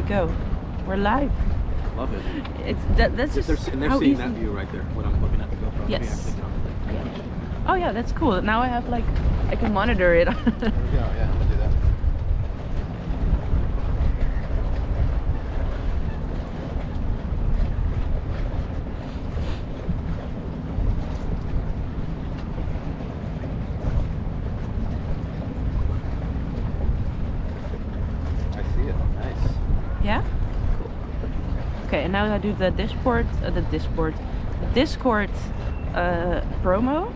we go. We're live. Love it. That's just and they're how seeing easy. that view right there when I'm looking at the GoPro. Yes. Let me actually get on the Yeah. Oh yeah, that's cool. Now I have like, I can monitor it. There we go. Yeah, I'm gonna do that. I see it. Nice. Yeah? Cool. Okay, and now I do the Discord promo.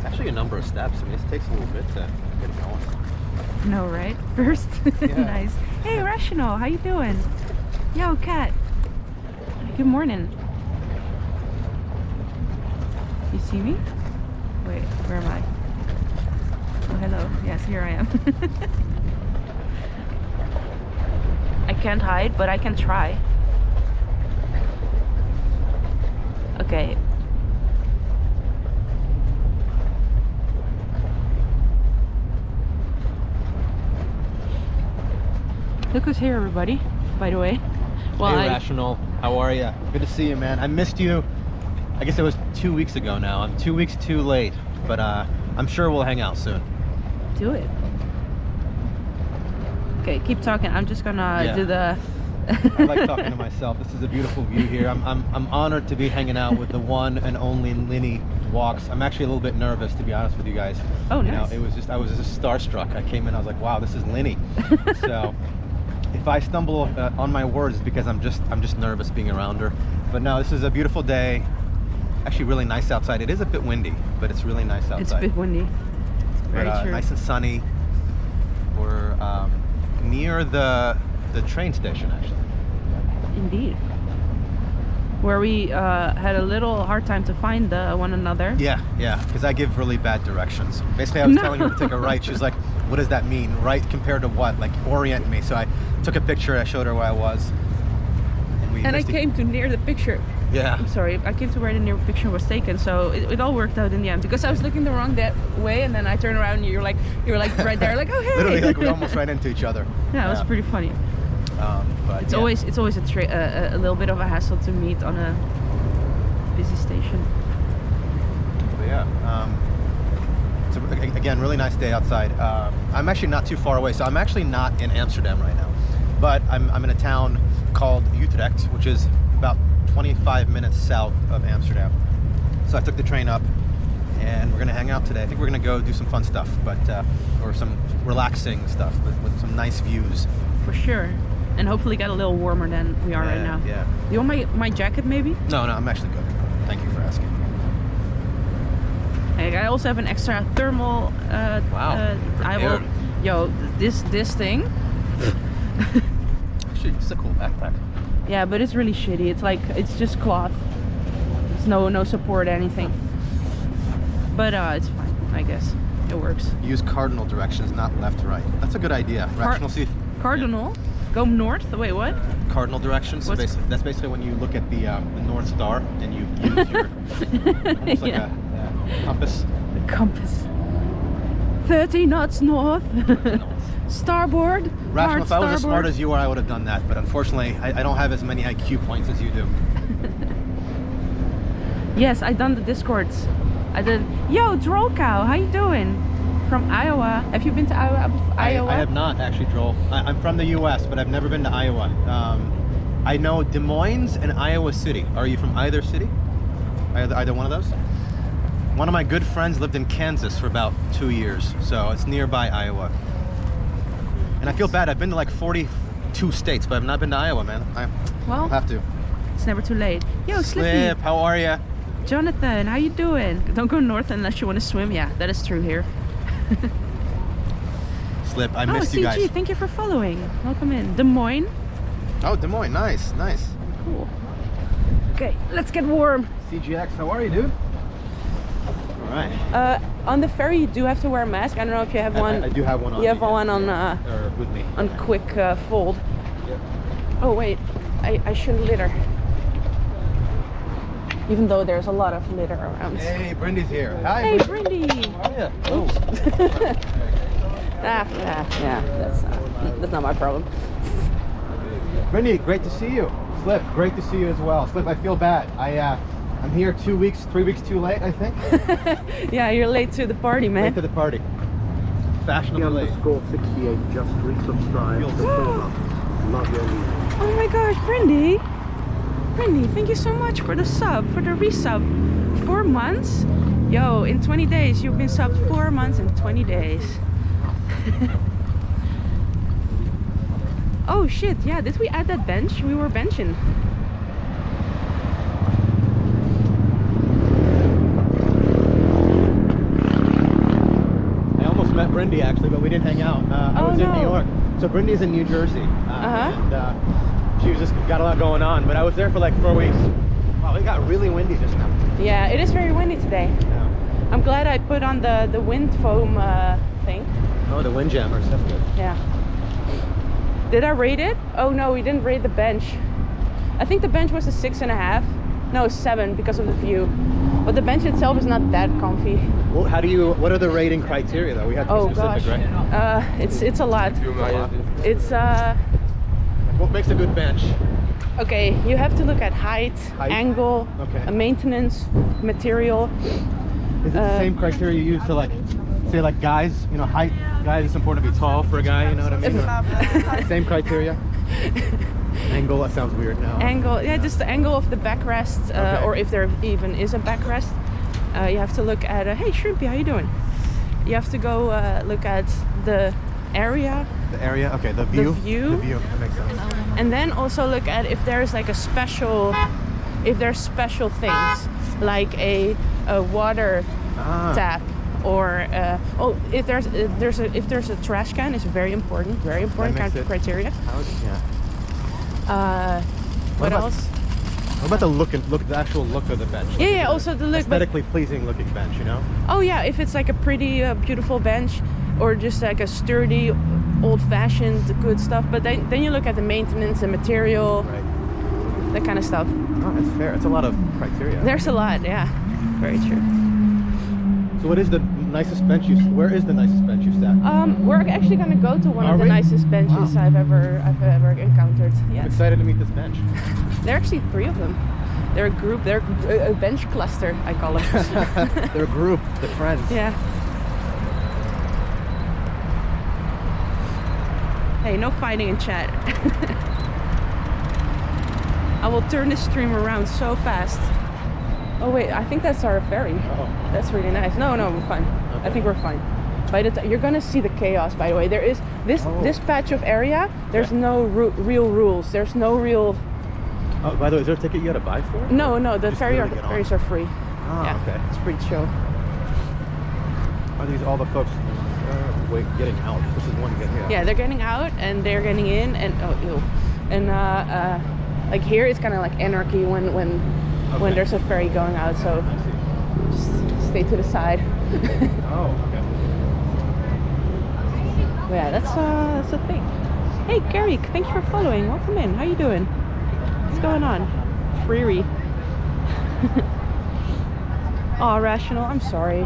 Actually, a number of steps. I mean, it takes a little bit to get it going. No, right? First. Yeah. Nice. Hey, Rational, how you doing? Yo, Kat. Good morning. You see me? Wait, where am I? Oh, hello. Yes, here I am. I can't hide, but I can try. Okay. Look who's here, everybody, by the way. Well, Hey, Rational. How are you? Good to see you, man. I missed you. I guess it was 2 weeks ago now. I'm 2 weeks too late, but I'm sure we'll hang out soon. Do it. Okay, keep talking. I'm just gonna do the... I like talking to myself. This is a beautiful view here. I'm honored to be hanging out with the one and only Lini Walks. I'm actually a little bit nervous, to be honest with you guys. Oh, you nice. know, I was just starstruck. I came in, I was like, wow, this is Lini. So if I stumble on my words, it's because I'm just nervous being around her. But no, this is a beautiful day. Actually, really nice outside. It is a bit windy, but it's really nice outside. It's a bit windy. It's very true. Nice and sunny. We're near the train station, actually. Indeed. Where we had a little hard time to find one another. Yeah, because I give really bad directions. Basically, I was telling her to take a right. She was like, what does that mean? Right compared to what? Like, orient me. So I took a picture, I showed her where I was. And I came to near the picture. Yeah. I'm sorry, I came to where the near picture was taken, so it all worked out in the end. Because I was looking the wrong way, and then I turned around and you were like right there, like, oh hey. Literally, like we almost ran into each other. Yeah, it was pretty funny. But it's always a little bit of a hassle to meet on a busy station. But yeah, so again, really nice day outside. I'm actually not too far away, so I'm actually not in Amsterdam right now, but I'm in a town called Utrecht, which is about 25 minutes south of Amsterdam. So I took the train up, and we're gonna hang out today. I think we're gonna go do some fun stuff, but or some relaxing stuff, but with some nice views. For sure. And hopefully get a little warmer than we are right now. Yeah. Do you want my jacket maybe? No, I'm actually good. Thank you for asking. I also have an extra thermal. Wow. I will. Yo, this thing. Actually, it's a cool backpack. Yeah, but it's really shitty. It's like it's just cloth. It's no support, anything. But it's fine, I guess. It works. Use cardinal directions, not left, right. That's a good idea. Rational, see. Cardinal? Yeah. Go north? Wait, what? Cardinal directions. So that's basically when you look at the North Star and you use your almost like a compass. The compass. 30 knots north. Starboard. Rational, if I was as smart as you are, I would have done that. But unfortunately, I don't have as many IQ points as you do. Yes, I done the Discords. I did. Yo, Droll Cow, how you doing? From Iowa. Have you been to Iowa? I have not actually, Droll. I'm from the U.S., but I've never been to Iowa. I know Des Moines and Iowa City. Are you from either city? Either one of those? One of my good friends lived in Kansas for about 2 years, so it's nearby Iowa. And I feel bad. I've been to like 42 states, but I've not been to Iowa, man. I'll have to. It's never too late. Yo, Slippy. Slip, how are you? Jonathan, how you doing? Don't go north unless you want to swim. Yeah, that is true here. Slip, I missed you guys. CG, thank you for following. Welcome in. Des Moines. Oh, Des Moines, nice. Cool. Okay, let's get warm. CGX, how are you, dude? All right. On the ferry, you do have to wear a mask. I don't know if you have one. I do have one on. You have one on. Or with me. On quick fold. Yep. Oh wait, I shouldn't litter. Even though there's a lot of litter around. Hey, Brindy's here. Hi. Hey, Brindy. How are you? Oh. Yeah, that's not my problem. Brindy, great to see you. Slip, great to see you as well. Slip, I feel bad. I'm here 3 weeks too late, I think. Yeah, you're late to the party, man. Late to the party. Fashionably late. Score 68 just resubscribed to 4 months. Love your music. Oh my gosh, Brindy. Brindy, thank you so much for the sub, for the resub. 4 months? Yo, in 20 days, you've been subbed 4 months in 20 days. Oh shit, yeah, did we add that bench? We were benching. I almost met Brindy actually, but we didn't hang out. I was in New York. So Brindy's in New Jersey. And she was just got a lot going on, but I was there for like 4 weeks. Wow, it got really windy just now. Yeah, it is very windy today. Yeah. I'm glad I put on the wind foam thing. Oh, the wind jammers, that's good. Yeah. Did I rate it? Oh no, we didn't rate the bench. I think the bench was a 6.5. No, 7 because of the view. But the bench itself is not that comfy. Well, what are the rating criteria though? We have to be specific, right? It's a lot. It's What makes a good bench? okay, you have to look at height, angle, maintenance, material. Is it the same criteria you use to like say like guys, you know, height, guys, it's important to be tall for a guy, you know what I mean? Same criteria. Angle, that sounds weird now. Angle, yeah, just the angle of the backrest, or if there even is a backrest. You have to look at, hey Shrimpy, how you doing? You have to go look at the area. The area, okay, the view. The view. The view, that makes sense. And then also look at if there's like a special, if there's special things, like a water tap, or if there's a trash can, is very important kind of criteria. What else? What about the actual look of the bench? Yeah, also the look. Aesthetically pleasing looking bench, you know? Oh yeah, if it's like a pretty, beautiful bench, or just like a sturdy, old-fashioned, good stuff. But then you look at the maintenance and material, right, that kind of stuff. Oh, that's fair. It's a lot of criteria. There's a lot, yeah. Very true. So what is the nicest bench where is the nicest bench you've sat? We're actually gonna go to one of the nicest benches I've ever encountered. Yeah. I'm excited to meet this bench. There are actually 3 of them. They're a group. They're a bench cluster, I call it. They're a group. They're friends. Yeah. Hey, no fighting in chat. I will turn this stream around so fast. Oh wait, I think that's our ferry. Oh. That's really nice. No, we're fine. Okay. I think we're fine. By the time you're gonna see the chaos. By the way, there is this patch of area. There's no real rules. There's no real. Oh, by the way, is there a ticket you had to buy for it? No, the ferries are free. Oh, yeah, okay. It's pretty chill. Are these all the folks getting out? This is one getting out. Yeah, they're getting out and they're getting in, and like here it's kind of like anarchy when there's a ferry going out. So just stay to the side. Oh, okay. Yeah, that's the thing. Hey, Gary, thanks for following. Welcome in. How you doing? What's going on? Freery. Oh, Rational. I'm sorry.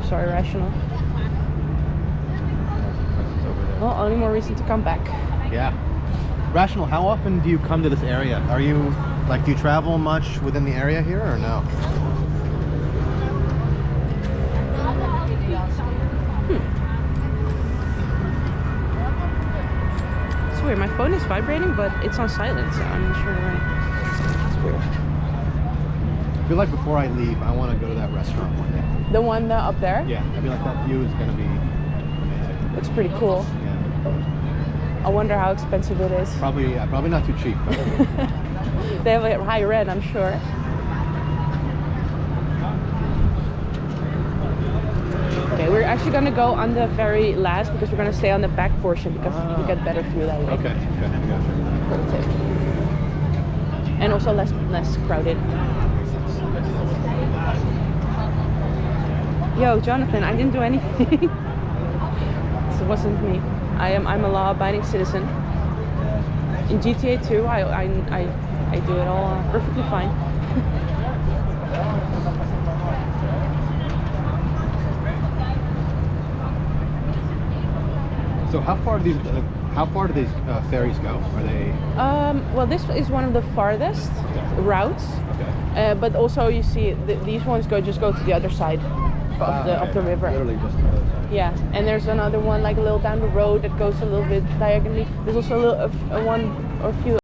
Rational. Well, only more reason to come back. Yeah. Rational, how often do you come to this area? Do you travel much within the area here or no? It's weird. My phone is vibrating, but it's on silent, so I'm not sure why. It's weird. I feel like before I leave, I want to go to that restaurant one day. The one up there? Yeah, I feel like that view is going to be amazing. Looks pretty cool. Yeah. I wonder how expensive it is. Probably not too cheap. They have a high rent, I'm sure. Okay, we're actually going to go on the very last because we're going to stay on the back portion because you get better view that way. Okay, gotcha. Pro tip. And also less crowded. Yo, Jonathan, I didn't do anything. This wasn't me. I'm a law-abiding citizen. In GTA 2, I do it all perfectly fine. So how far do these ferries go? Are they? Well, this is one of the farthest routes. Okay. But also you see these ones just go to the other side of the river. Literally just the other side. Yeah, and there's another one like a little down the road that goes a little bit diagonally. There's also a one or a few.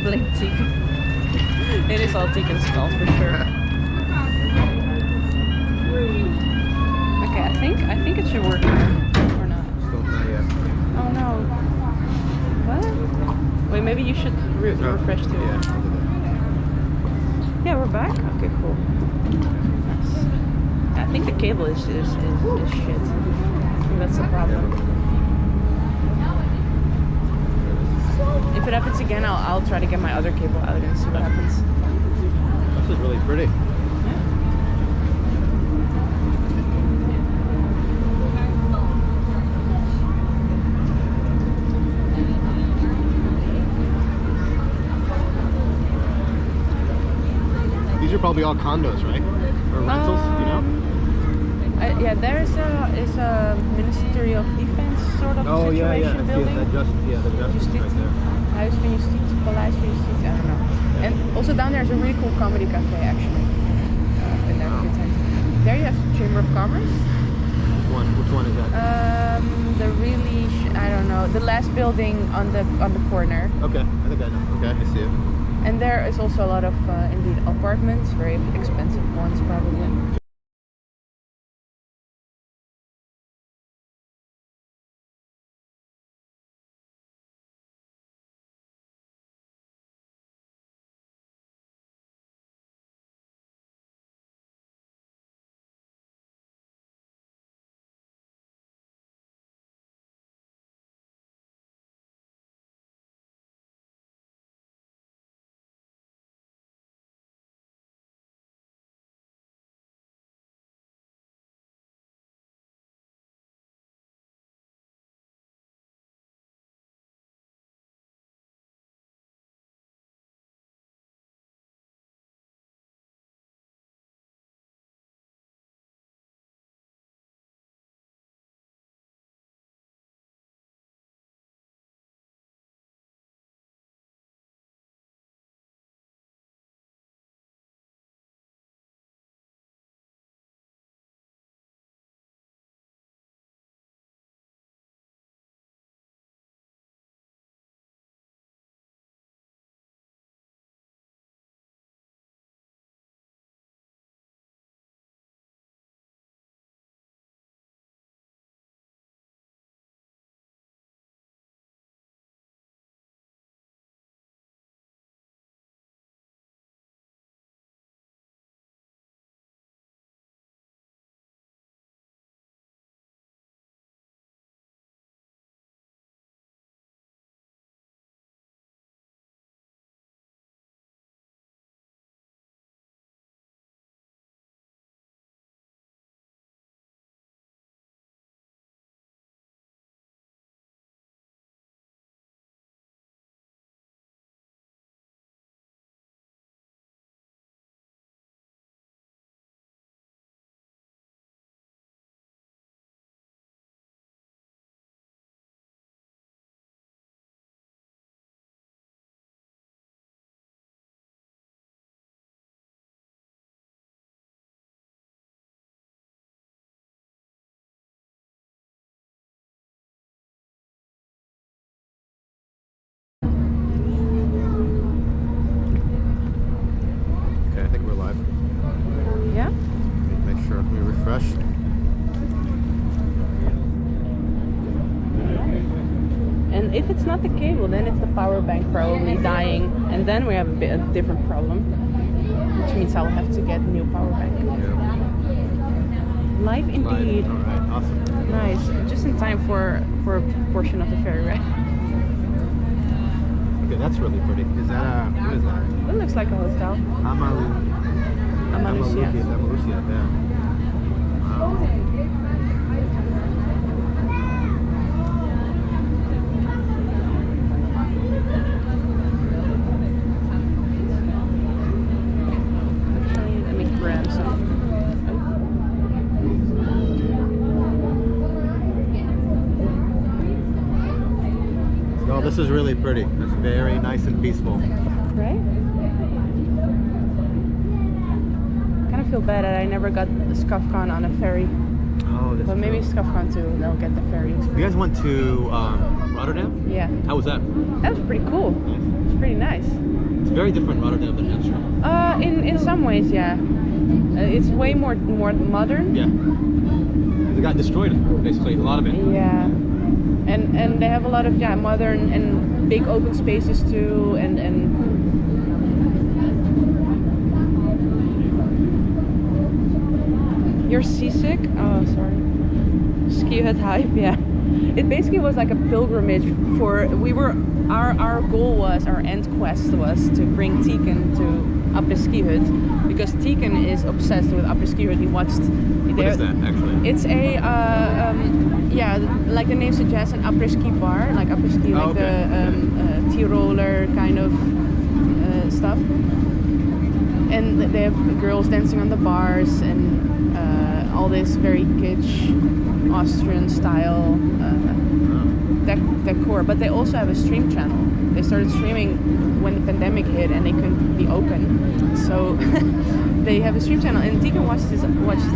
Blame Tegan. It is all Tegan's fault for sure. Okay, I think it should work now. Or not. Still not yet. Oh no. What? Wait, maybe you should refresh too. Yeah, I'll do that. Yeah, we're back. Okay, cool. Nice. I think the cable is shit. I think that's the problem. If it happens again, I'll try to get my other cable out and see what happens. This is really pretty. These are probably all condos, right? Or rentals, you know? Yeah, there's a Ministry of Defense sort of situation building. The justice right there. Huis van Justitie, Paleis van Justitie, I don't know. And also down there is a really cool comedy cafe actually. Been there a few times. There you have Chamber of Commerce. Which one is that? I don't know, the last building on the corner. Okay, I think I know. Okay, I see it. And there is also a lot of indeed apartments, very expensive ones probably. Yeah. Make sure we refresh. And if it's not the cable, then it's the power bank probably dying, and then we have a different problem, which means I'll have to get a new power bank. Live indeed. All right, awesome. Nice. Just in time for a portion of the ferry ride. Okay, that's really pretty. Is that what is that? It looks like a hotel. Andalusia, yeah. Wow. Actually, let me grab some. Oh, this is really pretty. It's very nice and peaceful. Right? Kind of feel bad that I never got the SCUFCON on a ferry. Oh, that's But maybe cool. SCUFCON too, they'll get the ferry experience. You guys went to Rotterdam? Yeah. How was that? That was pretty cool. It's pretty nice. It's very different Rotterdam than Amsterdam. In some ways, yeah. It's way more modern. Yeah. It got destroyed, basically, a lot of it. Yeah. And they have a lot of modern and big open spaces too, and you're seasick? Oh, sorry. Ski hut hype, yeah. It basically was like a pilgrimage our goal was, our end quest was to bring Tiken to Upper Ski Hut, because Tiken is obsessed with Upper Ski Hut. He watched. What is that, actually? It's a like the name suggests, an upper ski bar, like upper ski, like the Tiroler kind of stuff. And they have girls dancing on the bars and all this very kitsch Austrian style decor. But they also have a stream channel. They started streaming when the pandemic hit and they couldn't be open, so they have a stream channel, and Tiken watches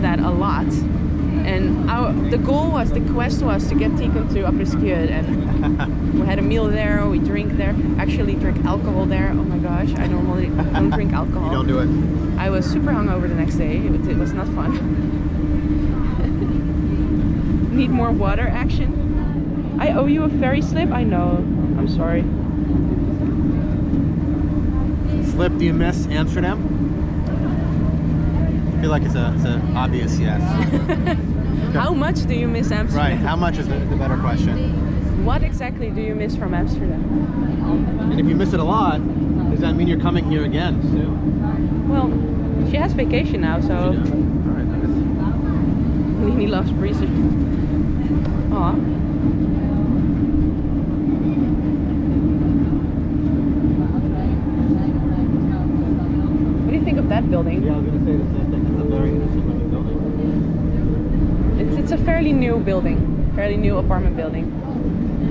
that a lot. And the quest was to get Tiken to Upper Ski Hut, and we had a meal there, we drink there, actually drink alcohol there. Oh my gosh, I normally don't drink alcohol. You don't do it. I was super hungover the next day. It was not fun. Need more water action. I owe you a ferry slip? I know. I'm sorry. Slip, do you miss Amsterdam? I feel like it's an obvious yes. How much do you miss Amsterdam? Right, how much is the better question. What exactly do you miss from Amsterdam? And if you miss it a lot, does that mean you're coming here again soon? Well, she has vacation now, so... All right, nice. Lini loves breezes. Aw. What do you think of that building? Yeah, I was going to say the same thing. It's a very interesting looking building. It's a fairly new building. Fairly new apartment building.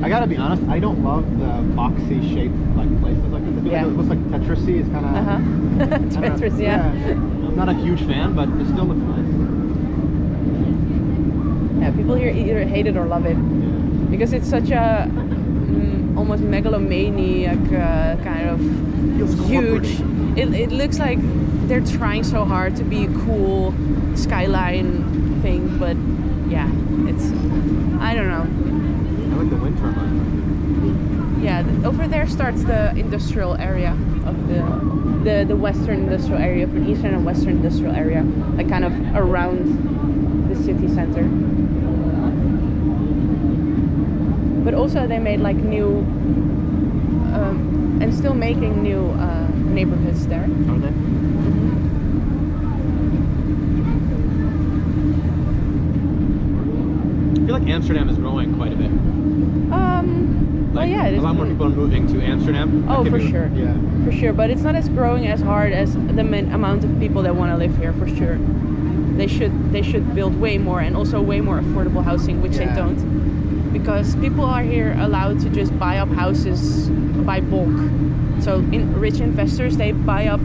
I gotta be honest, I don't love the boxy shaped like places like this. I feel like it looks like Tetris-y. It's kind of Tetris, yeah. I'm not a huge fan, but it still looks nice. Yeah, people here either hate it or love it, because it's such a almost megalomaniac kind of Feels huge. It looks like they're trying so hard to be a cool skyline thing, but yeah, it's, I don't know. I like the wind turbine. Yeah, over there starts the industrial area of the western industrial area, from eastern and western industrial area, like kind of around the city center. But also they made like new and still making new neighborhoods there. Are they? I feel like Amsterdam is growing quite a bit. Well, yeah, it a is. lot more people are moving to Amsterdam. Oh, for sure. Yeah. For sure, but it's not as growing as hard as the amount of people that want to live here, for sure. They should build way more, and also way more affordable housing, which they don't, because people are here allowed to just buy up houses by bulk. So rich investors, they buy up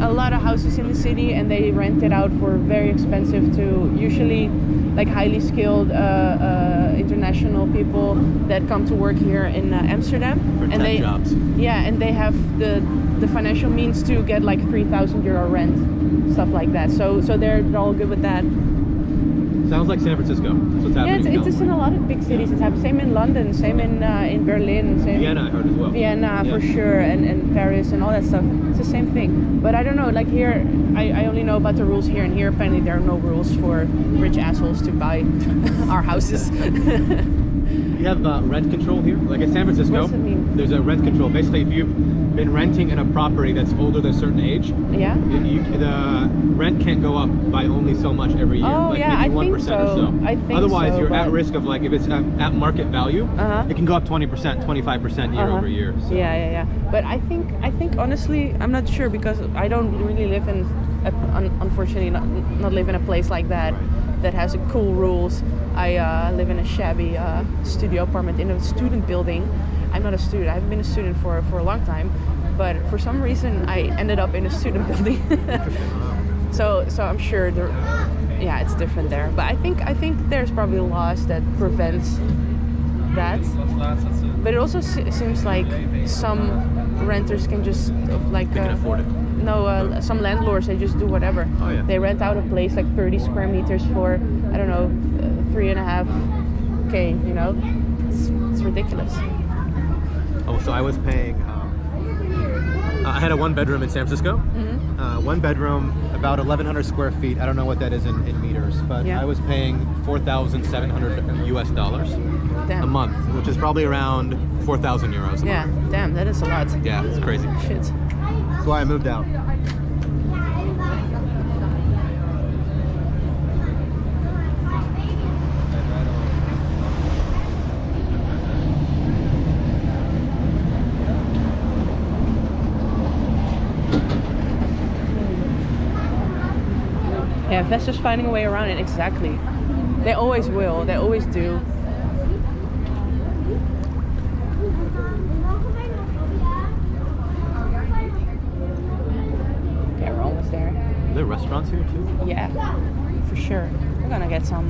a lot of houses in the city and they rent it out for very expensive to usually like highly skilled international people that come to work here in Amsterdam. For and tech jobs. Yeah, and they have the the financial means to get like 3,000 euro rent, stuff like that. So they're all good with that. Sounds like San Francisco. That's what's happening. Yeah, it's in a lot of big cities. It's happening. Same in London, same in Berlin, same Vienna, I heard as well. Vienna for sure, and Paris and all that stuff. It's the same thing. But I don't know. Like here, I only know about the rules here, and here apparently there are no rules for rich assholes to buy our houses. You have rent control here, like in San Francisco. What does it mean? There's a rent control. Basically, if you've been renting in a property that's older than a certain age, Yeah. The rent can't go up by only so much every year. Oh, like yeah, maybe I think 1% or so. so. I think Otherwise, so, you're at but- risk of, like, if it's at market value, it can go up 20%, 25% year over year. So. Yeah. But I think honestly, I'm not sure because I don't really live in, unfortunately, not live in a place like that that has cool rules. I live in a shabby studio apartment in a student building. I'm not a student. I haven't been a student for a long time, but for some reason I ended up in a student building. so I'm sure it's different there. But I think there's probably laws that prevent that. But it also seems like some renters can just like They can afford it. No, some landlords, they just do whatever. Oh, yeah. They rent out a place like 30 square meters for, I don't know, 3.5K, you know? It's ridiculous. Oh, so I was paying. I had a 1-bedroom in San Francisco. Mm-hmm. 1 bedroom, about 1,100 square feet. I don't know what that is in meters, but Yeah. I was paying $4,700 US Damn. a month, which is probably around 4,000 euros. A Yeah, month. damn, that is a lot. Yeah, it's crazy. Shit. That's why I moved out. Yeah, investors finding a way around it, exactly. They always will, they always do. Okay, we're almost there. Are there restaurants here too? Yeah, for sure. We're gonna get some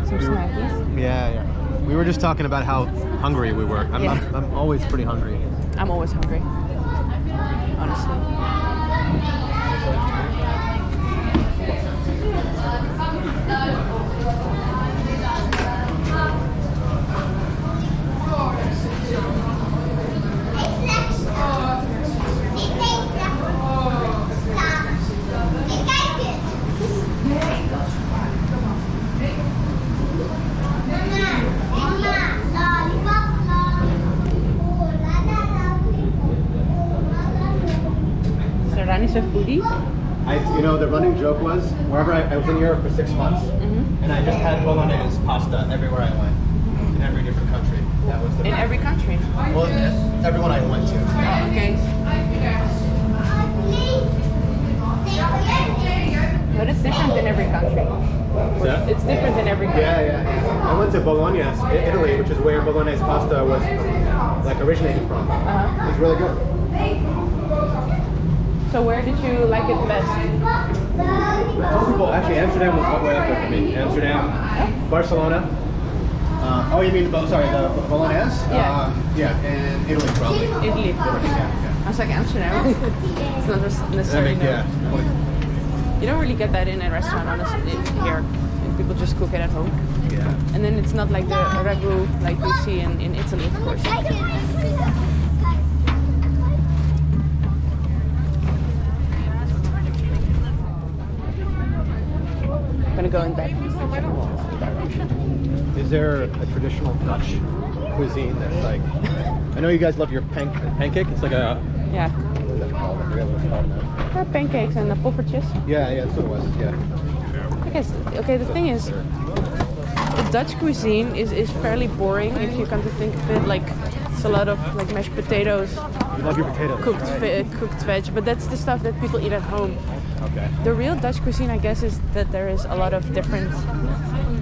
snackies. Yeah. We were just talking about how hungry we were. Yeah. I'm always pretty hungry. I'm always hungry, honestly. Rani's a foodie. The running joke was wherever I was in Europe for 6 months, and I just had bolognese pasta everywhere I went, in every different country. That was the In every country. well, everyone I went to. Oh, okay. But it's different in every country. that? It's different in every country. Yeah. I went to Bologna, Italy, which is where bolognese pasta was like originated from. It was really good. So where did you like it best? Well, actually, Amsterdam was way up there for me. Amsterdam, Barcelona. Oh, you mean the bolognese? Yeah. And Italy probably. Italy. Yeah. I was like Amsterdam. It's not I necessarily. mean, yeah. You don't really get that in a restaurant, honestly. Here, people just cook it at home, Yeah. and then it's not like the ragu like we see in Italy, of course. I'm gonna go in that direction. Is there a traditional Dutch cuisine that's like? I know you guys love your pancake. It's like a. Yeah. What is that called? I forget what it's called now. Pancakes and poffertjes. Yeah, that's what it was. Yeah. I guess. Okay, the thing is, the Dutch cuisine is fairly boring if you come to think of it. Like, it's a lot of like mashed potatoes, You love your potatoes. cooked veg, but that's the stuff that people eat at home. Okay. The real Dutch cuisine, I guess, is that there is a lot of different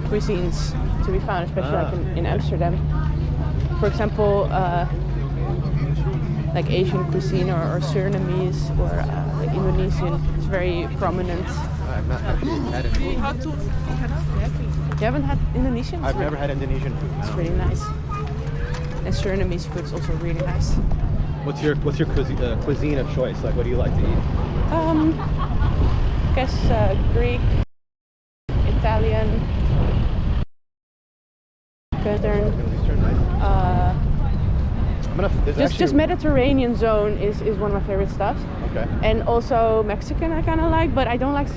cuisines to be found, especially like in Amsterdam. For example, like Asian cuisine or Surinamese or like Indonesian. It's very prominent. I've not had it. You haven't had Indonesian? I've never had Indonesian food. It's No. really nice. And Surinamese food is also really nice. What's your cuisine of choice? Like, what do you like to eat? I guess Greek, Italian, Southern. Just Mediterranean zone is one of my favorite stuffs. Okay. And also Mexican I kind of like, but I don't like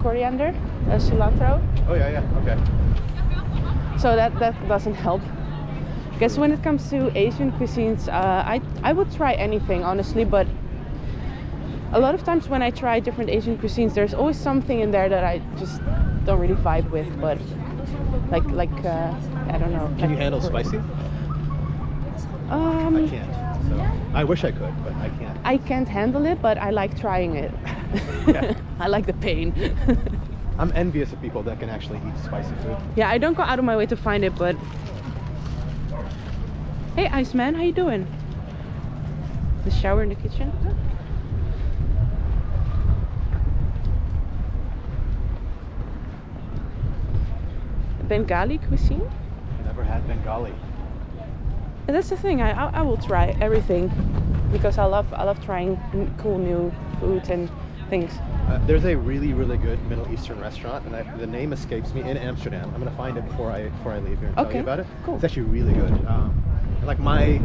coriander, cilantro. Oh yeah. Okay. So that doesn't help. I guess when it comes to Asian cuisines, I would try anything honestly, but a lot of times when I try different Asian cuisines, there's always something in there that I just don't really vibe with. But like I don't know. Can you handle spicy? I can't. So I wish I could, but I can't. I can't handle it, but I like trying it. Yeah. I like the pain. I'm envious of people that can actually eat spicy food. Yeah, I don't go out of my way to find it, but hey, Iceman, how you doing? The shower in the kitchen. Bengali cuisine? Never had Bengali. And that's the thing. I will try everything because I love trying cool new foods and things. There's a really good Middle Eastern restaurant, and the name escapes me, in Amsterdam. I'm gonna find it before I leave here and tell you about it. Cool. It's actually really good. Like my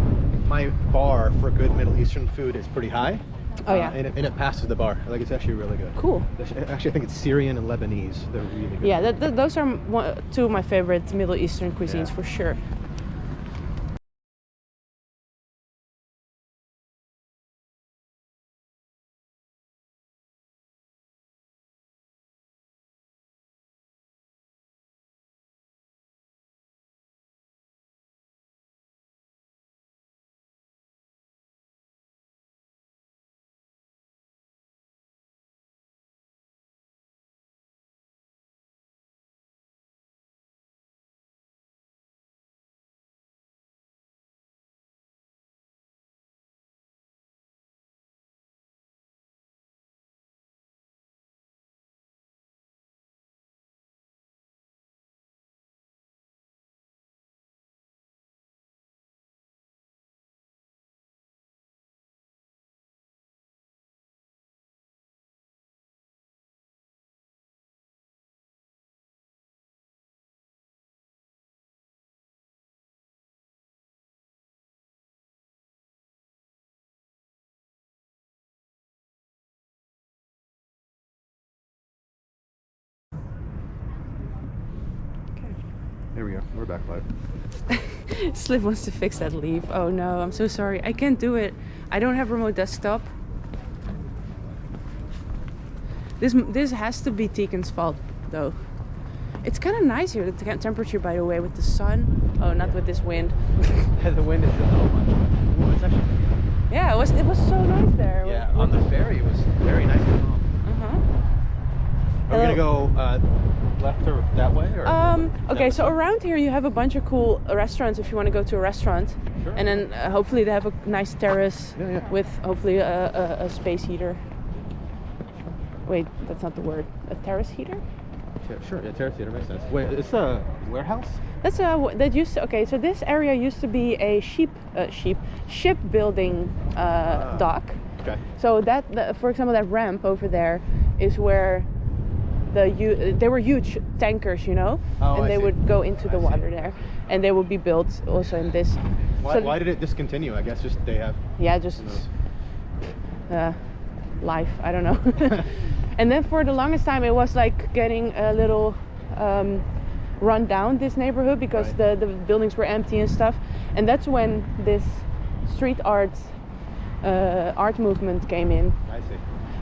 bar for good Middle Eastern food is pretty high. Oh yeah. And it passes the bar. Like, it's actually really good. Cool. Actually, I think it's Syrian and Lebanese. They're really good. Yeah, those are two of my favorite Middle Eastern cuisines for sure. Here we go. We're back live. Slip wants to fix that leaf. Oh no, I'm so sorry. I can't do it. I don't have remote desktop. This has to be Tegan's fault though. It's kind of nice here, the temperature, by the way, with the sun. Oh, not with this wind. The wind is a little much. Ooh, it's actually. Yeah, it was so nice there. Yeah, on the ferry it was very nice and calm. Are we gonna go left or that way? Or okay, so around here you have a bunch of cool restaurants if you want to go to a restaurant. Sure. And then hopefully they have a nice terrace with hopefully a space heater. Wait, that's not the word. A terrace heater? Yeah, sure. Yeah, terrace heater makes sense. Wait, it's a warehouse? That's okay. So this area used to be a shipbuilding dock. Okay. So for example, that ramp over there is where they were huge tankers, you know, and they would go into the water there, and they would be built also in this. Why did it discontinue? I guess just they have. Yeah, just life. I don't know. And then for the longest time, it was like getting a little run down, this neighborhood, because the buildings were empty and stuff. And that's when this street art movement came in. I see.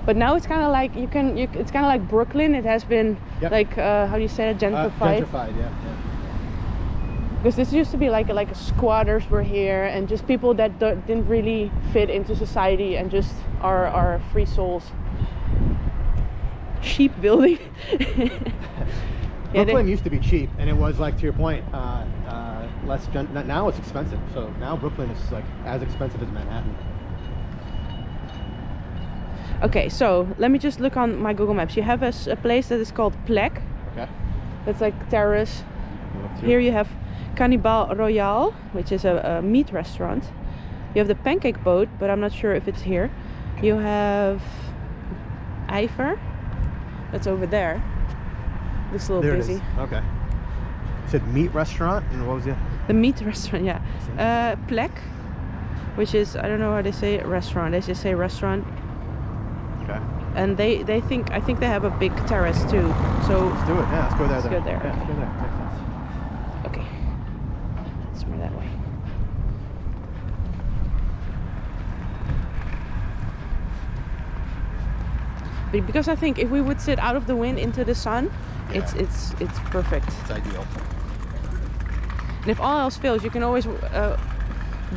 But now it's kind of like it's kind of like Brooklyn. It has been like how do you say it, gentrified? Gentrified, yeah. Because this used to be like squatters were here and just people that didn't really fit into society and just are free souls. Sheep building. Brooklyn used to be cheap, and it was, like, to your point, less. Now it's expensive. So now Brooklyn is like as expensive as Manhattan. Okay, so let me just look on my Google Maps. You have a place that is called Plek. Okay. That's like terrace. Here you have Cannibal Royale, which is a meat restaurant. You have the pancake boat, but I'm not sure if it's here. You have Iver. That's over there. Looks a little There busy. it is. Okay. You said meat restaurant, and what was it? The meat restaurant, yeah. Plek, which is, I don't know how they say it, restaurant. They just say restaurant. Okay. And I think they have a big terrace too. So Let's do it. Yeah, let's go there. Let's go there. Yeah, let's go there. Makes sense. okay, it's more that way. But because I think if we would sit out of the wind into the sun, Yeah. it's perfect. It's ideal. And if all else fails, you can always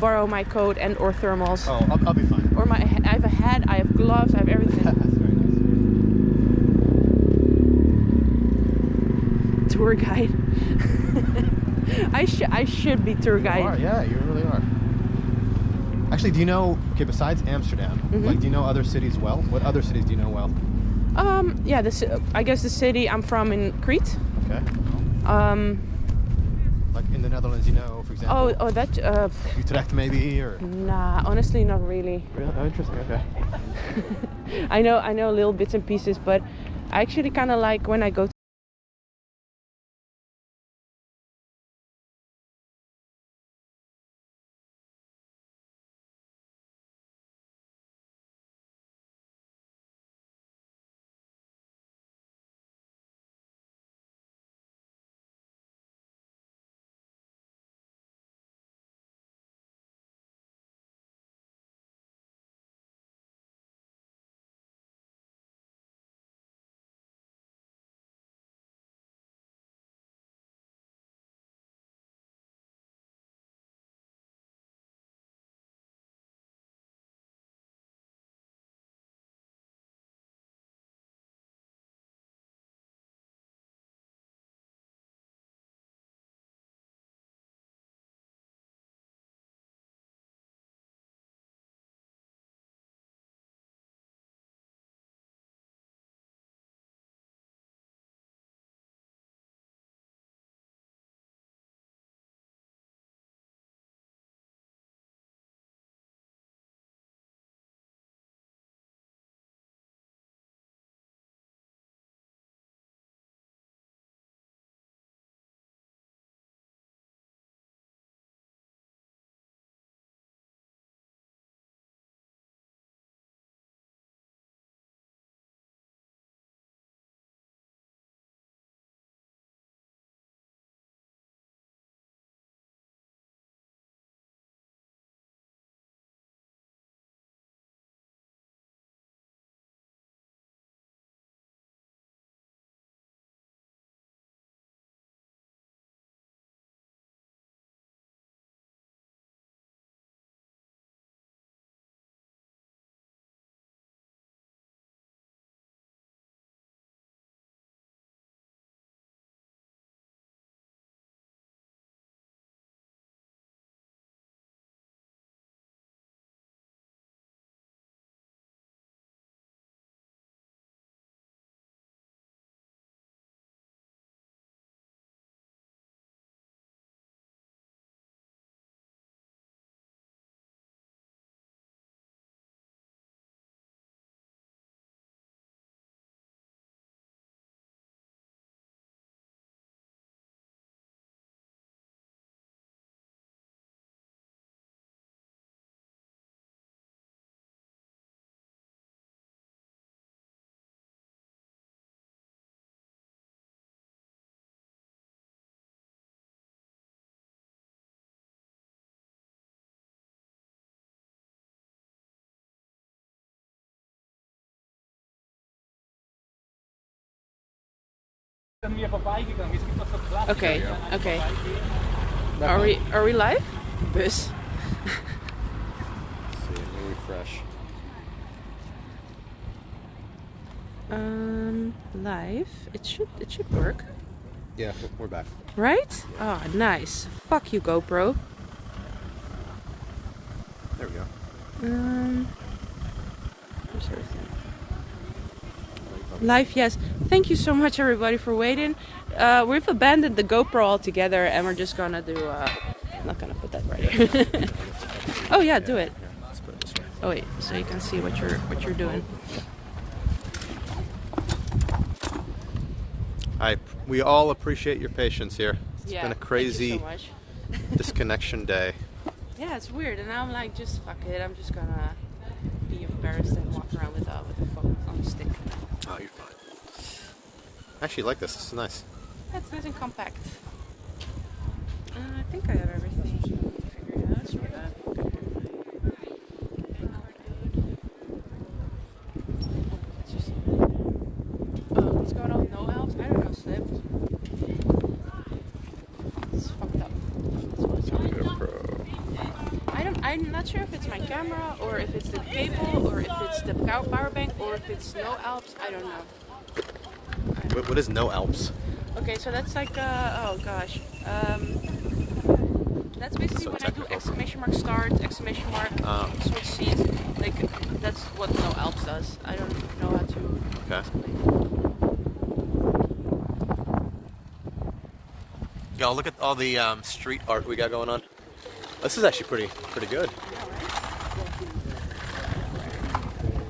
borrow my coat and or thermals. Oh, I'll be fine. Or I have a hat, I have gloves, I have everything. That's very nice. Tour guide. I should be tour guide. You are, yeah, you really are. Actually, do you know, okay, besides Amsterdam, like, do you know other cities well? What other cities do you know well? Yeah, I guess the city I'm from in Crete. Okay. Like in the Netherlands, you know, for example. Oh, that. Utrecht, maybe, or. Nah, honestly, not really. Really? Oh, interesting. Okay. I know little bits and pieces, but I actually kind of like when I go. Okay. Are we live? Bus. Let's see, let me refresh. Live. It should work. Yeah, we're back. Right? Oh, nice. Fuck you, GoPro. There we go. Where's everything? Live, yes. Thank you so much, everybody, for waiting. We've abandoned the GoPro altogether, and we're just gonna do. I'm not gonna put that right here. Oh yeah, do it. Here, let's put it this way. Oh wait, so you can see what you're doing. We all appreciate your patience here. It's Yeah, been a thank you crazy so much. disconnection day. Yeah, it's weird, and now I'm like, just fuck it. I'm just gonna be embarrassed and walk around with the phone on the stick. Oh, you're fine. I actually like this. This is nice. That's nice and compact. I think I have everything figured out, sort of. What's going on with no elves? I don't know, Slip. It's fucked up. That's what it's like. I'm not sure if it's my camera, or if it's the cable, or if it's the power bank, or if it's no Alps. I don't know. What is no Alps? Okay, so that's like, oh gosh. That's basically So when technical. I do exclamation mark start, exclamation mark switch scenes. Like, that's what no Alps does. I don't know how to explain. Yo, look at all the street art we got going on. This is actually pretty good.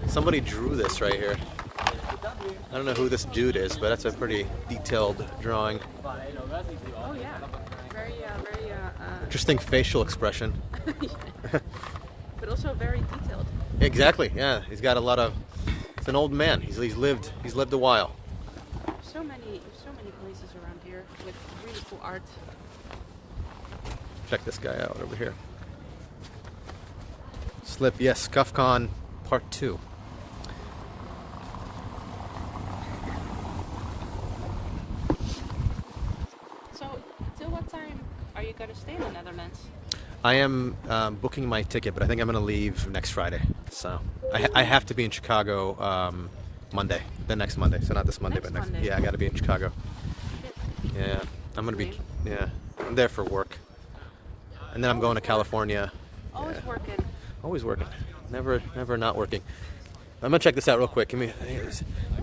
Somebody drew this right here. I don't know who this dude is, but that's a pretty detailed drawing. Oh yeah, very Interesting facial expression. but also very detailed. Exactly. Yeah, he's got a lot of. It's an old man. He's lived a while. So many places around here with really cool art. Check this guy out over here. Slip, yes, CuffCon Part 2. So, till what time are you gonna stay in the Netherlands? I am booking my ticket, but I think I'm going to leave next Friday. So I have to be in Chicago Monday, the next Monday. So not this Monday, Next but next. Monday. Yeah, I got to be in Chicago. Yeah, I'm going to be. Lame. Yeah, I'm there for work, and then I'm going to California. Always Yeah. working. Always working. Never not working. I'm gonna check this out real quick. Give me.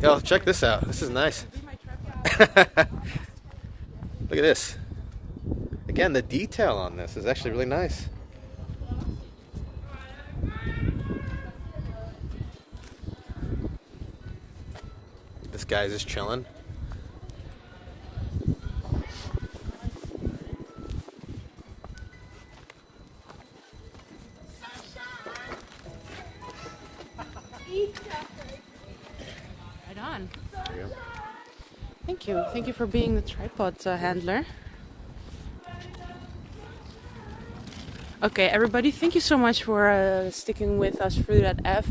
Yo, check this out. This is nice. Be my tripod. Look at this. Again, the detail on this is actually really nice. This guy's just chilling. Right on. There you go. Thank you. Thank you for being the tripod handler. Okay, everybody, thank you so much for sticking with us through that F.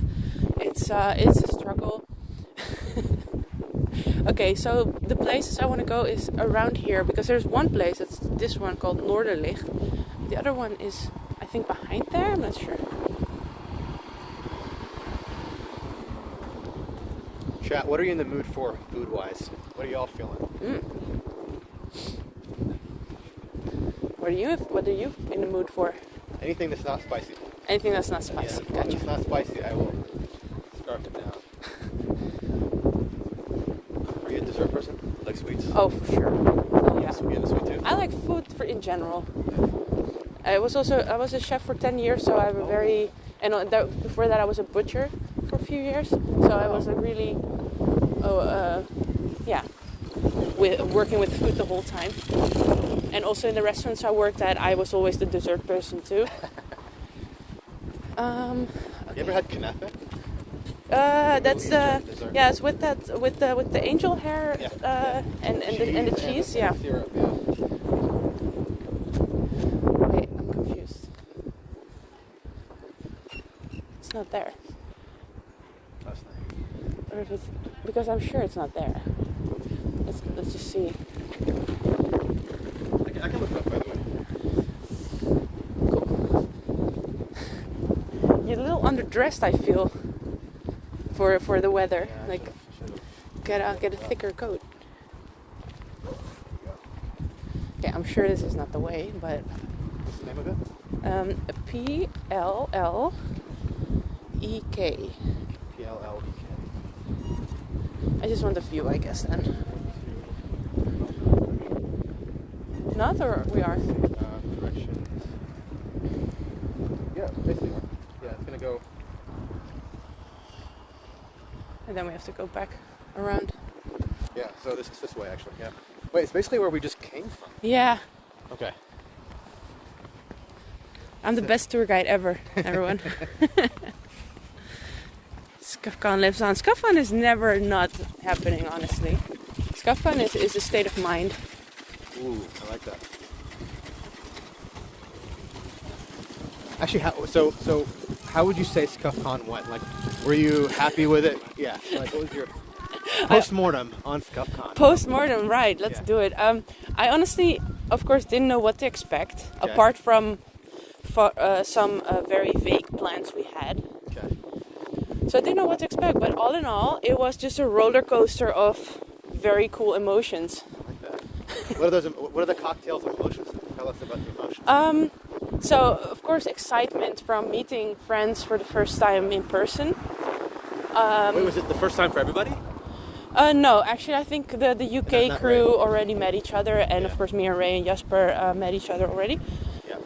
It's a struggle. Okay, so the places I want to go is around here, because there's one place, it's this one called Noorderlicht. The other one is, I think, behind there. I'm not sure. Chat, what are you in the mood for food-wise? What are y'all feeling? What are you in the mood for? Anything that's not spicy. Anything that's not spicy. Yeah, if Gotcha. it's not spicy, I will scarf it down. Are you a dessert person? Like sweets? Oh, for sure. Oh, yeah. You have a sweet tooth? I like food in general. I was a chef for 10 years, so I have a very, and before that I was a butcher for a few years, so I was a really, working with food the whole time. And also in the restaurants I worked at, I was always the dessert person too. You ever had knafe? That's the Dessert. yeah, it's with the angel hair and the cheese. Yeah. Syrup, yeah. Wait, I'm confused. It's not there. That's nice. Or if it's, because I'm sure it's not there. Let's just see. I can look it up, by the way. Cool. You're a little underdressed, I feel, for the weather. Yeah, Like, should've. get a thicker coat. Okay, I'm sure this is not the way, but What's the name of it? PLLEK. PLLEK. I just want the view, I guess, then. Not, or we are? Directions. Yeah, basically one. Yeah, it's gonna go. And then we have to go back around. Yeah, so this is this way actually. Yeah. Wait, it's basically where we just came from. Yeah, Okay. I'm the best tour guide ever, everyone. ScuffCon lives on. ScuffCon is never not happening, honestly. ScuffCon is a state of mind. Ooh, I like that. Actually, how would you say ScuffCon went? Like, were you happy with it? Yeah. Like, what was your post-mortem on ScuffCon? Post-mortem, right, let's do it. I honestly, of course, didn't know what to expect, apart from some very vague plans we had. Okay. So I didn't know what to expect, but all in all, it was just a roller coaster of very cool emotions. I like that. What are the cocktails of emotions? Tell us about the emotions. So, of course, excitement from meeting friends for the first time in person. Wait, was it the first time for everybody? No, actually, I think the UK crew Ray. already met each other, and of course, me and Ray and Jasper met each other already. Yeah.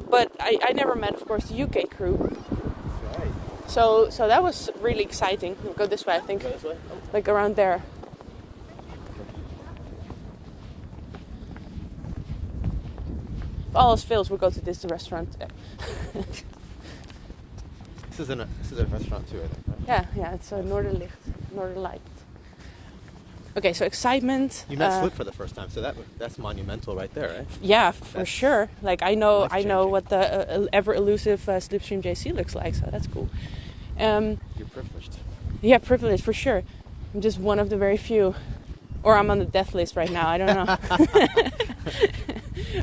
But I never met, of course, the UK crew. Right. So that was really exciting. We'll go this way, I think. Go this way. Oh. Like around there. If all else fails, we'll go to this restaurant. This is a restaurant too, I think. Right? Yeah, it's a Northern Light. Okay, so excitement. You met Slip for the first time, so that's monumental right there, right? Yeah, for sure. Like I know life-changing. what the ever elusive Slipstream JC looks like, so that's cool. You're privileged. Yeah, privileged for sure. I'm just one of the very few, or I'm on the death list right now. I don't know.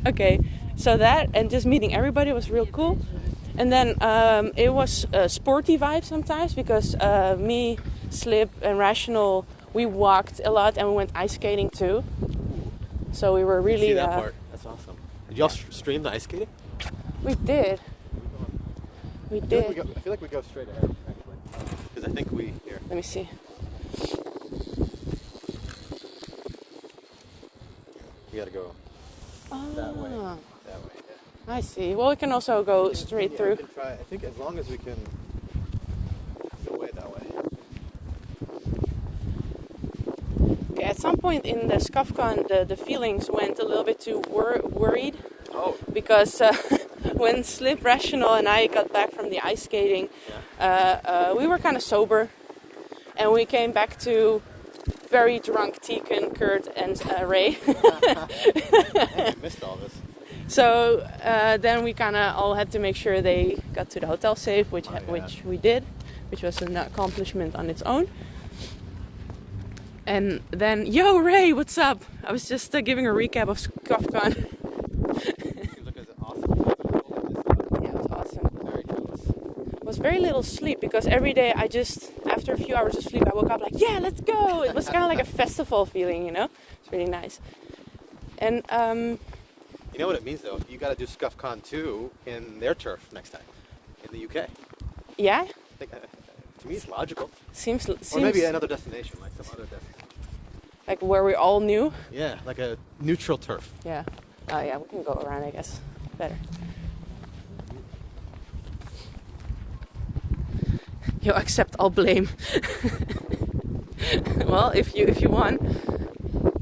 Okay, so that and just meeting everybody was real cool. And then it was sporty vibe sometimes because me, Slip, and Rational, we walked a lot and we went ice skating too. So we were really. See that part? That's awesome. Did y'all stream the ice skating? We did. We did. I feel like we go straight ahead actually, because I think we here. Let me see. We gotta go that way. That way. Yeah. I see. Well, we can also go straight through. We can try. I think as long as we can. Go way that way. Okay, at some point in the ScuffCon, the feelings went a little bit too worried. Oh. Because when Slip, Rational, and I got back from the ice skating, we were kind of sober. And we came back to very drunk Tegan, Kurt, and Ray. I missed all this. So then we kind of all had to make sure they got to the hotel safe, which we did, which was an accomplishment on its own. And then, yo, Ray, what's up? I was just giving a recap of ScuffCon. Look at awesome. Yeah, it was awesome. Very jealous. It was very little sleep because every day after a few hours of sleep, I woke up like, yeah, let's go. It was kind of like a festival feeling, you know? It's really nice. And you know what it means though? You got to do ScuffCon 2 in their turf next time, in the UK. yeah, I think, to me, it's logical. seems Or maybe another destination, like some other destination. like where we all knew. Yeah, like a neutral turf. Yeah. Oh yeah, we can go around, I guess. Better. You accept all blame. Well, if you want.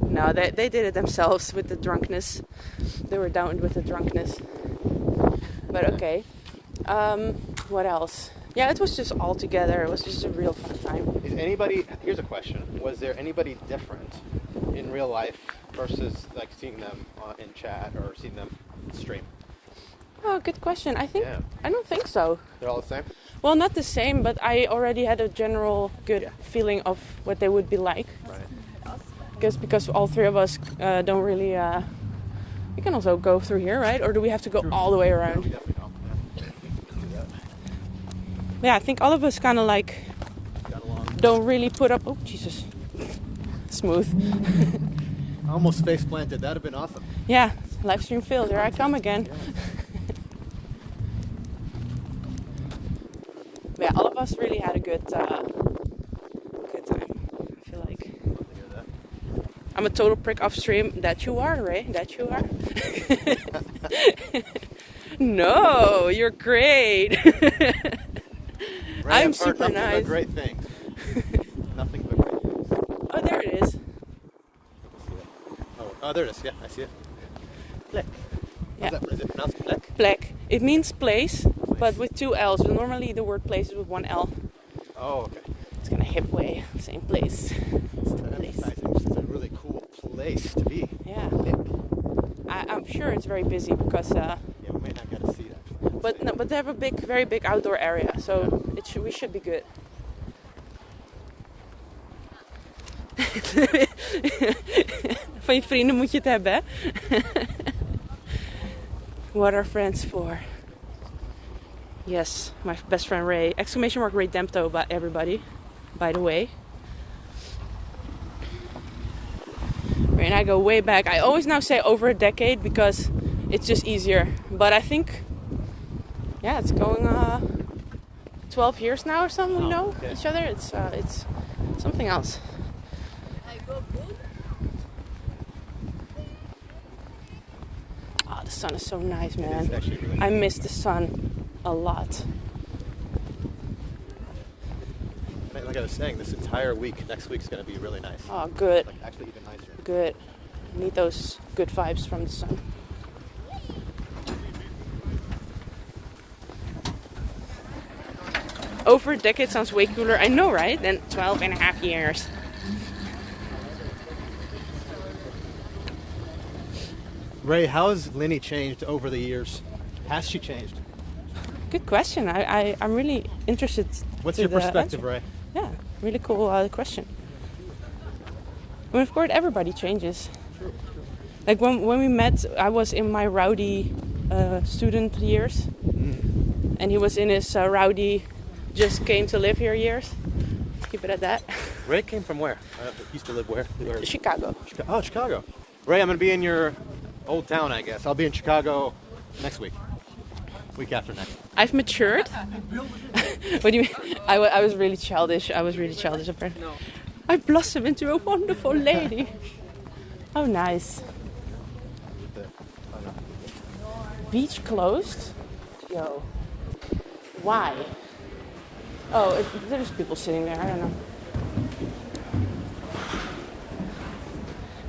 No, they did it themselves with the drunkenness. They were down with the drunkenness. But okay. What else? Yeah, it was just all together. It was just a real fun time. Here's a question. Was there anybody different in real life versus like seeing them in chat or seeing them stream? Oh, good question. I don't think so. They're all the same? Well, not the same, but I already had a general good feeling of what they would be like. Right. Because all three of us don't really... we can also go through here, right? Or do we have to go all the way around? Definitely don't. Yeah. We can do that. Yeah, I think all of us kind of like Got along. don't really put up... Oh, Jesus. Smooth. I almost face planted. That'd have been awesome. Yeah, live stream failed. Here I come again. Yeah, all of us really had a good time. I feel like I'm a total prick off stream. That you are, Ray. That you are. No, you're great. I'm I've heard super nothing nice. but great things. Nothing but great things. Oh, there it is. Oh, there it is. Yeah, I see it. Plek. Yeah. Is it pronounced plek? Plek. It means place, but with 2 L's. Normally the word place is with 1 L. Oh, okay. It's kind of hip way. Same place. It's the place. It's a really cool place to be. Yeah. I'm sure it's very busy because. Yeah, we may not get a seat actually. But no, but they have a very big outdoor area, so we should be good. Van je vrienden moet je het hebben, hè? What are friends for? Yes, my best friend Ray. Exclamation mark Ray Dempto by everybody, by the way. Ray and I go way back. I always now say over a decade because it's just easier. But I think, yeah, it's going 12 years now or something. We know each other. It's something else. Oh, the sun is so nice, man. Really I miss the sun a lot. Like I was saying, this entire week, next week's going to be really nice. Oh, good. Like actually even nicer. Good. I need those good vibes from the sun. Over a decade sounds way cooler. I know, right? Than 12 and a half years. Ray, how has Lini changed over the years? Has she changed? Good question. I'm really interested. What's to your the perspective, answer. Ray? Yeah, really cool question. Well, of course, everybody changes. Like when we met, I was in my rowdy student years, and he was in his rowdy, just came to live here years. Keep it at that. Ray came from where? Used to live where? Chicago. Oh, Chicago. Ray, I'm going to be in your old town, I guess. I'll be in Chicago next week. Week after next. I've matured. What do you mean? I was really childish. Up there. I blossomed into a wonderful lady. Oh, nice. Beach closed? Yo. Why? Oh, there's people sitting there. I don't know.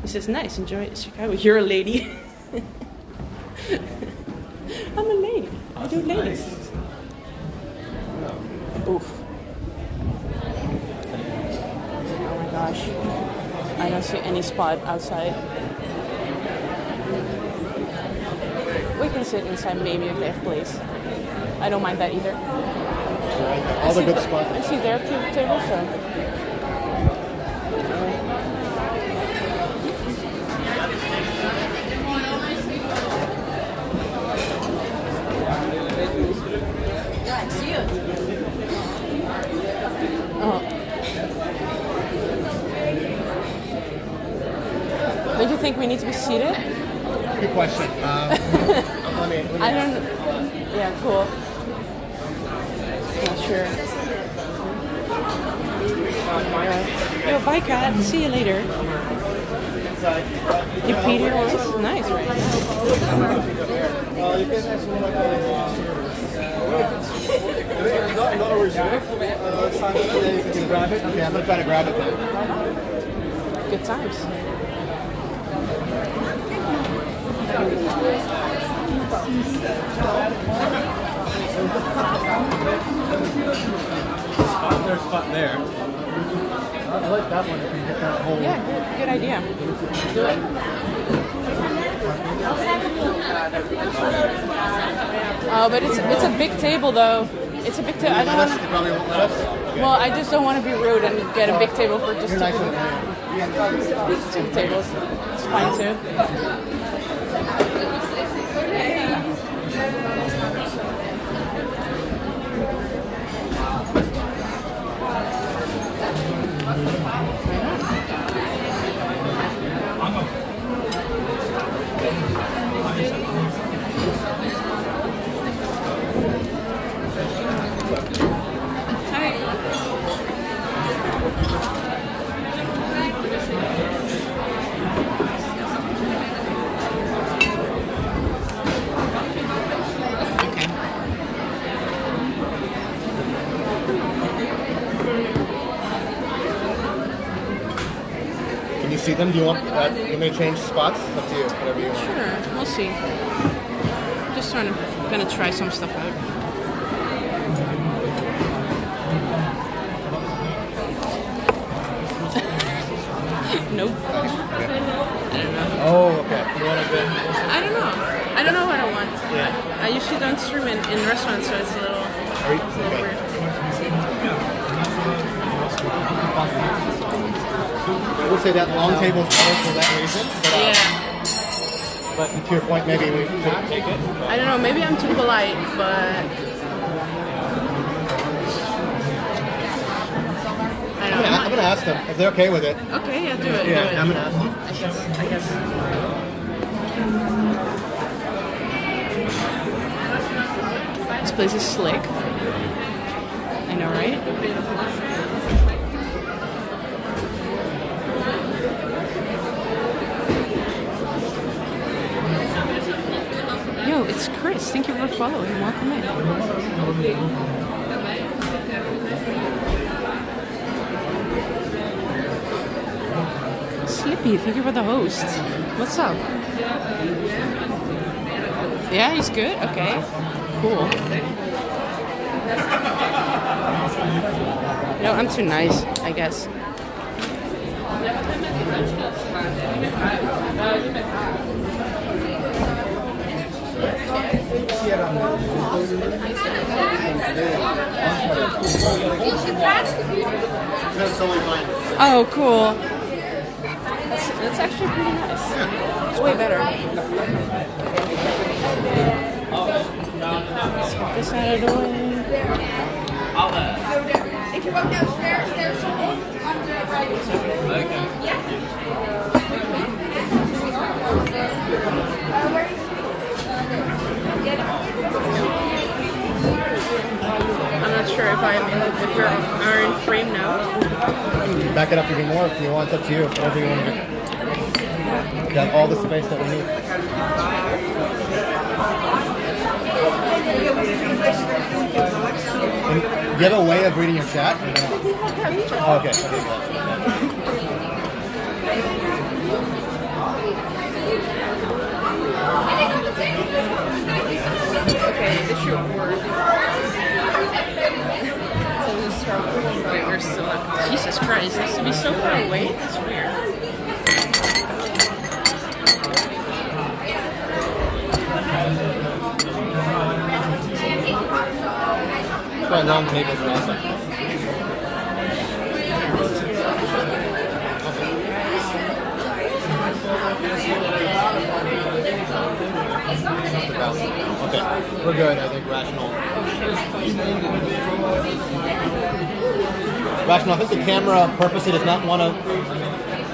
He says, nice, enjoy Chicago. You're a lady. I'm a lady. I do ladies. Nice. Oof. Oh my gosh. I don't see any spot outside. We can sit inside maybe if they have place. I don't mind that either. All the good spots. I see there are 2 tables, so. Don't you think we need to be seated? Good question. I don't. Yeah, cool. Not sure. Yo, bye, cat. See you later. You peed here once? Nice, right? Okay, I'm gonna try to grab it then. Good times. Spot there. I like that one. If you get that whole. Yeah, good idea. Do it. Oh, but it's a big table though. It's a big table. I don't want. They probably won't let us. Well, I just don't want to be rude and get a big table for just You're nice with 2 tables. It's fine too. you see them, do you want you may change spots? It's up to you, whatever you want. Sure, we'll see. Just gonna try some stuff out. Nope. Okay. I don't know. Oh, okay. You want a bit? I don't know. I don't know what I want. Yeah. I usually don't stream in restaurants, so it's a little weird. I would say that long table is better for that reason. But, Yeah. but to your point, maybe we shouldn't take it. I don't know. Maybe I'm too polite, but I don't know. I'm gonna ask them if they're okay with it. Okay, yeah, do it. Yeah, do it. I'm gonna ask them. I guess. This place is slick. I know, right? Yo, it's Chris. Thank you for following. Welcome in. Slippy, thank you for the host. What's up? Yeah, he's good? Okay. Cool. No, I'm too nice, I guess. Oh, cool. That's actually pretty nice. It's way better. Let's get this out of the way. If you walk downstairs, there's on the right. Okay. Yeah. I'm not sure if if you're in frame now. Back it up even more if you want. It's up to you. Whatever you want to do. Got all the space that we need. And do you have a way of reading your chat? Or no? Oh, okay. Okay, this should work. Wait, we're still up. Jesus Christ, this to be so far away? That's weird. Quite long tables are awesome. Okay, we're good. I think rational. Rational. I think the camera purposely does not want to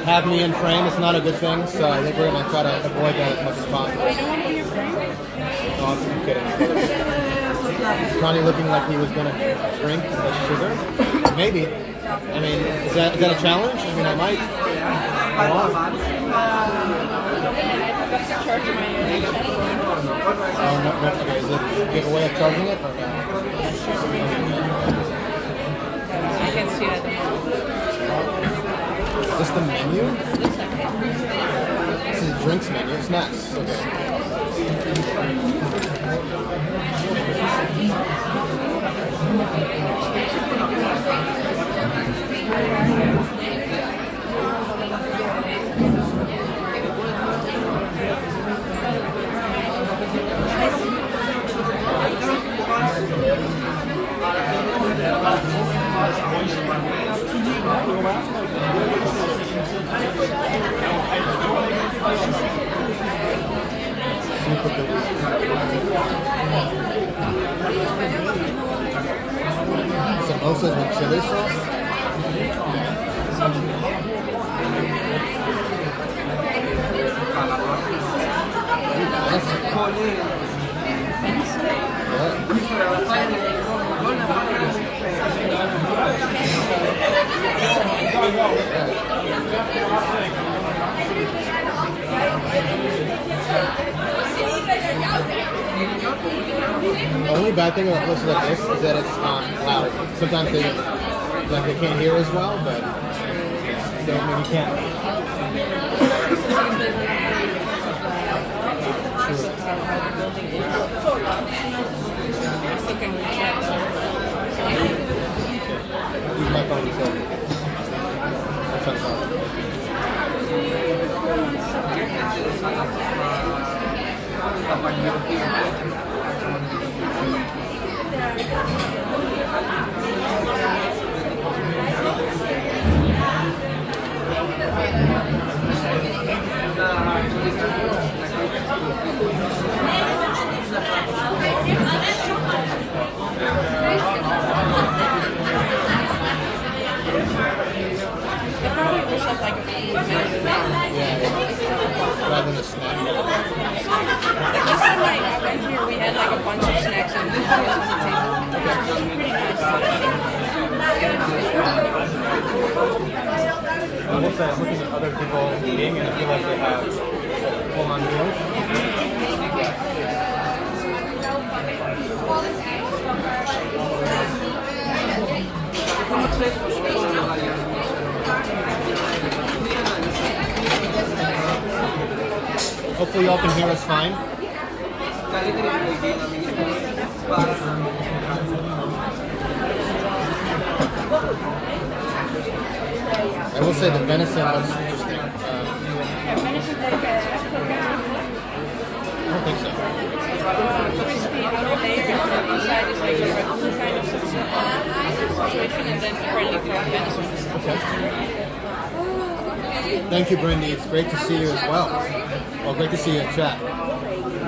have me in frame. It's not a good thing, so I think we're going to try to avoid that as much as possible. You don't want to be in frame? No, I'm kidding. Johnny looking like he was going to drink the sugar. Maybe. I mean, is that a challenge? I mean, I might. Oh, no, okay. Is it a giveaway of charging it? Or no? I can see it. Is this the menu? This is the drinks menu. Snacks. Okay. Samosas with chili sauce? The only bad thing about places like this is that it's loud. Sometimes they can't hear as well, but so I mean, you can't. Use my phone so. I'll try to call it. They probably wish up like a food Rather than a snack. Like last time I went here, we had like a bunch of snacks and food on the table. It was pretty nice. I will say, I'm looking at other people eating and I feel like they have full-on meals. Hopefully y'all can hear us fine. I will say the venison looks interesting. I don't think so. Crispy outer layer and the inside is like a regular kind of situation, and then apparently fried venison. Thank you, Brindy. It's great to see you as well. Well, great to see you in chat.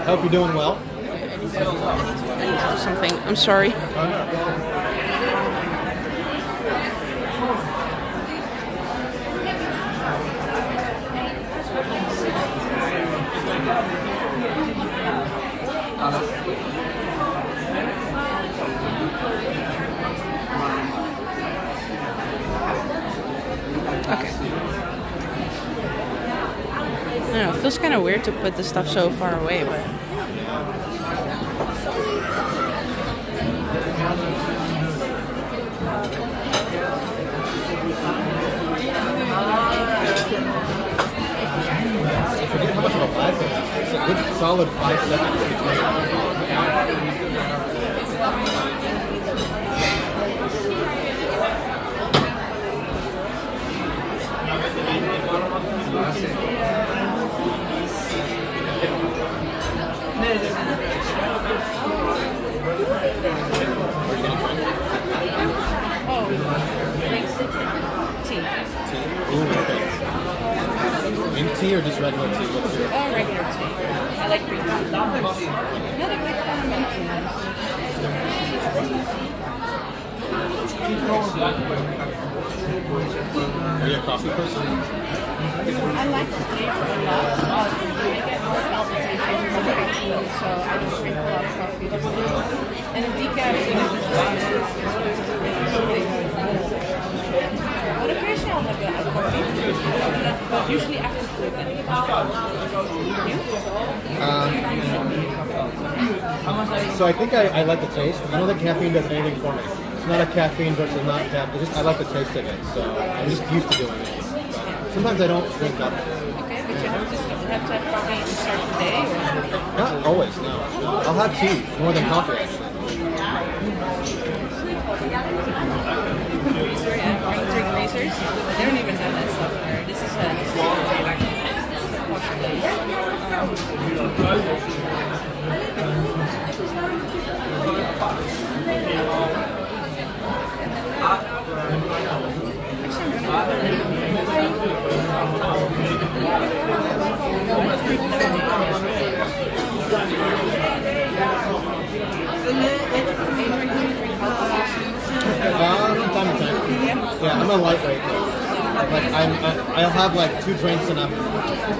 Hope you're doing well. Something. I'm sorry. Okay. I don't know, it feels kind of weird to put this stuff so far away, but... I forget how much of a lag it is. It's a good solid 5 seconds between. Tea. Ooh, okay. Mint tea or just regular tea? What's your... Regular tea. I like green tea. Not a big mint Are you a coffee person? I like the flavor a lot. I get more palpitation from caffeine, so I just drink a lot of coffee. And a decaf is but occasionally I'll have a coffee. But usually after food then. So I think I like the taste. I don't think caffeine does anything for me. It's not a caffeine versus not caffeine. I like the taste of it, so I'm just used to doing it. Sometimes I don't drink coffee. Okay, but you have to have coffee to start the day? Or? Not always, no. I'll have tea more than coffee, actually. Drink freezers. They don't even have that stuff there. This is From time to time. Yeah, I'm a lightweight. Like I'll have like 2 drinks and I'm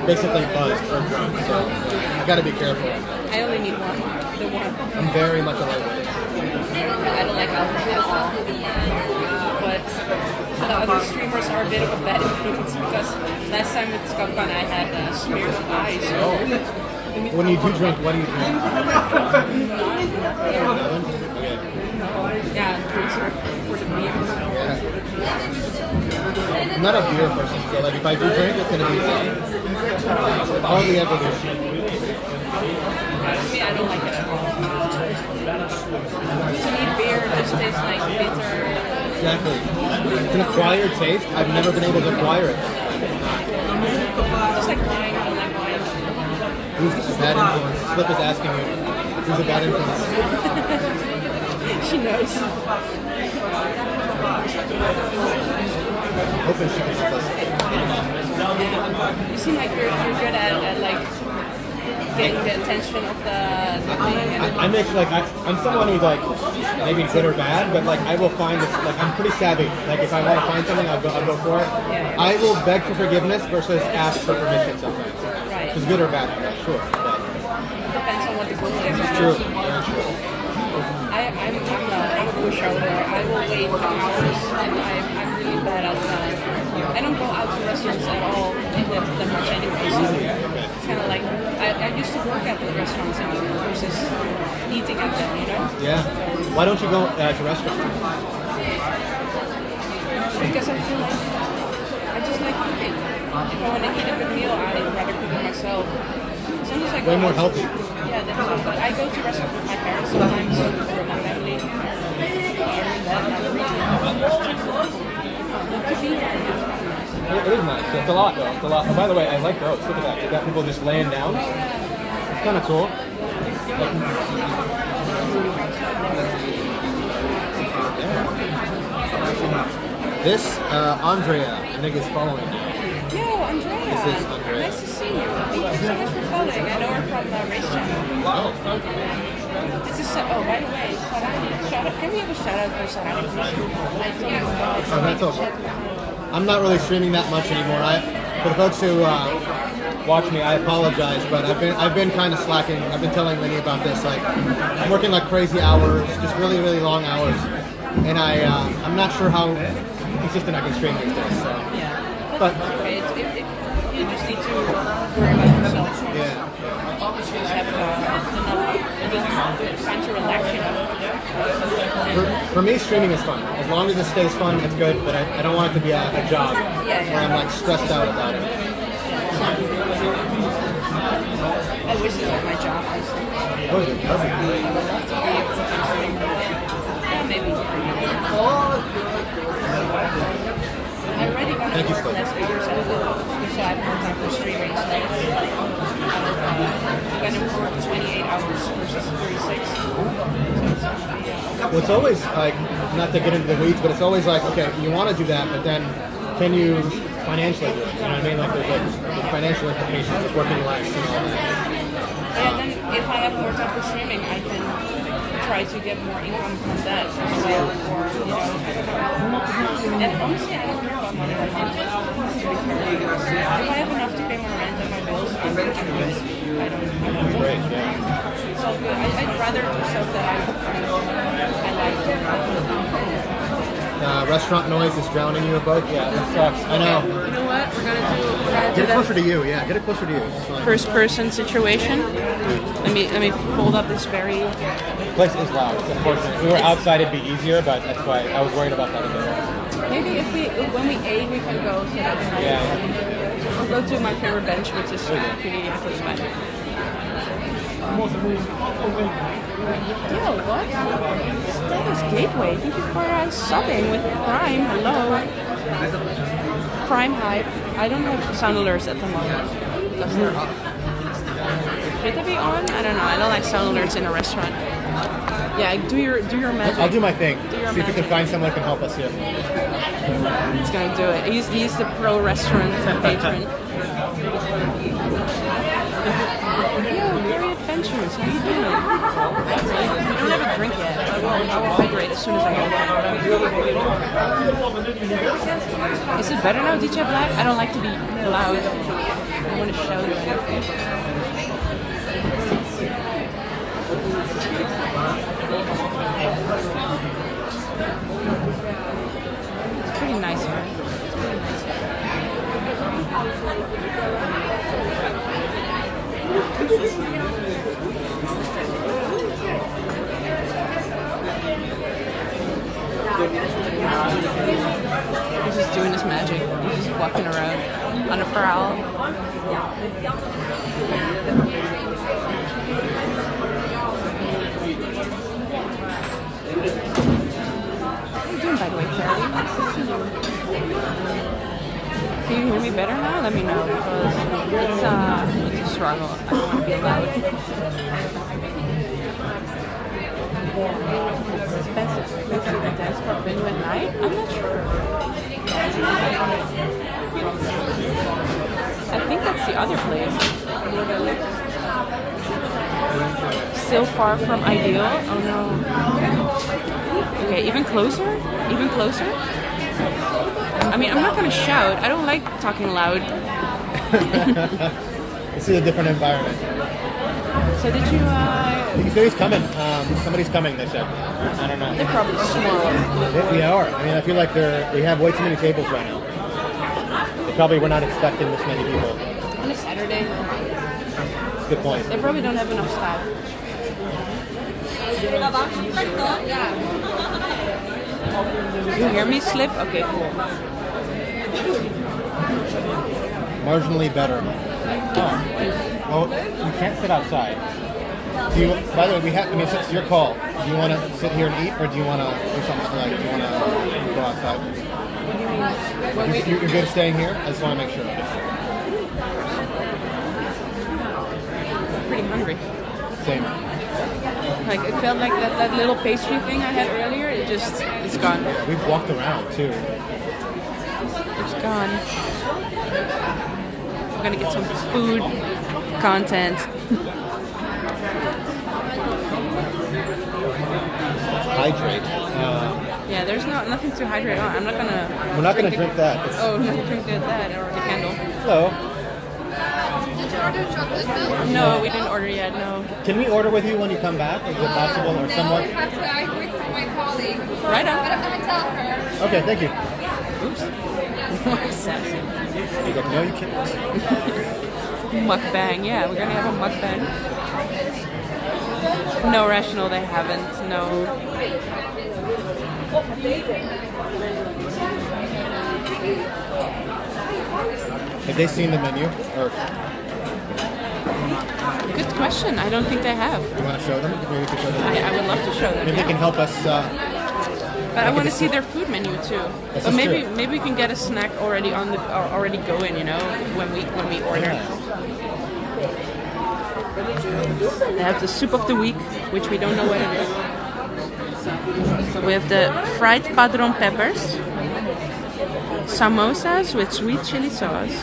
basically buzzed from drunk, so I gotta be careful. I only need one. The one. I'm very much a lightweight. I don't like alcohol at all. But the other streamers are a bit of a bad influence because last time with ScumCon I had smears of eyes. So. When you do drink, what do you drink? Yeah, drinks are for the beers. Yeah. I'm not a beer person, so like if I do drink, it's gonna be hardly ever beer. I mean, I don't like it at all. To me, beer just tastes like bitter. Exactly. It's an acquired taste. I've never been able to acquire it. Just like wine, I don't like wine. Who's a bad influence? Flip is asking you. Who's a bad influence? She knows. Hoping she can help us. You seem like you're good at like getting the attention of the thing. I'm actually like I'm someone who's like maybe good or bad, but like I will find this. Like I'm pretty savvy. Like if I want to find something, I'll go for it. Yeah. I will beg for forgiveness versus ask for permission sometimes. Right. If it's good or bad, I'm not sure. But Depends on what the goal is. it's true. Very true. I'm a pushover. I will wait for hours, and I'm really bad at that. I don't go out to restaurants at all that much anyways. It's kind of like I used to work at the restaurants versus eating at them, you know? Yeah. Why don't you go to restaurants? Because I feel like I just like cooking. If I want to eat a good meal, I'd rather cook it myself. Sometimes I go Way more out- healthy. Yeah, that's all. But I go to restaurants with my parents sometimes, or my family. It is nice. It's a lot though. It's a lot. Oh, by the way, I like those. Look at that. You got people just laying down. It's kind of cool. This Andrea, I think, is following you. Yo, Andrea. This is Andrea. Nice to see you. Thank you so much for following. I know her from Race Channel. Oh. This is oh, by the way, Sarani. Can we have a shout out for Sarani? Oh, that's okay. I'm not really streaming that much anymore. For the folks who watch me, I apologize, but I've been kind of slacking. I've been telling Lenny about this. Like, I'm working like crazy hours, just really, really long hours, and I'm not sure how consistent I can stream these days. So. Yeah. But Okay, you just need to worry about yourself. yeah. Just have enough time to relax, you know. For me, streaming is fun. As long as it stays fun, it's good. But I don't want it to be a job where I'm like stressed out about it. I wish this was my job. Honestly. Those are perfect. I would love to be able to do something. Yeah, maybe. I already got Thank to you, work Steve. less hours at home, so I have more time for streaming. So I'm going to work 28 hours versus 36. Well, it's always like, not to get into the weeds, but it's always like, okay, you want to do that, but then can you financially do it? You know what I mean? Like there's financial implications of working less and all that. And then if I have more time for streaming, I can try to get more income from that as well. Or, you know, and honestly, I don't care about money that much. If I have enough to pay my rent and my bills, I'm good. I don't Great, yeah. It's all good. I'd rather do stuff that I like. Restaurant noise is drowning you both? Yeah, that sucks. I know. You know what? We're gonna Get do it that closer to you, yeah. Get it closer to you. It's fine. first person situation. Let me fold up this very. The place is loud, it's unfortunate. If we were outside, it'd be easier, but that's why I was worried about that a bit. Maybe when we ate, we can go to that. Yeah. I'll go to my favorite bench, which is pretty close by. Yo, what? Status Gateway. Thank you for subbing with Prime. Hello. Prime Hype. I don't have sound alerts at the moment. Because they're off. Should they be on? I don't know. I don't like sound alerts in a restaurant. Yeah, do your magic. I'll do my thing. Do your See if you can magic. find someone who can help us here. He's gonna do it. He's the pro restaurant patron. Yo, very adventurous. How you doing? We don't have a drink yet. I will hydrate as soon as I get home. Is it better now, DJ Black? I don't like to be loud. I don't want to shout or anything. It's pretty nice here. It's pretty nice here. He's just doing his magic. walking around on a prowl. How are you doing, by the way, Charlie? Nice to see you. Can you hear me better now? Let me know, because it's a struggle. I don't want to be loud. Expensive place to the dance club venue at night? I'm not sure. I think that's the other place. Still far from ideal. Oh no. Okay, even closer? Even closer? I mean, I'm not gonna shout. I don't like talking loud. This is a different environment. So did you, You say he's coming. Somebody's coming, they said. I don't know. they're probably small. We are. I mean, I feel like we have way too many tables right now. They probably were not expecting this many people. On a Saturday, That's a good point. they probably don't have enough staff. You hear me slip? Okay, cool. Marginally better. Oh. Well, you can't sit outside. Do you? By the way, I mean, it's your call. Do you want to sit here and eat, or do you want to do something like? Do you want to go outside? You're good staying here? I just want to make sure. I'm pretty hungry. Same. Like, it felt like that little pastry thing I had earlier, it's gone. We've walked around too. It's gone. I'm gonna get some food content. Hydrate. Yeah, there's nothing to hydrate on. I'm not gonna. We're not gonna drink that. Oh, not drink that or the candle. Hello. Did you order chocolate milk? No, we didn't order yet. No. Can we order with you when you come back? Is it possible, or No, someone? you have to. I wait for my colleague. Right But on. I'm gonna tell her. Okay, thank you. Oops. Sassy. He's like, no, you can't. Mukbang. Yeah, we're gonna have a mukbang. No, rational. They haven't. No. Have they seen the menu? Or Good question. I don't think they have. you want to show them? Maybe we can show them. I would love to show them. Maybe they can help us. But I want to see their food menu too. This But is maybe true. maybe we can get a snack already on the already going. You know, when we order. They have the soup of the week, which we don't know what it is. We have the fried padron peppers, samosas with sweet chili sauce,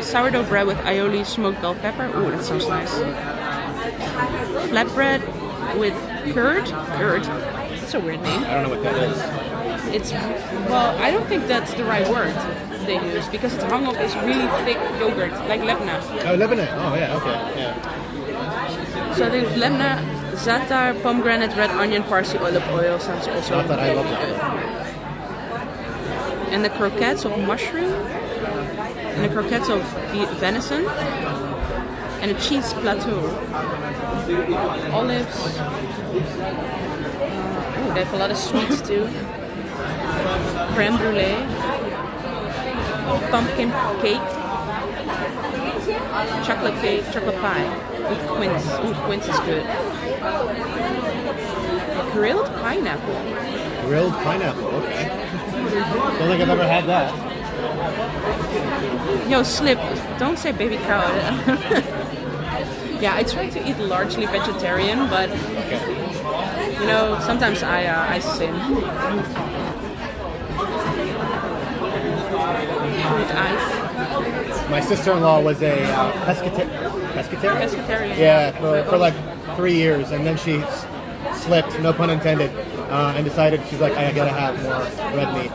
sourdough bread with aioli smoked bell pepper. Ooh, that sounds nice. Flatbread with curd. That's a weird name. I don't know what that is. It's, well, I don't think that's the right word they use, because it's hung up as really thick yogurt, like lebna. Oh, Lebanon. Oh, yeah. Okay. Yeah. So there's lebna, za'atar, pomegranate, red onion, parsley, olive oil. Sounds also Not that I love that. good. And the croquettes of mushroom, and the croquettes of venison, and a cheese plateau. Olives. Ooh, they have a lot of sweets too. Creme brulee. Pumpkin cake. Chocolate cake, chocolate pie with quince. Ooh, quince is good. Grilled pineapple. Grilled pineapple. Okay. Don't think I've ever had that. Yo, Slip, don't say baby cow. Yeah, I try to eat largely vegetarian, but Okay. you know, sometimes I sin. Fruit ice. My sister-in-law was a pescatarian. Pescatarian. Yeah, for like 3 years, and then she slipped, no pun intended, and decided she's like, I gotta have more red meat.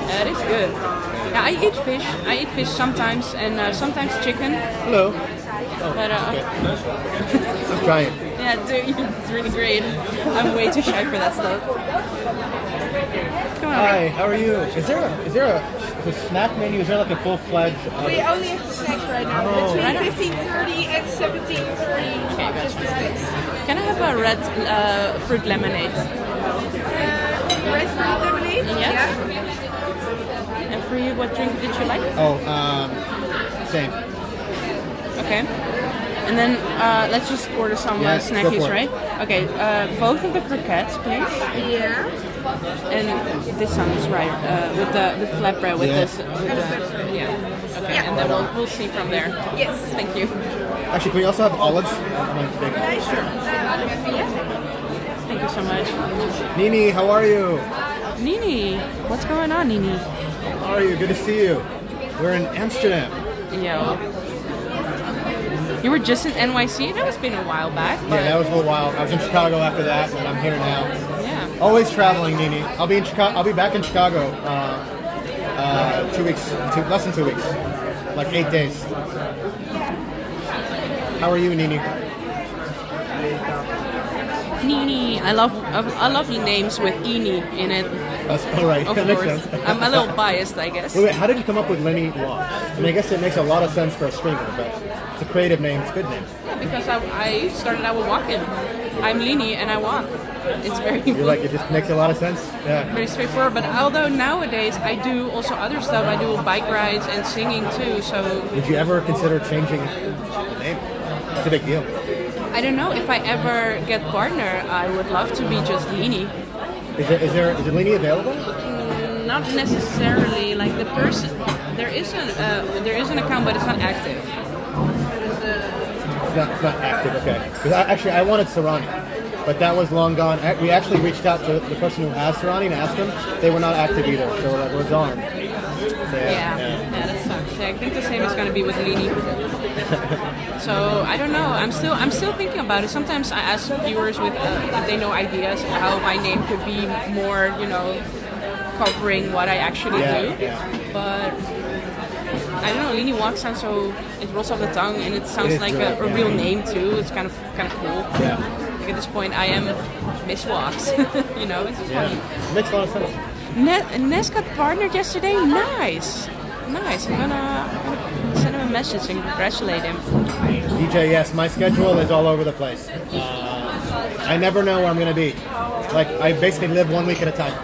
That is good. Yeah, I eat fish. I eat fish sometimes, and sometimes chicken. Hello. But Okay. I'm trying. yeah, dude, it's really great. I'm way too shy for that stuff. Come on. Hi, how are you? Is there a snack menu? Is there like a full-flegged? We only have the snacks right now. Oh. Between Right on. 15:30 and 17:30. Okay, Just the snacks. Can I have a red fruit lemonade? Red fruit lemonade? Yes. Yeah. And for you. What drink did you like? Oh, same. Okay. And then let's just order some Yeah, go snackies, for it. right? Okay, both of the croquettes, please. Yeah. And this one is right, with the flatbread with Yeah. this. Yeah. Okay, Yeah. and then we'll see from there. Yes. Thank you. Actually, can we also have olives? Sure. Thank you so much. Nini, how are you? Nini, what's going on, Nini? How are you? Good to see you. We're in Amsterdam. Yo. You were just in NYC? That was been a while back. But Yeah, that was a little while. I was in Chicago after that, and I'm here now. yeah. Always traveling, Nini. I'll be in Chicago. I'll be back in Chicago. 2 weeks. Less than 2 weeks. Like 8 days. How are you, Nini? Nini. I love the names with Ini in it. That's all right. Of That makes course. sense. I'm a little biased, I guess. Wait, how did you come up with Lenny Law? I mean, I guess it makes a lot of sense for a streamer, but it's a creative name. It's a good name. Yeah, because I started out with walking. I'm Lini and I walk. It's very You're like, it just makes a lot of sense. Yeah. very straightforward. But although nowadays I do also other stuff, I do bike rides and singing too. So Would you ever consider changing the name? It's a big deal. I don't know if I ever get partner. I would love to be just Lini. Is Lenny available? Not necessarily like the person. There is an account, but it's not active. It's not active. Okay. Because I wanted Sarani, but that was long gone. We actually reached out to the person who has Sarani and asked them. They were not active either. So we're like, we're darned. So, Yeah, that sucks. Yeah, I think the same is going to be with Lini. So I don't know. I'm still thinking about it. Sometimes I ask viewers if they know ideas how my name could be more, covering what I actually do. Yeah. But I don't know. Lini Walk sounds so. It rolls off the tongue, and it sounds is like really, a real name too. It's kind of cool. Yeah. Like at this point, I am Miss Walks. It's funny. Yeah. It makes a lot of sense. Ness got partnered yesterday. Nice. I'm gonna send him a message and congratulate him. DJ, yes, my schedule is all over the place. I never know where I'm going to be. Like, I basically live 1 week at a time.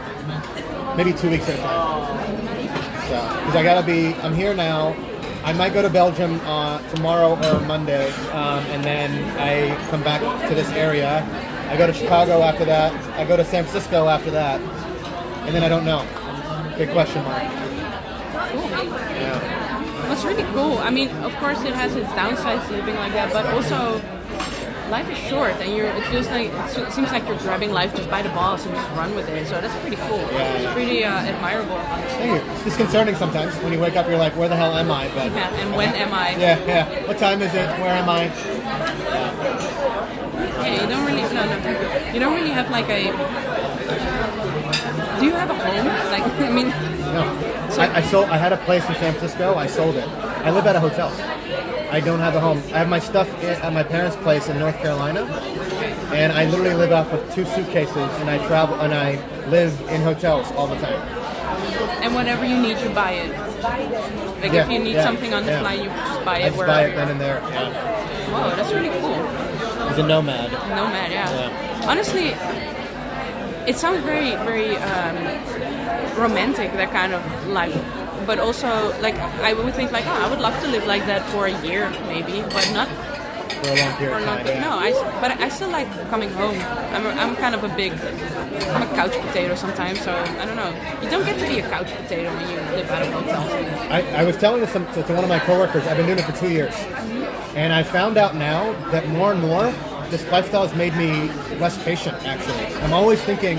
Maybe 2 weeks at a time. So, because I'm here now. I might go to Belgium tomorrow or Monday, and then I come back to this area. I go to Chicago after that. I go to San Francisco after that. And then I don't know. Big question mark. Cool. Yeah. That's really cool. I mean, of course, it has its downsides living like that, but also life is short, and it seems like you're grabbing life just by the balls and just run with it. So that's pretty cool. Yeah. It's pretty admirable. Thank you. It's disconcerting sometimes when you wake up. You're like, where the hell am I? But Yeah, and when am I? yeah. What time is it? Where am I? Yeah, you don't really You don't really have like a. Do you have a home? Like, I mean. No. I had a place in San Francisco. I sold it. I live at a hotel. I don't have a home. I have my stuff at my parents' place in North Carolina, and I literally live off of 2 suitcases, and I travel and I live in hotels all the time. And whatever you need, you buy it. Like if you need something on the fly, you just buy it I just wherever. buy it then and there. Yeah. Whoa, that's really cool. He's a nomad. Nomad, yeah. Honestly, it sounds very, very romantic, that kind of life. But also, like, I would think, like, I would love to live like that for a year, maybe, but not For a long period of time. Yeah. No, but I still like coming home. I'm kind of I'm a couch potato sometimes, so I don't know. You don't get to be a couch potato when you live out of hotels. I was telling this to one of my coworkers. I've been doing it for 2 years, and I found out now that more and more this lifestyle has made me less patient. Actually, I'm always thinking,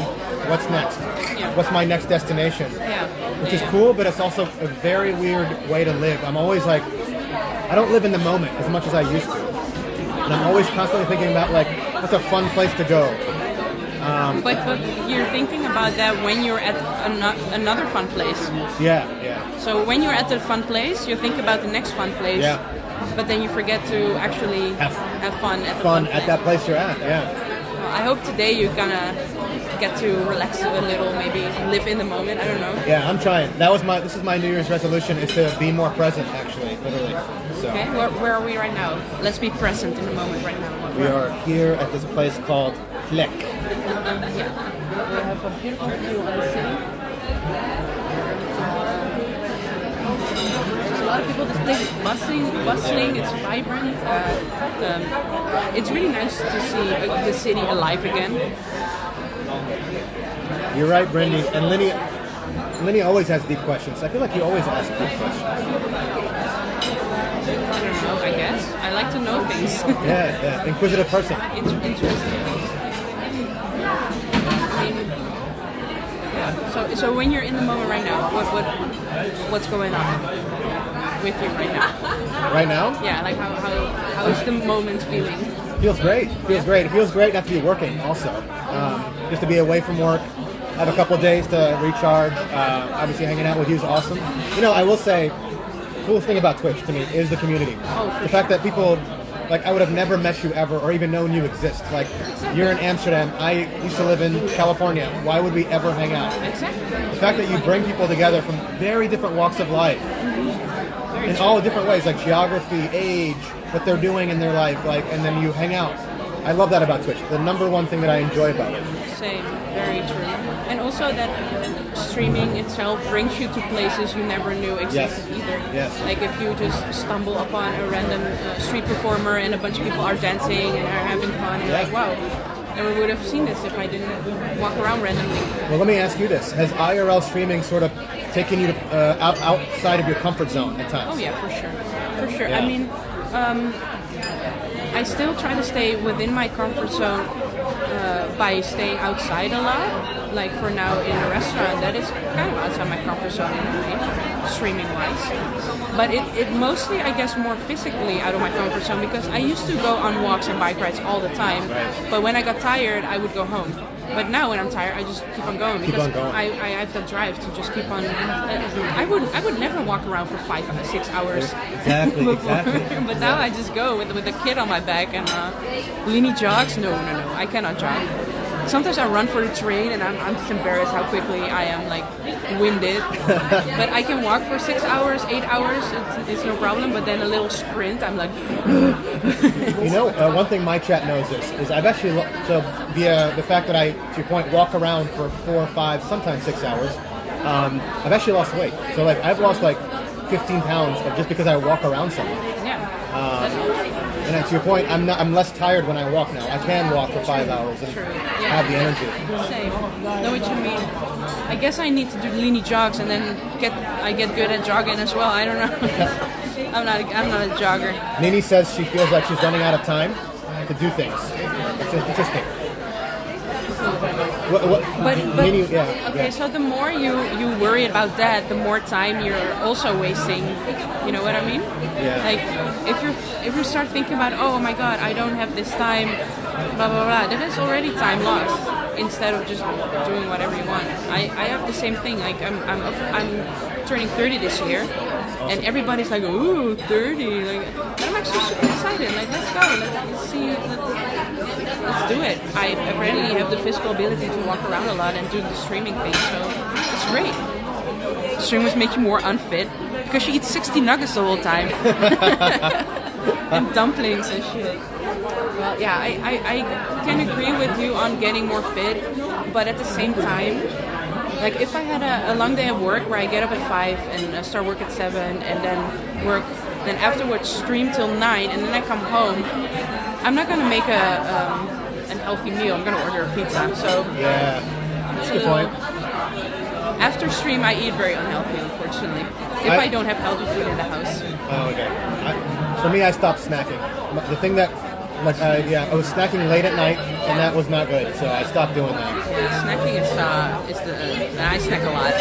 what's next? Yeah. What's my next destination? Yeah. Which is cool, but it's also a very weird way to live. I'm always like, I don't live in the moment as much as I used to, and I'm always constantly thinking about like, what's a fun place to go? But you're thinking about that when you're at another fun place. Yeah. So when you're at the fun place, you think about the next fun place. Yeah. But then you forget to actually have fun at the Fun fun at that place you're at. Yeah. Well, I hope today you're gonna get to relax a little, maybe live in the moment. I don't know. Yeah, I'm trying. This is my New Year's resolution, is to be more present, actually, literally. So Okay, where are we right now? Let's be present in the moment right now. we are here at this place called Vlek. Yeah. We have a beautiful view of the city. lot of people. This place is bustling. It's vibrant. It's really nice to see the city alive again. You're right, Brendy. And Lini always has deep questions. I feel like you always ask deep questions. I don't know, I guess. I like to know things. Yeah, inquisitive person. Interesting. Yeah. So when you're in the moment right now, what's going on with you right now? Right now? Yeah, like how is the moment feeling? Feels great. Feels great. It feels great not to be working also. Just to be away from work. Have a couple days to recharge. Obviously hanging out with you is awesome. You know, I will say, coolest thing about Twitch to me is the community. Oh, the fact that people, like, I would have never met you ever or even known you exist. Like, you're in Amsterdam, I used to live in California. Why would we ever hang out? Exactly. The fact that you bring people together from very different walks of life, in all different ways, like geography, age, what they're doing in their life, like, and then you hang out. I love that about Twitch. The number one thing that I enjoy about it. Same, very true. And also that streaming itself brings you to places you never knew existed either. Yes. Like if you just stumble upon a random street performer and a bunch of people are dancing and are having fun, and you're like, wow, never would have seen this if I didn't walk around randomly. Well, let me ask you this. Has IRL streaming sort of taken you to, outside of your comfort zone at times? Oh yeah, for sure. For sure. Yeah. I mean, I still try to stay within my comfort zone by staying outside a lot. Like for now in a restaurant, that is kind of outside my comfort zone in a way, streaming-wise. But it mostly, I guess, more physically out of my comfort zone because I used to go on walks and bike rides all the time. Right. But when I got tired, I would go home. But now when I'm tired, I just keep on going because I have that drive to just keep on. I would never walk around for 5 or 6 hours. Exactly. But now I just go with a kid on my back and lini jogs. No, I cannot jog. Sometimes I run for the train and I'm just embarrassed how quickly I am like winded. But I can walk for 6 hours, 8 hours. It's no problem. But then a little sprint, I'm like. You know, one thing my chat knows is I've actually via the fact that I, to your point, walk around for 4 or 5, sometimes 6 hours. I've actually lost weight. So like I've lost like 15 pounds just because I walk around so much. Yeah. And to your point, I'm less tired when I walk now. I can walk for 5 hours and have the energy. Same. Know what you mean. I guess I need to do lini jogs and then I get good at jogging as well. I don't know. I'm not a jogger. Nini says she feels like she's running out of time to do things. It's interesting. Nini, okay, so the more you worry about that, the more time you're also wasting. You know what I mean? Yeah. Like if you start thinking about, oh my God, I don't have this time, blah blah blah, that is already time lost. Instead of just doing whatever you want. I have the same thing. Like I'm turning 30 this year, and everybody's like, ooh, 30. Like, and I'm actually super excited. Like, let's go. Let's see. Let's do it. I apparently have the physical ability to walk around a lot and do the streaming thing, so it's great. Streamers make you more unfit because you eat 60 nuggets the whole time. And dumplings and shit. Well, yeah, I can agree with you on getting more fit, but at the same time, like if I had a long day at work where I get up at 5 and start work at 7 and then work, then afterwards stream till 9 and then I come home, I'm not gonna make an healthy meal. I'm gonna order a pizza. So yeah, that's a good point. After stream, I eat very unhealthy, unfortunately. If I don't have healthy food in the house. Oh, okay. For me, I stopped snacking. The thing that, like, I was snacking late at night, and that was not good. So I stopped doing that. Yeah, snacking is I snack a lot.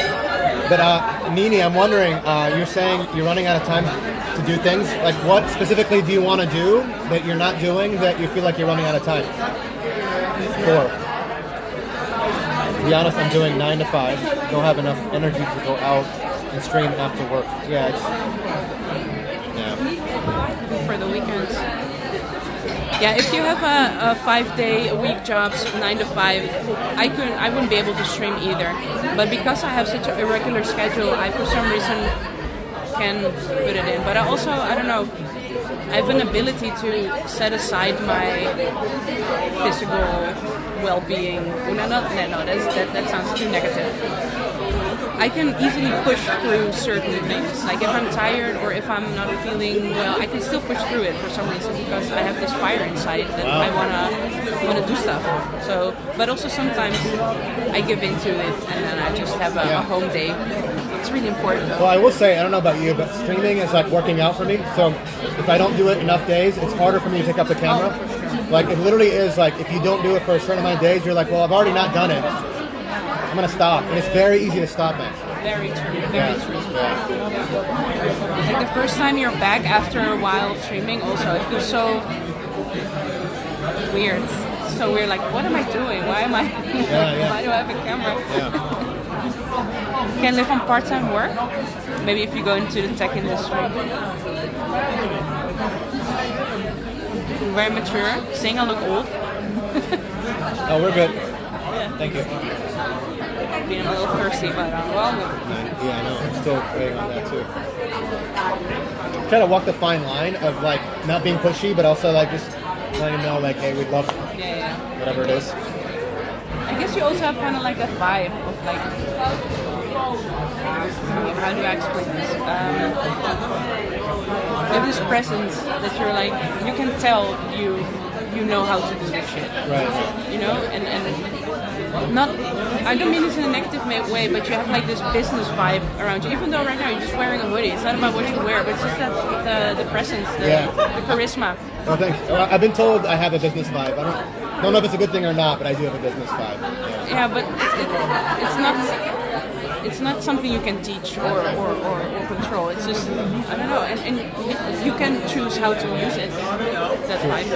But Nini, I'm wondering, you're saying you're running out of time to do things. Like, what specifically do you want to do that you're not doing that you feel like you're running out of time for? To be honest, I'm doing 9 to 5. Don't have enough energy to go out and stream after work. Yeah, for the weekends. Yeah, if you have a 5-day-a-week jobs, 9 to 5, I wouldn't be able to stream either. But because I have such an irregular schedule, I for some reason can put it in. But I don't know, I have an ability to set aside my physical well-being. No, that sounds too negative. I can easily push through certain things. Like if I'm tired or if I'm not feeling well, I can still push through it for some reason because I have this fire inside that I wanna do stuff. So, but also sometimes I give into it and then I just have a home day. It's really important though. Well, I will say, I don't know about you, but streaming is like working out for me. So if I don't do it enough days, it's harder for me to pick up the camera. Oh, for sure. Like it literally is like if you don't do it for a certain amount of days, you're like, well, I've already not done it. I'm gonna stop, and it's very easy to stop actually. Very true, very true. Like the first time you're back after a while of streaming, also it feels so weird. So weird. Like, what am I doing? Why am I? Why do I have a camera? You can live on part-time work. Maybe if you go into the tech industry. Very mature. Saying I look old. Oh, we're good. Yeah. Thank you. Being a little thirsty, but well. Yeah, I know. I'm still waiting on that too. I'm trying to walk the fine line of like not being pushy, but also like just letting them know like, hey, we'd love whatever it is. I guess you also have kind of like a vibe of like, how do I explain this? You have this presence that you're like, you can tell you know how to do this shit. Right. You know, and not, I don't mean this in a negative way, but you have like this business vibe around you. Even though right now you're just wearing a hoodie, it's not about what you wear, but it's just that the presence, the charisma. Oh, thanks. Well, I've been told I have a business vibe. I don't know if it's a good thing or not, but I do have a business vibe. Yeah, but it's not something you can teach or control. It's just, I don't know, and you can choose how to use it, that vibe.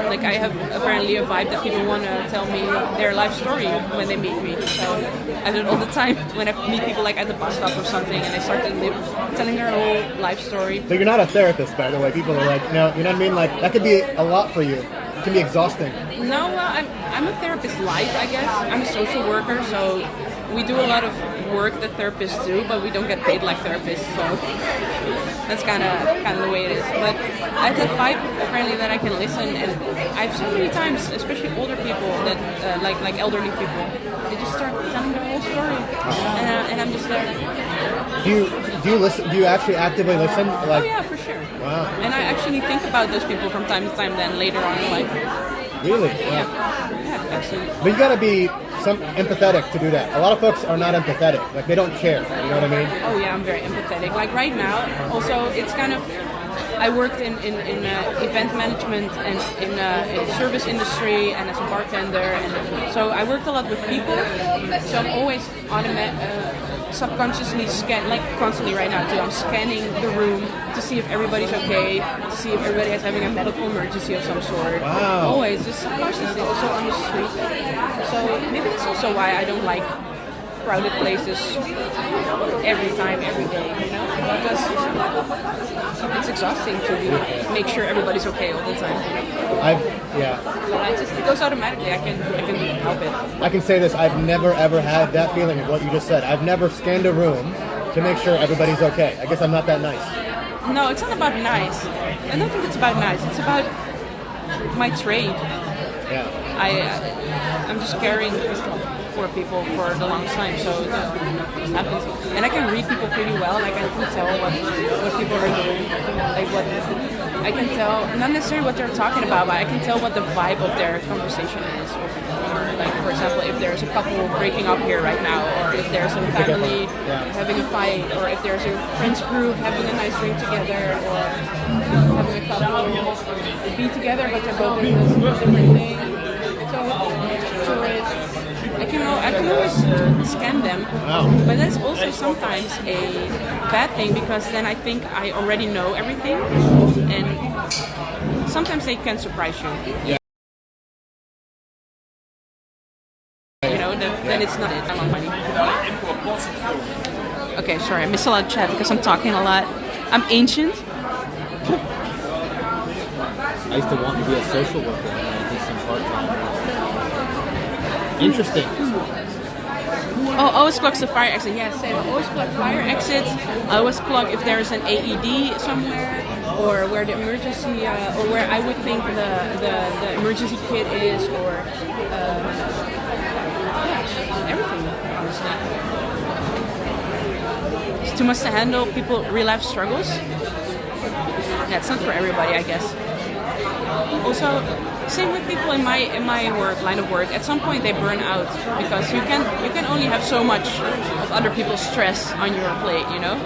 Like I have apparently a vibe that people want to tell me their life story when they meet me. So I do it all the time when I meet people like at the bus stop or something and they start telling their whole life story. So you're not a therapist, by the way. People are like, no, you know what I mean? Like that could be a lot for you. It can be exhausting. No, well, I'm a therapist light, I guess. I'm a social worker, so we do a lot of work that therapists do, but we don't get paid like therapists, so that's kind of the way it is. But I have that vibe apparently that I can listen, and I've seen many times, especially older people that like elderly people, they just start telling their whole story, and I'm just there. Do you listen? Do you actually actively listen? Like, oh yeah, for sure. Wow. And I actually think about those people from time to time. Then later on in life. Really? Yeah, absolutely. But you gotta be empathetic to do that. A lot of folks are not empathetic. Like they don't care. You know what I mean? Oh yeah, I'm very empathetic. Like right now, also it's kind of. I worked in event management and in service industry and as a bartender, and so I worked a lot with people. So I'm always subconsciously like constantly right now too. I'm scanning the room to see if everybody's okay, to see if everybody is having a medical emergency of some sort. Wow. Always, just subconsciously, also on the street. So maybe that's also why I don't like crowded places every time, every day, you know? Because it's exhausting to make sure everybody's okay all the time. But it goes automatically. I can help it. I can say this, I've never ever had that feeling of what you just said. I've never scanned a room to make sure everybody's okay. I guess I'm not that nice. No, it's not about nice. I don't think it's about nice. It's about my trade. Yeah. I'm just caring for people for the longest time, so it just happens. And I can read people pretty well, like I can tell what people are doing, like what I can tell, not necessarily what they're talking about, but I can tell what the vibe of their conversation is. Like for example, if there's a couple breaking up here right now, or if there's a family having a fight, or if there's a friends group having a nice drink together, or having a couple be together but they're both doing this different thing. So I can always scan them, but that's also sometimes a bad thing because then I think I already know everything, and sometimes they can surprise you. Yeah. You know, then it's not it. I'm on money. Okay, sorry, I missed a lot of chat because I'm talking a lot. I'm ancient. I used to want to be a social worker and I did some part-time. Interesting. Oh, always clocks the fire exit. Yeah, same. Always clock fire exits. I always clock if there's an AED somewhere, or where the emergency, or where I would think the emergency kit is, or everything. Honestly. too much to handle, people real life struggles. Yeah, it's not for everybody, I guess. Also, same with people in my work, line of work. At some point, they burn out because you can only have so much of other people's stress on your plate, you know.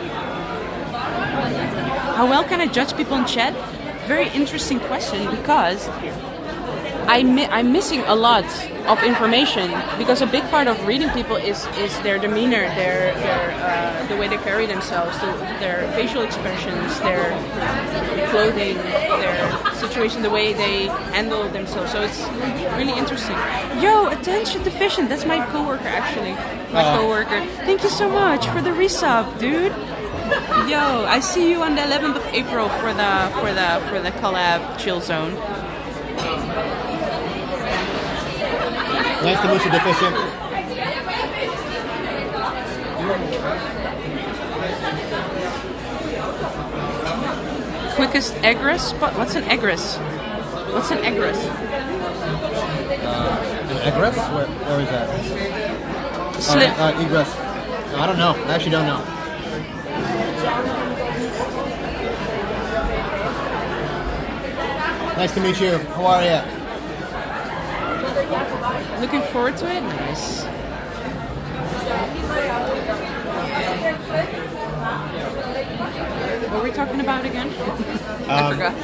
How well can I judge people in chat? Very interesting question, because I'm missing a lot of information, because a big part of reading people is their demeanor, their the way they carry themselves, their facial expressions, their clothing, their situation, the way they handle themselves. So it's really interesting. Yo, attention deficient. That's my coworker, actually. My coworker. Thank you so much for the resub, dude. Yo, I see you on the 11th of April for the collab chill zone. Nice to meet you, Deficient. Quickest egress spot? What's an egress? What's an egress? An egress? Where is that? Slip. Egress. I don't know. I actually don't know. Nice to meet you. How are you? Looking forward to it? Nice. What were we talking about again? I forgot.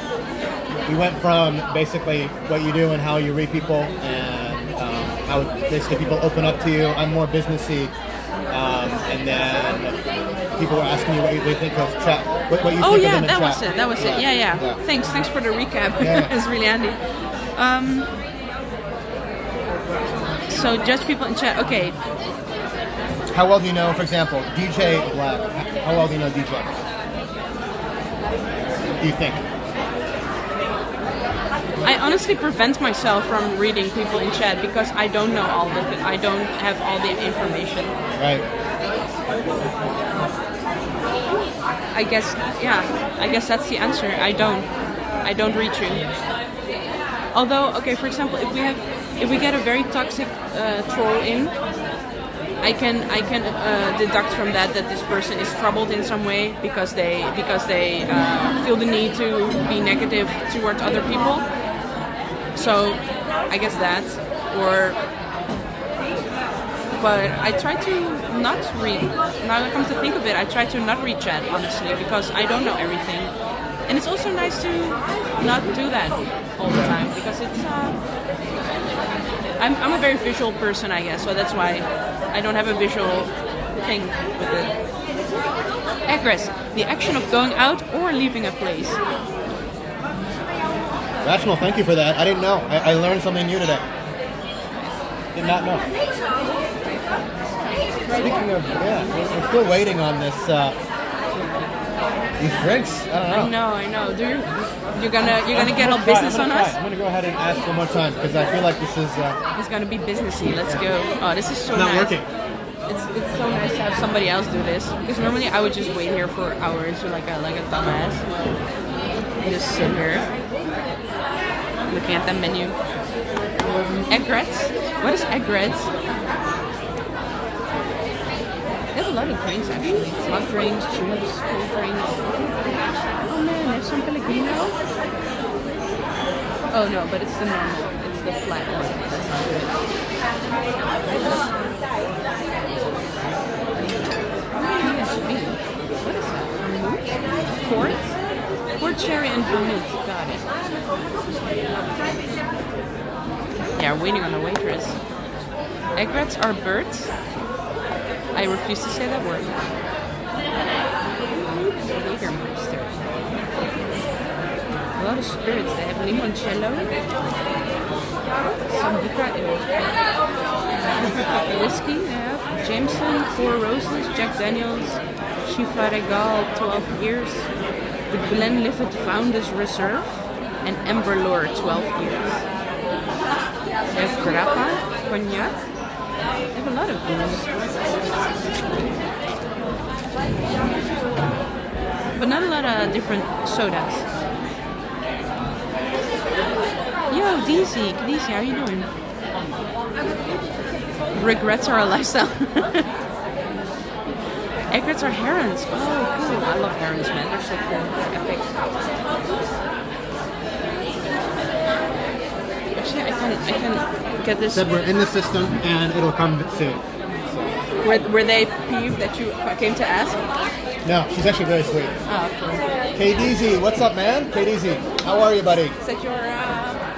We went from basically what you do and how you read people, and how basically people open up to you. I'm more businessy, and then people were asking you what you think of chat. What you think of them in chat. That was it. Yeah. Thanks for the recap. Yeah. It's really handy. So judge people in chat. Okay. How well do you know, for example, DJ Black? How well do you know DJ? Do you think? I honestly prevent myself from reading people in chat because I don't know all of it. I don't have all the information. Right. I guess that's the answer. I don't read you. Although, okay, for example, if we get a very toxic troll in, I can deduct from that this person is troubled in some way because they feel the need to be negative towards other people. So I guess that, but I try to not read. Now that I come to think of it, I try to not read chat, honestly, because I don't know everything. And it's also nice to not do that all the time, because it's I'm a very visual person, I guess, so that's why I don't have a visual thing with it. Egress, the action of going out or leaving a place. Rational, thank you for that. I didn't know. I learned something new today. Did not know. Speaking of, we're still waiting on this. These drinks. I don't know. I know. You're gonna get all business on us? I'm gonna go ahead and ask one more time because I feel like this is. It's gonna be businessy. Let's go. Oh, this is so not nice. working. It's so nice to have somebody else do this, because normally I would just wait here for hours or like a dumbass and just sit here looking at the menu. Egrets? What is egrets? They have a lot of drinks actually. Hot drinks, juice, cold drinks. Oh man, there's some Pellegrino. Oh no, but it's the normal. It's the flat one. That's not good. What is that? Vermouth? Port cherry and vermouth. Got it. Yeah, we're waiting on the waitress. Egrets are birds. I refuse to say that word. Jägermeister. A lot of spirits. They have limoncello, sambuca, whiskey. They have Jameson, Four Roses, Jack Daniels, Chivas Regal, 12 years, the Glenlivet Founders Reserve, and Amber Lore, 12 years. They have Grappa, Cognac. They have a lot of booze. But not a lot of different sodas. Yo, Deezy, how you doing? Regrets are a lifestyle. Egrets are herons. Oh, cool. I love herons, man. They're so cool. They're epic. Actually, I can get this. Said we're in the system and it'll come soon. Were they peeved that you came to ask? No, she's actually very sweet. Oh, cool. KDZ, what's up, man? KDZ, how are you, buddy? Is that your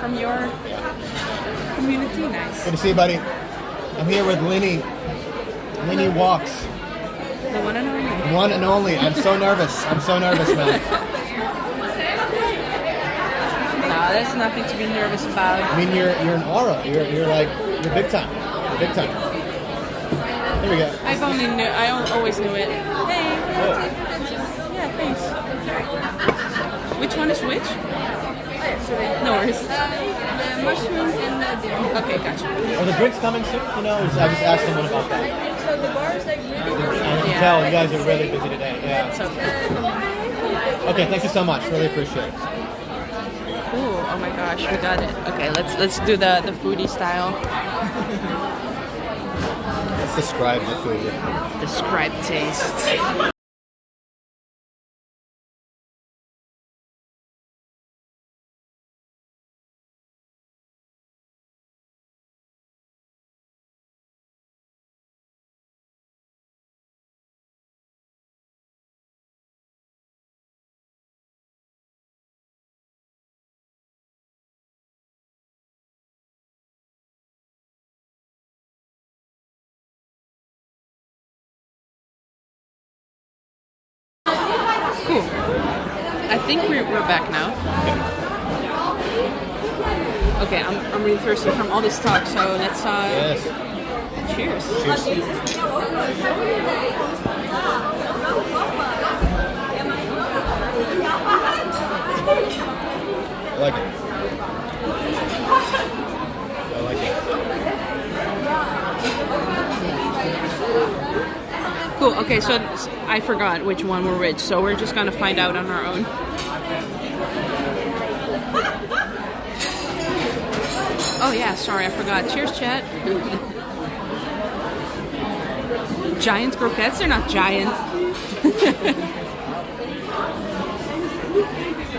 from your community? Nice. Good to see you, buddy. I'm here with Lini. Lini Walks. The one and only. One and only. I'm so nervous. I'm so nervous, man. No, there's nothing to be nervous about. I mean, you're an aura. You're big time. You're big time. Here we go. I always knew it. Hey. Oh. Yeah, thanks. Which one is which? No worries. The mushrooms and the dairy. Okay, gotcha. Are the drinks coming soon? You know, I just asked someone about that. So the bar is like really busy. I can Yeah. tell you guys are really busy today. Yeah. So cool. Okay, thank you so much. Really appreciate it. Ooh, oh my gosh, we got it. Okay, let's do the foodie style. Let's describe the food. Describe taste. Cool. I think we're back now. Okay, I'm really thirsty from all this talk, so let's Yes. cheers. Cheers. I like it. I like it. Cool. Okay, so I forgot which one were which, so we're just gonna find out on our own. Oh yeah, sorry, I forgot. Cheers, chat. Giant croquettes? They're not giant.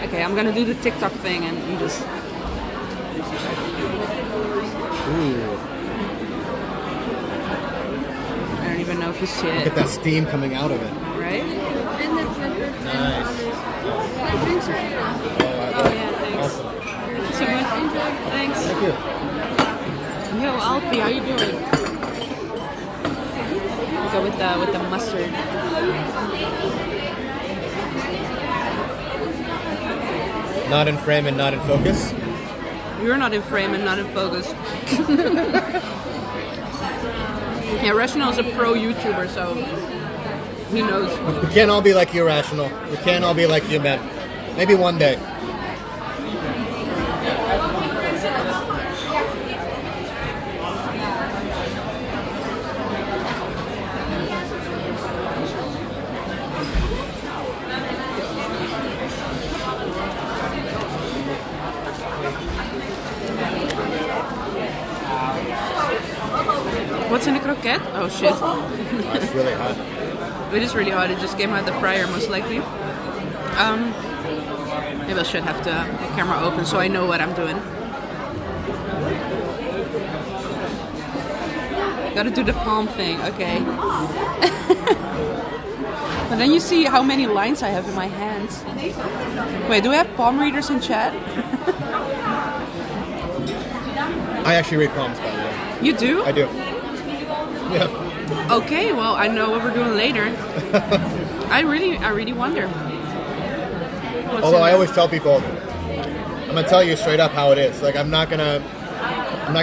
Okay, I'm gonna do the TikTok thing and just. Ooh. I don't even know if you see Look it. at that steam coming out of it. Right? And the flavor. Nice. The drinks are here. Oh yeah, thanks. Awesome. Thank you so much. Thanks. Thank you. Yo, Alfie, how you doing? Go with the mustard. Not in frame and not in focus. You're not in frame and not in focus. Yeah, Rational is a pro YouTuber, so he knows. We can't all be like you, Rational. We can't all be like you, man. Maybe one day. What's in a croquette? Oh shit. Oh, it's really hot. It is really hot. It just came out the fryer, most likely. Maybe I should have the camera open so I know what I'm doing. Gotta do the palm thing, okay. But then you see how many lines I have in my hands. Wait, do we have palm readers in chat? I actually read palms, by the way. You do? I do. Yeah. Okay, well, I know what we're doing later. I really wonder. What's Although in I there? always tell people, I'm gonna tell you straight up how it is. Like I'm not gonna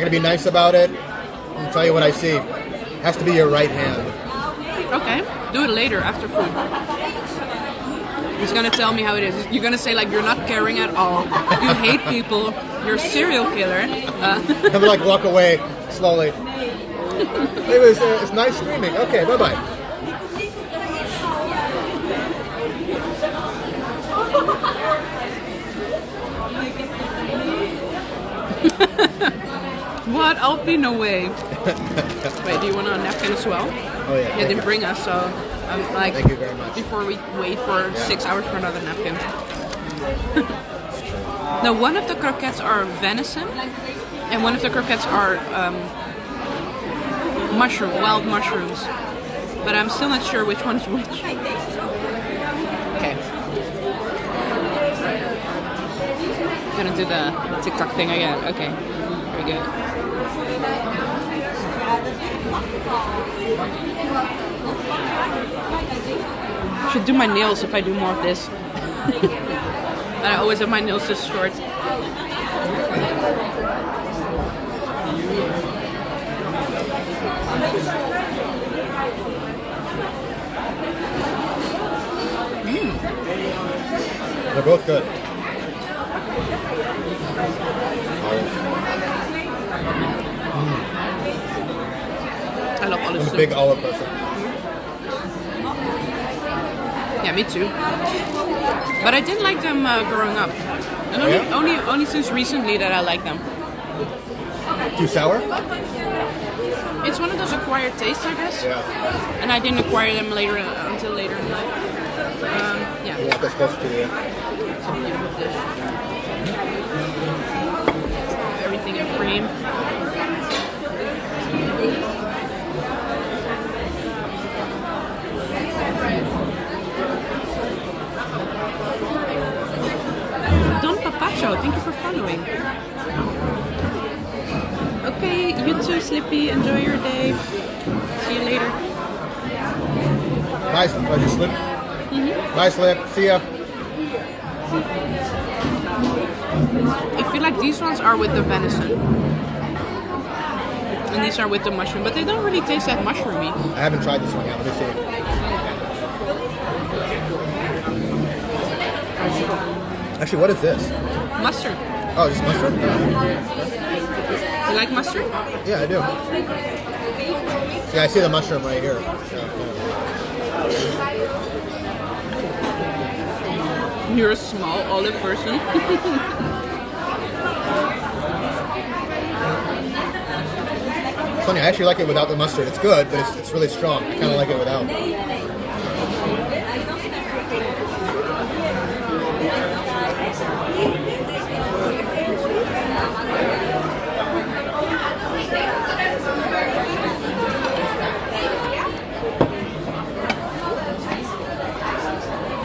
be nice about it. I'll tell you what I see. It has to be your right hand. Okay, do it later after food. He's gonna tell me how it is. You're gonna say like you're not caring at all. You hate people. You're a serial killer. I'm like walk away slowly. It's nice streaming. Okay, bye bye. What? Alfie, no way. Wait, do you want a napkin as well? Oh yeah. He didn't bring us, so Like, Thank you very much. before we wait for 6 hours for another napkin. No, one of the croquettes are venison, and one of the croquettes are wild mushrooms. But I'm still not sure which one's which. Okay. Gonna do the TikTok thing again. Okay. Very good. Should do my nails if I do more of this. And I always have my nails this short. They're both good. I love olives I'm a too. big olive person. Yeah, me too. But I didn't like them growing up. And only since recently that I like them. Too sour? It's one of those acquired tastes, I guess. Yeah. And I didn't acquire them until later in life. Yeah. You want this close to you? It's a beautiful dish. Everything in frame. Don Papacho, thank you for following. Okay, you too, Slippy. Enjoy your day. See you later. Nice. Pleasure, Slip. Bye, Slip. See ya. I feel like these ones are with the venison. And these are with the mushroom, but they don't really taste that mushroomy. I haven't tried this one yet. Let me see. Actually, what is this? Mustard. Oh, just mustard? You like mustard? Yeah, I do. Yeah, I see the mushroom right here. You're a small olive person. Funny, I actually like it without the mustard. It's good, but it's really strong. I kind of like it without.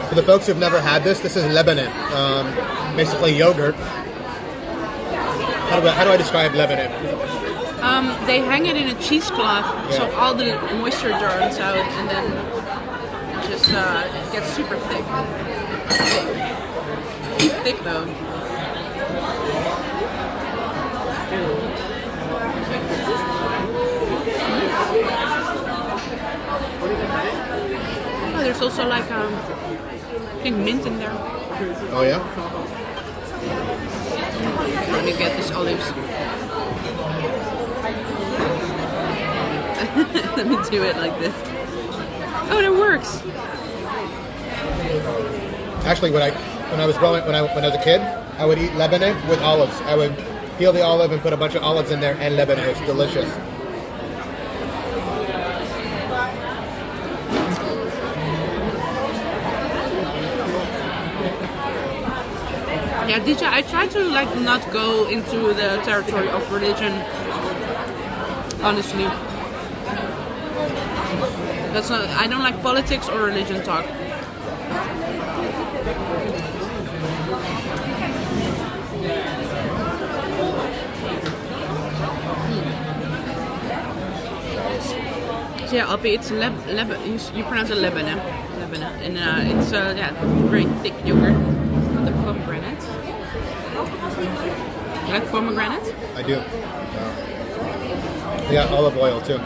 For the folks who've never had this is Lebanon. Basically yogurt. How do I describe Lebanon? They hang it in a cheesecloth, so all the moisture draws out, and then it just gets super thick. Thick though. Oh, there's also like I think mint in there. Oh yeah? Let me get these olives. Let me do it like this. Oh, that works. Actually, when I was a kid, I would eat Lebanon with olives. I would peel the olive and put a bunch of olives in there and Lebanon. It's delicious. Yeah, DJ, I try to like not go into the territory of religion. Honestly, that's not. I don't like politics or religion talk. So yeah, Alpi, it's you pronounce it Lebanon, and it's very thick yogurt. The pomegranate. You like pomegranate? I do. They got olive oil too.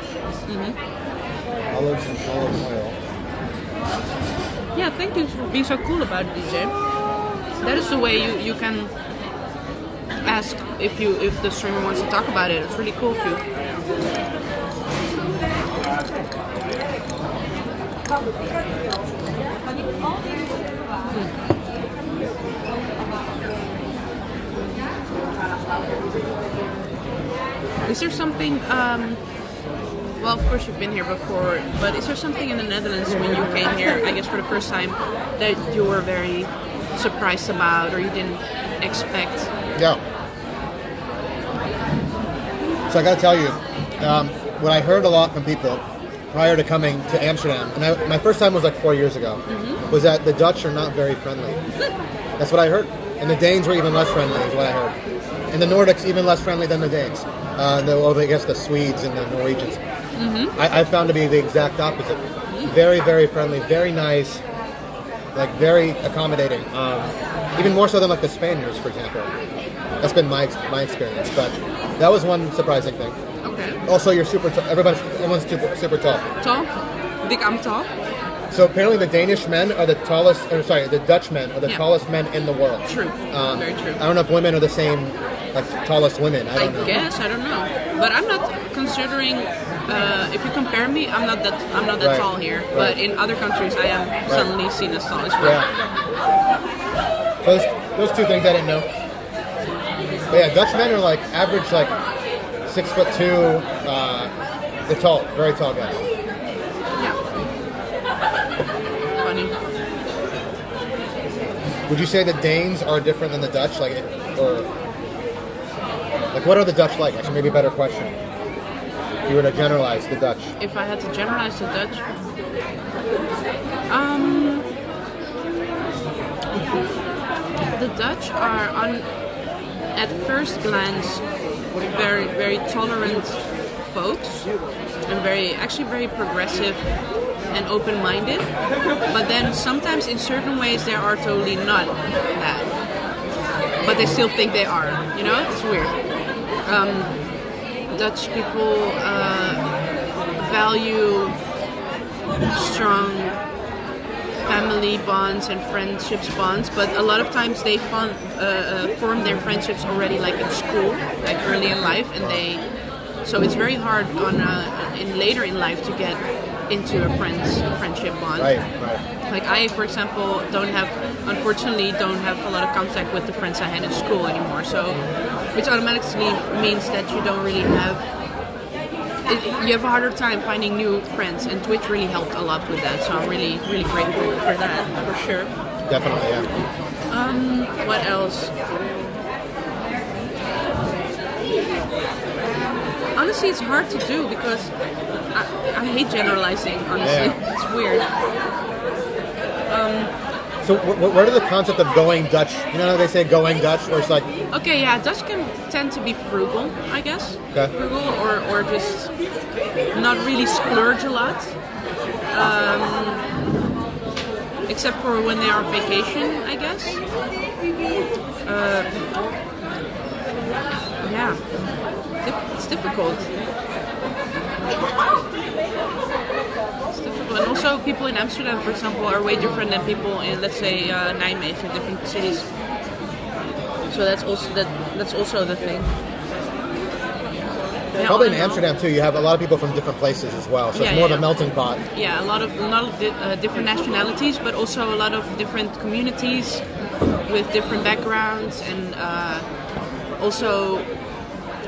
Olives and olive oil. Yeah, thank you for being so cool about it, DJ. That is the way you can ask if the streamer wants to talk about it. It's really cool of you. Is there something? Well, of course you've been here before, but is there something in the Netherlands when you came here, I guess for the first time, that you were very surprised about or you didn't expect? Yeah. So I got to tell you, what I heard a lot from people prior to coming to Amsterdam, and my first time was like 4 years ago, was that the Dutch are not very friendly. That's what I heard. And the Danes were even less friendly, is what I heard. And the Nordics even less friendly than the Danes. I guess the Swedes and the Norwegians. I found to be the exact opposite. Very, very friendly, very nice, like very accommodating. Even more so than like the Spaniards, for example. That's been my experience. But that was one surprising thing. Okay. Also, you're super tall. Everyone's super tall. Tall? You think I'm tall? So apparently the Danish men are the tallest, the Dutch men are the Yeah. tallest men in the world. True. Very true. I don't know if women are the same, like tallest women. I don't know. Guess I don't know, but I'm not considering. If you compare me, I'm not that Right. tall here. Right. But in other countries, I am suddenly seen as tall as well. Yeah. So those two things I didn't know. But yeah, Dutch men are like average, like 6'2". They're tall, very tall guys. Yeah. Funny. Would you say the Danes are different than the Dutch, or what are the Dutch like? Actually, maybe a better question. If you were to generalize the Dutch. If I had to generalize the Dutch, the Dutch are at first glance very, very tolerant folks and very progressive and open-minded. But then sometimes in certain ways they are totally not that. But they still think they are. You know, it's weird. Dutch people value strong family bonds and friendships bonds, but a lot of times they form their friendships already like in school, like early in life, and so it's very hard later in life to get into a friendship bond. Right. Like I, for example, unfortunately don't have a lot of contact with the friends I had in school anymore. So, which automatically means that you don't really you have a harder time finding new friends, and Twitch really helped a lot with that. So I'm really, really grateful for that, for sure. Definitely, yeah. What else? Honestly, it's hard to do because I hate generalizing, honestly. Yeah. It's weird. So where did the concept of going Dutch, you know how they say going Dutch, where it's like... Okay, yeah, Dutch can tend to be frugal, I guess. Okay. Frugal or just not really splurge a lot. Except for when they are on vacation, I guess. Yeah, it's difficult. And also, people in Amsterdam, for example, are way different than people in, let's say, Nijmegen, different cities. So that's also the thing. Yeah, Probably in Amsterdam too, you have a lot of people from different places as well, so it's more of a melting pot. Yeah, a lot of different nationalities, but also a lot of different communities with different backgrounds, and also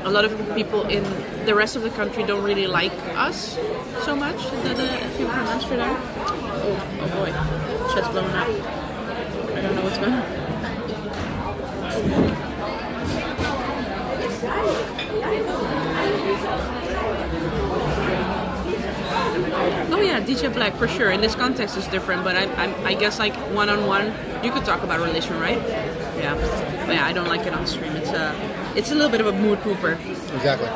a lot of people in the rest of the country don't really like us so much, the people from Amsterdam. Oh boy, shit's blowing up. I don't know what's going on. Oh yeah, DJ Black for sure. In this context, it's different, but I guess like one-on-one, you could talk about religion, right? Yeah, but yeah, I don't like it on stream. It's a little bit of a mood pooper. Exactly.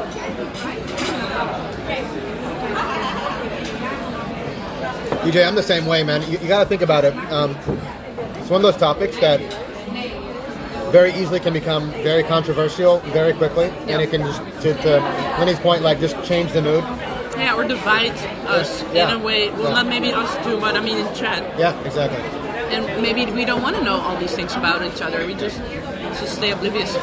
DJ, I'm the same way, man. You got to think about it. It's one of those topics that very easily can become very controversial very quickly, and it can just, to Lenny's point, like just change the mood. Yeah, or divide us in a way. Well, not maybe us too, but I mean in chat. Yeah, exactly. And maybe we don't want to know all these things about each other. We just stay oblivious.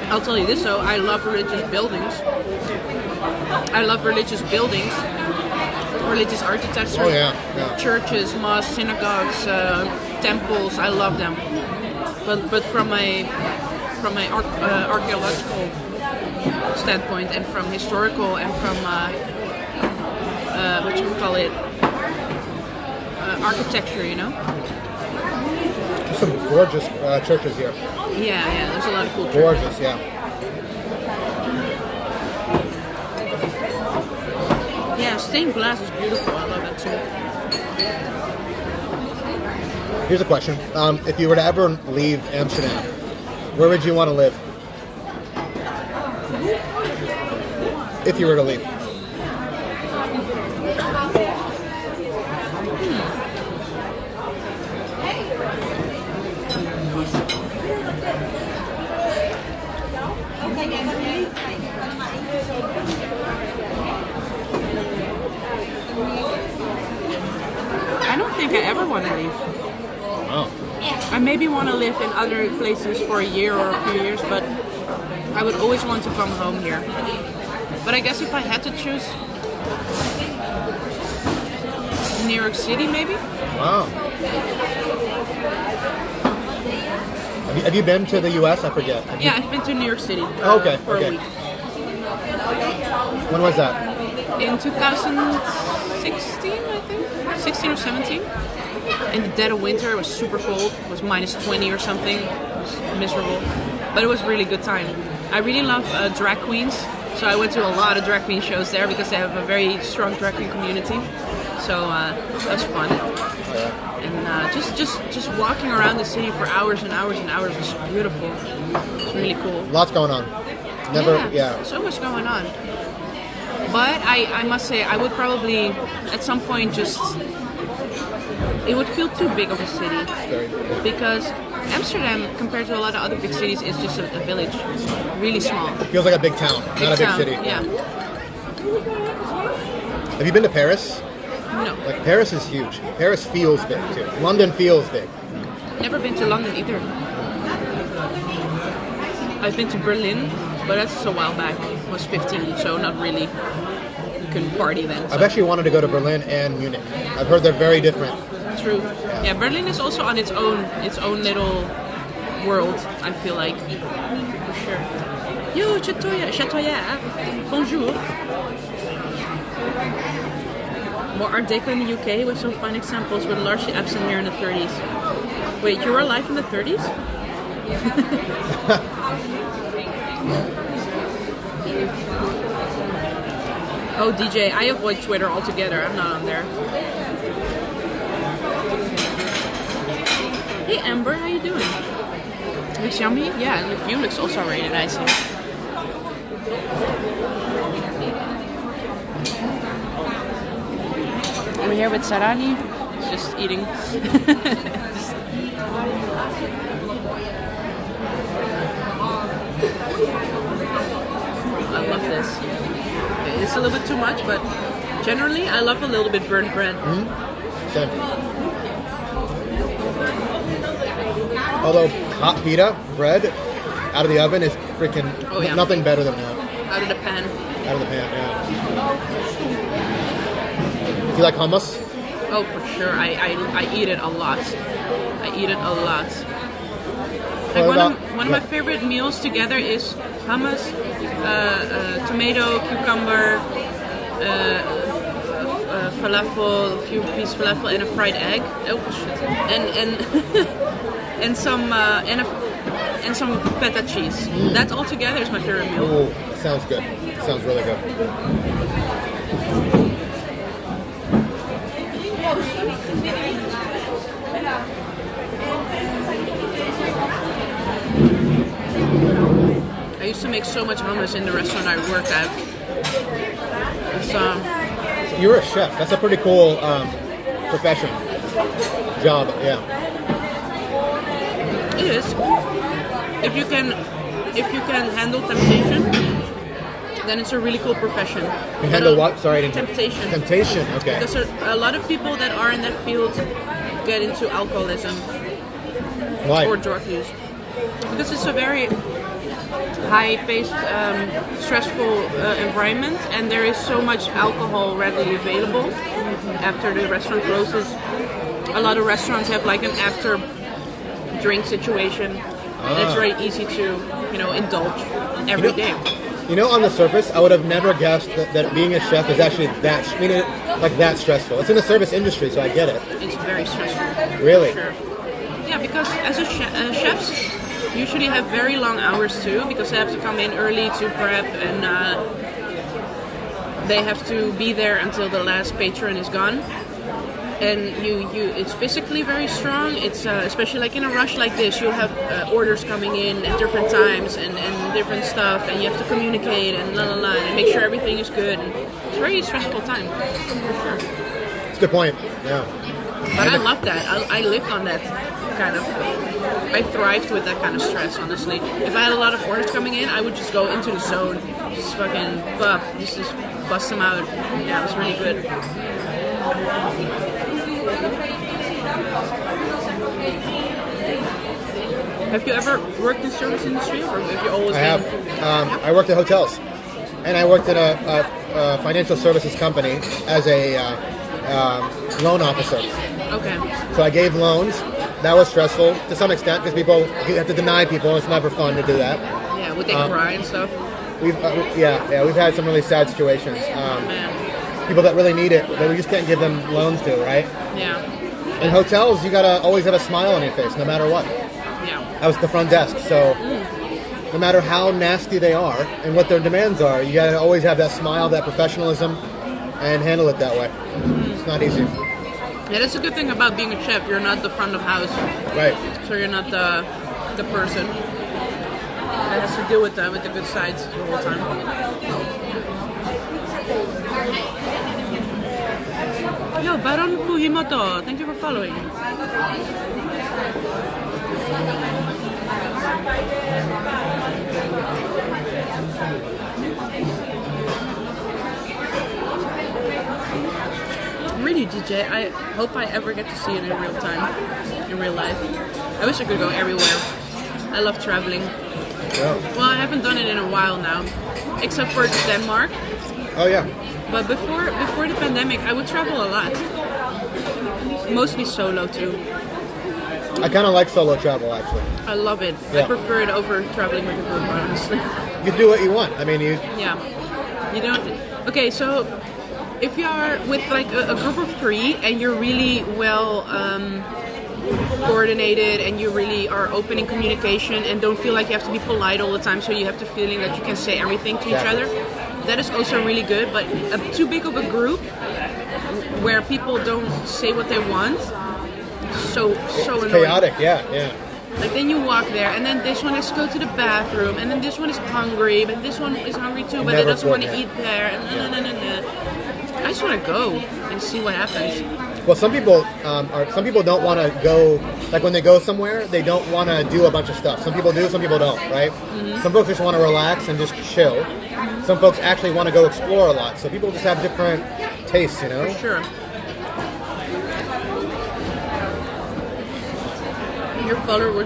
I'll tell you this though, I love religious buildings. Religious architecture. Oh yeah. Churches, mosques, synagogues, temples, I love them. But from my archaeological standpoint and from historical and from what you call it, architecture, you know. There's some gorgeous churches here. Yeah, there's a lot of cool churches. Gorgeous, yeah. Yeah, stained glass is beautiful. I love that too. Here's a question. If you were to ever leave Amsterdam, where would you want to live? If you were to leave. I don't think I ever want to leave. Oh. I maybe want to live in other places for a year or a few years, but I would always want to come home here. But I guess if I had to choose, New York City maybe? Wow. Have you been to the U.S.? I forget. Yeah, I've been to New York City Okay, for okay. a week. When was that? In 2016, I think? 16 or 17. In the dead of winter, it was super cold. It was minus 20 or something. It was miserable. But it was a really good time. I really love drag queens. So I went to a lot of drag queen shows there because they have a very strong drag queen community. So that was fun. Oh, yeah. And just walking around the city for hours and hours and hours was beautiful. It was really cool. Lots going on. Yeah. So much going on. But I must say, I would probably, at some point, it would feel too big of a city. Because Amsterdam, compared to a lot of other big cities, is just a village. Really small. It feels like a big town, not a big city. Yeah. Have you been to Paris? No. Like, Paris is huge. Paris feels big, too. London feels big. Never been to London either. I've been to Berlin, but that's a while back. I was 15, so not really. Couldn't party then. So. I've actually wanted to go to Berlin and Munich. I've heard they're very different. True. Yeah, Berlin is also on its own little world, I feel like. For sure. Yo, chatoya. Bonjour. More Art Deco in the UK with some fine examples, but largely absent here in the 30s. Wait, you were alive in the 30s? Oh, DJ, I avoid Twitter altogether. I'm not on there. Hey, Amber, how you doing? Looks yummy? Yeah, and the view looks also really nice here. We're here with Sarani. He's just eating. I love this. It's a little bit too much, but generally I love a little bit burnt bread. Mm-hmm. Same. Although hot pita bread out of the oven is freaking nothing better than that. Out of the pan. Out of the pan, yeah. Do you like hummus? Oh, for sure. I eat it a lot. I eat it a lot. Like one of my favorite meals together is hummus, tomato, cucumber, falafel, a few pieces of falafel, and a fried egg. Oh shit! And some feta cheese. That all together is my favorite meal. Oh, sounds good. Sounds really good. I used to make so much hummus in the restaurant I worked at. You're a chef. That's a pretty cool profession. Job, yeah. It is. If you can handle temptation, then it's a really cool profession. You handle what? Sorry, I didn't. Temptation. Temptation. Okay. Because a lot of people that are in that field get into alcoholism. Why? Or drug use. Because it's a very high-paced, stressful environment, and there is so much alcohol readily available after the restaurant closes a lot of restaurants have like an after drink situation, and it's very easy to, indulge every day. On the surface, I would have never guessed that being a chef is actually that stressful. It's in the service industry, so I get it. It's very stressful. Really? Sure. Yeah, because as chefs usually have very long hours too, because they have to come in early to prep, and they have to be there until the last patron is gone. And it's physically very strong. It's especially like in a rush like this, you'll have orders coming in at different times and different stuff, and you have to communicate and and make sure everything is good. And it's a very stressful time, for sure. That's a good point. Yeah. But I love that. I lived on that kind of. I thrived with that kind of stress, honestly. If I had a lot of orders coming in, I would just go into the zone, just fucking just bust them out. Yeah, it was really good. Have you ever worked in the service industry, or have you always been? I have. I worked at hotels, and I worked at a financial services company as a loan officer. Okay. So I gave loans. That was stressful to some extent because you have to deny people. It's never fun to do that. Yeah, would they cry and stuff? We've had some really sad situations. Man. People that really need it, that we just can't give them loans to, right? Yeah. In hotels, you gotta always have a smile on your face, no matter what. Yeah. I was at the front desk, so no matter how nasty they are and what their demands are, you gotta always have that smile, that professionalism, and handle it that way. It's not easy. Yeah, that's a good thing about being a chef. You're not the front of house. Right. So you're not the person that has to deal with the good sides the whole time. Yo, Baron Fujimoto, thank you for following. Really, DJ, I hope I ever get to see it in real time, in real life. I wish I could go everywhere. I love traveling. Yeah. Well, I haven't done it in a while now, except for Denmark. Oh yeah. But before the pandemic, I would travel a lot. Mostly solo too. I kind of like solo travel, actually. I love it. Yeah. I prefer it over traveling with a group, honestly. You do what you want. I mean, Yeah. You don't. Okay, so if you are with like a group of 3 and you're really well coordinated and you really are open in communication and don't feel like you have to be polite all the time, so you have the feeling that you can say everything to each other, that is also really good. But too big of a group where people don't say what they want, so annoying. chaotic. Yeah. Like then you walk there, and then this one has to go to the bathroom, and then this one is hungry, but this one is hungry too, but it doesn't want to eat there. And I just want to go and see what happens. Well, some people don't want to go. Like when they go somewhere, they don't want to do a bunch of stuff. Some people do, some people don't. Right? Mm-hmm. Some folks just want to relax and just chill. Mm-hmm. Some folks actually want to go explore a lot. So people just have different tastes, you know. For sure. Your follower,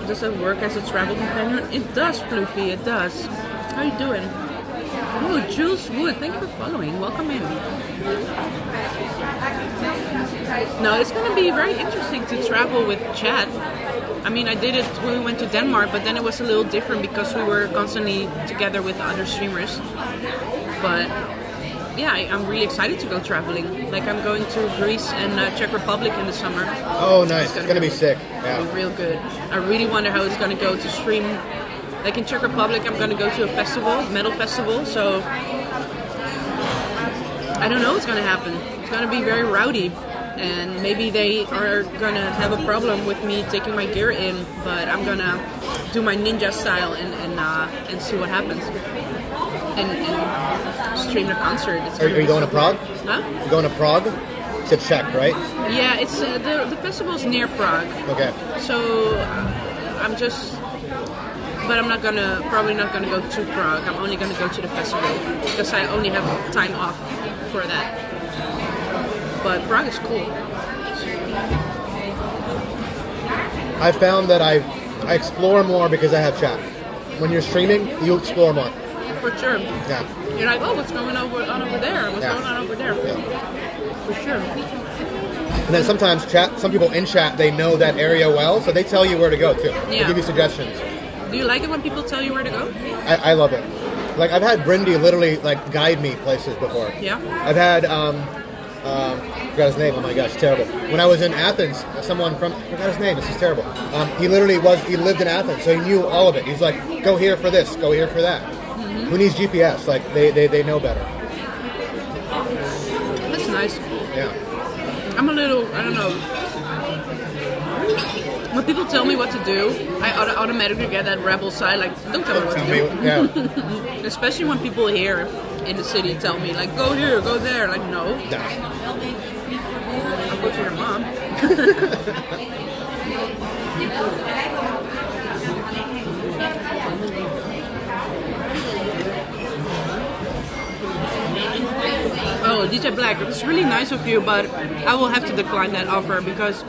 does it work as a travel companion? It does, Floofy, it does. How are you doing? Oh, Jules Wood, thank you for following. Welcome in. No, it's going to be very interesting to travel with chat. I mean, I did it when we went to Denmark, but then it was a little different because we were constantly together with other streamers. But yeah, I'm really excited to go traveling. Like I'm going to Greece and Czech Republic in the summer. Oh, nice. It's gonna be sick. Yeah. Be real good. I really wonder how it's gonna go to stream. Like in Czech Republic, I'm gonna go to a festival, metal festival. So I don't know what's gonna happen. It's gonna be very rowdy, and maybe they are gonna have a problem with me taking my gear in. But I'm gonna do my ninja style and see what happens. And stream the concert. Are you going to Prague? Huh? You're going to Prague? To Czech, right? Yeah, it's the festival's near Prague. Okay. So I'm probably not gonna go to Prague. I'm only gonna go to the festival because I only have time off for that. But Prague is cool. I found that I explore more because I have chat. When you're streaming, you explore more. For sure. Yeah. You're like, oh, what's going on over there? What's going on over there? Yeah. For sure. And then sometimes some people in chat, they know that area well, so they tell you where to go too. They Yeah. give you suggestions. Do you like it when people tell you where to go? I love it. Like I've had Brindy literally like guide me places before. Yeah. I've had forgot his name. Oh my gosh, terrible. When I was in Athens, someone from forgot his name. This is terrible. He lived in Athens, so he knew all of it. He's like, go here for this, go here for that. Mm-hmm. Who needs GPS? Like they know better. That's nice. Yeah. I'm a little, I don't know. When people tell me what to do, I automatically get that rebel side, like, don't tell me what to do. Yeah. Especially when people here in the city tell me, like, go here, go there. Like, no. Nah. I'll go to your mom. Oh, DJ Black, it's really nice of you, but I will have to decline that offer because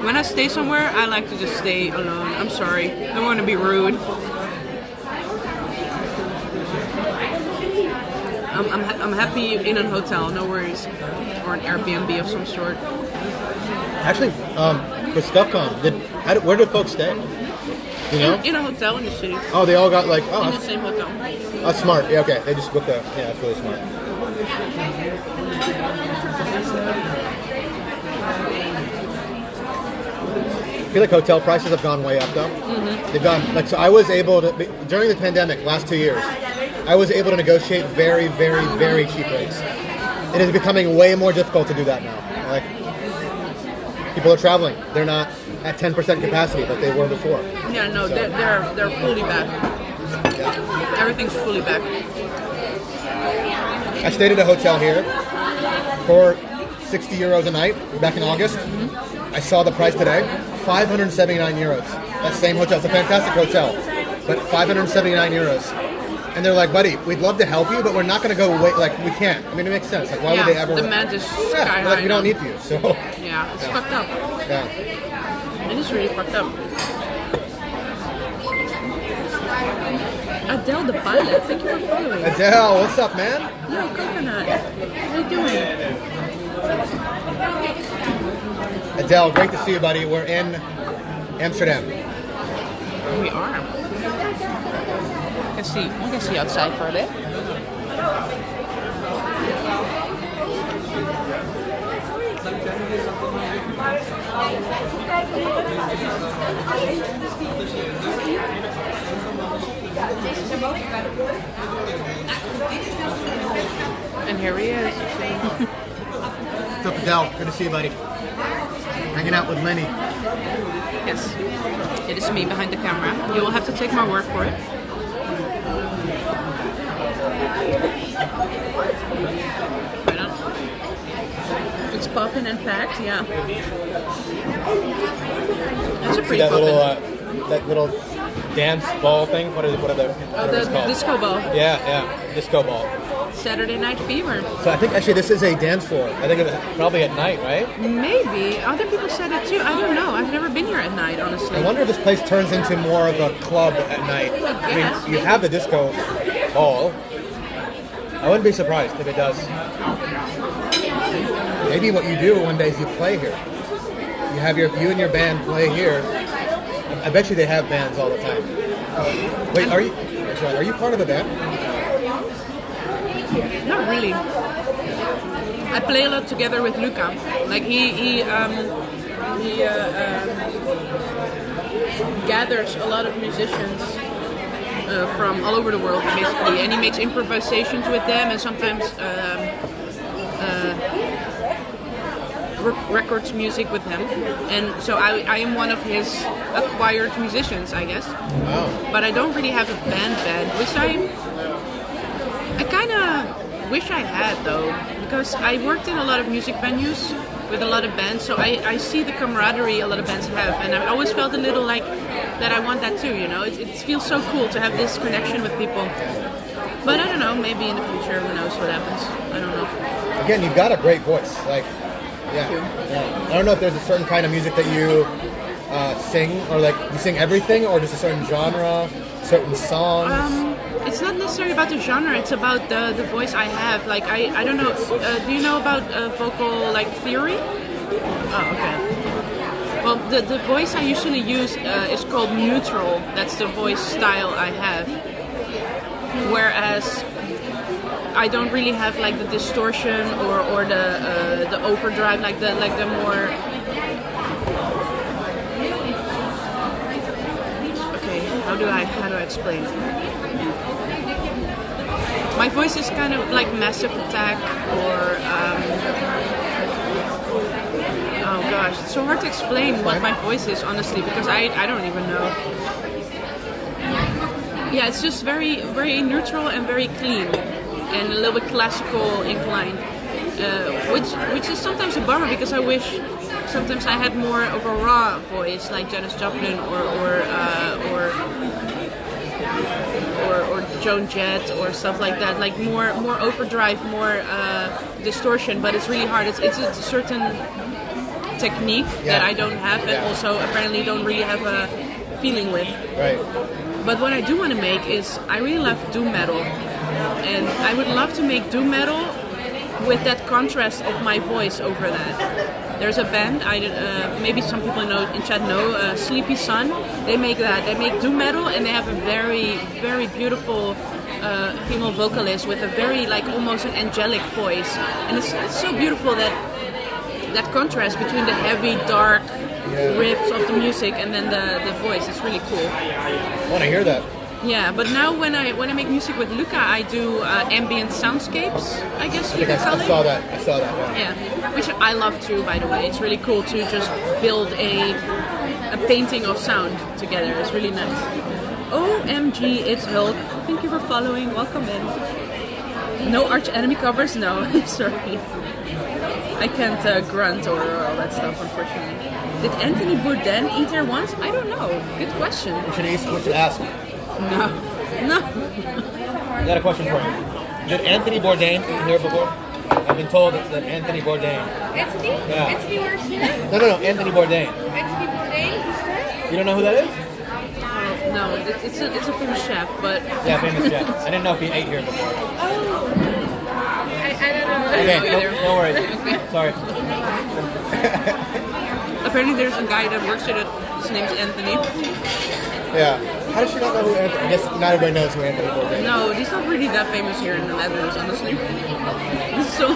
when I stay somewhere, I like to just stay alone. I'm sorry. I don't want to be rude. I'm happy in a hotel, no worries. Or an Airbnb of some sort. Actually, with StuffCon, where did folks stay? You know? In a hotel in the city. Oh, they all got like, In the same hotel. that's smart. Yeah, okay. They just booked yeah, that's really smart. I feel like hotel prices have gone way up though. Mm-hmm. They've gone, like, so I was able to, during the pandemic, last 2 years, I was able to negotiate very, very, very cheap rates. It is becoming way more difficult to do that now. Like, people are traveling. They're not at 10% capacity like they were before. Yeah, no, So. they're fully back. Yeah. Everything's fully back. I stayed at a hotel here for 60 euros a night back in August. I saw the price today, 579 euros. That same hotel. It's a fantastic hotel, but 579 euros. And they're like, buddy, we'd love to help you, but we're not going to go wait. Like, we can't. I mean, it makes sense. Like, why would they ever? Demand is sky Yeah, high. like, we don't now. need you. So, Yeah, it's fucked up. yeah. It is really fucked up. Adele the pilot, thank you for following. Adele, what's up, man? Yo, Coconut, how you doing? Adele, great to see you, buddy. We're in Amsterdam. We are. We can see outside for a bit. And here he is. What's up, Adele? Good to see you, buddy. Hanging out with Lenny. Yes, it is me behind the camera. You will have to take my word for it. Right on. It's poppin' and packed, yeah. That's a See pretty that poppin'. that little dance ball thing? What are the called? disco ball. Yeah, disco ball. Saturday Night Fever. So I think actually this is a dance floor. I think it's probably at night, right? Maybe. Other people said it too. I don't know. I've never been here at night, honestly. I wonder if this place turns into more of a club at night. I guess, mean, you have the disco ball. I wouldn't be surprised if it does. Maybe what you do one day is you play here. You have you and your band play here. I bet you they have bands all the time. Wait, are you part of the band? Not really. I play a lot together with Luca. Like he gathers a lot of musicians from all over the world, basically, and he makes improvisations with them, and sometimes records music with them. And so I am one of his acquired musicians, I guess. Oh. But I don't really have a band, which I kind of wish I had, though, because I worked in a lot of music venues with a lot of bands, so I see the camaraderie a lot of bands have, and I always felt a little like that I want that too, you know? It feels so cool to have this connection with people. But I don't know, maybe in the future, who knows what happens. I don't know. Again, you've got a great voice. Like, yeah. I don't know if there's a certain kind of music that you sing, or like you sing everything, or just a certain genre, certain songs. It's not necessarily about the genre, it's about the voice I have. Like, I don't know, do you know about vocal, like, theory? Oh, okay. Well, the voice I usually use is called neutral. That's the voice style I have. Whereas I don't really have like the distortion or the overdrive, like the more. Okay, how do I explain? My voice is kind of like Massive Attack or. Oh gosh, it's so hard to explain what my voice is, honestly, because I don't even know. Yeah, it's just very neutral and very clean, and a little bit classical inclined, which is sometimes a bummer because I wish sometimes I had more of a raw voice like Janis Joplin or Joan Jett or stuff like that, like more overdrive, more distortion. But it's really hard. It's a certain technique that I don't have, and also apparently don't really have a feeling with. Right. But what I do want to make is I really love doom metal, and I would love to make doom metal with that contrast of my voice over that. There's a band maybe some people in chat know, Sleepy Sun. They make that. They make doom metal, and they have a very beautiful female vocalist with a very like almost an angelic voice, and it's so beautiful that contrast between the heavy, dark riffs of the music and then the voice. It's really cool. I want to hear that. Yeah, but now when I make music with Luca, I do ambient soundscapes, I guess you could call it. I saw that. Yeah, which I love too, by the way. It's really cool to just build a painting of sound together. It's really nice. OMG, it's Hulk. Thank you for following. Welcome in. No Arch Enemy covers? No, sorry. I can't grunt or all that stuff, unfortunately. Did Anthony Bourdain eat here once? I don't know. Good question. We should ask. No. I got a question for you. Did Anthony Bourdain eat here before? I've been told that Anthony Bourdain. Anthony? Yeah. Anthony works here? No, Anthony Bourdain. Anthony Bourdain? Who's that? You don't know who that is? No, it's a famous chef, but... Yeah, famous chef. I didn't know if he ate here before. Oh. I don't know. Okay, no worries. Sorry. Apparently there's a guy that works here his name's Anthony. Yeah. How does she not know who Anthony? I guess not everybody knows who Anthony Bourdain is. No, he's not really that famous here in the Netherlands, honestly. So...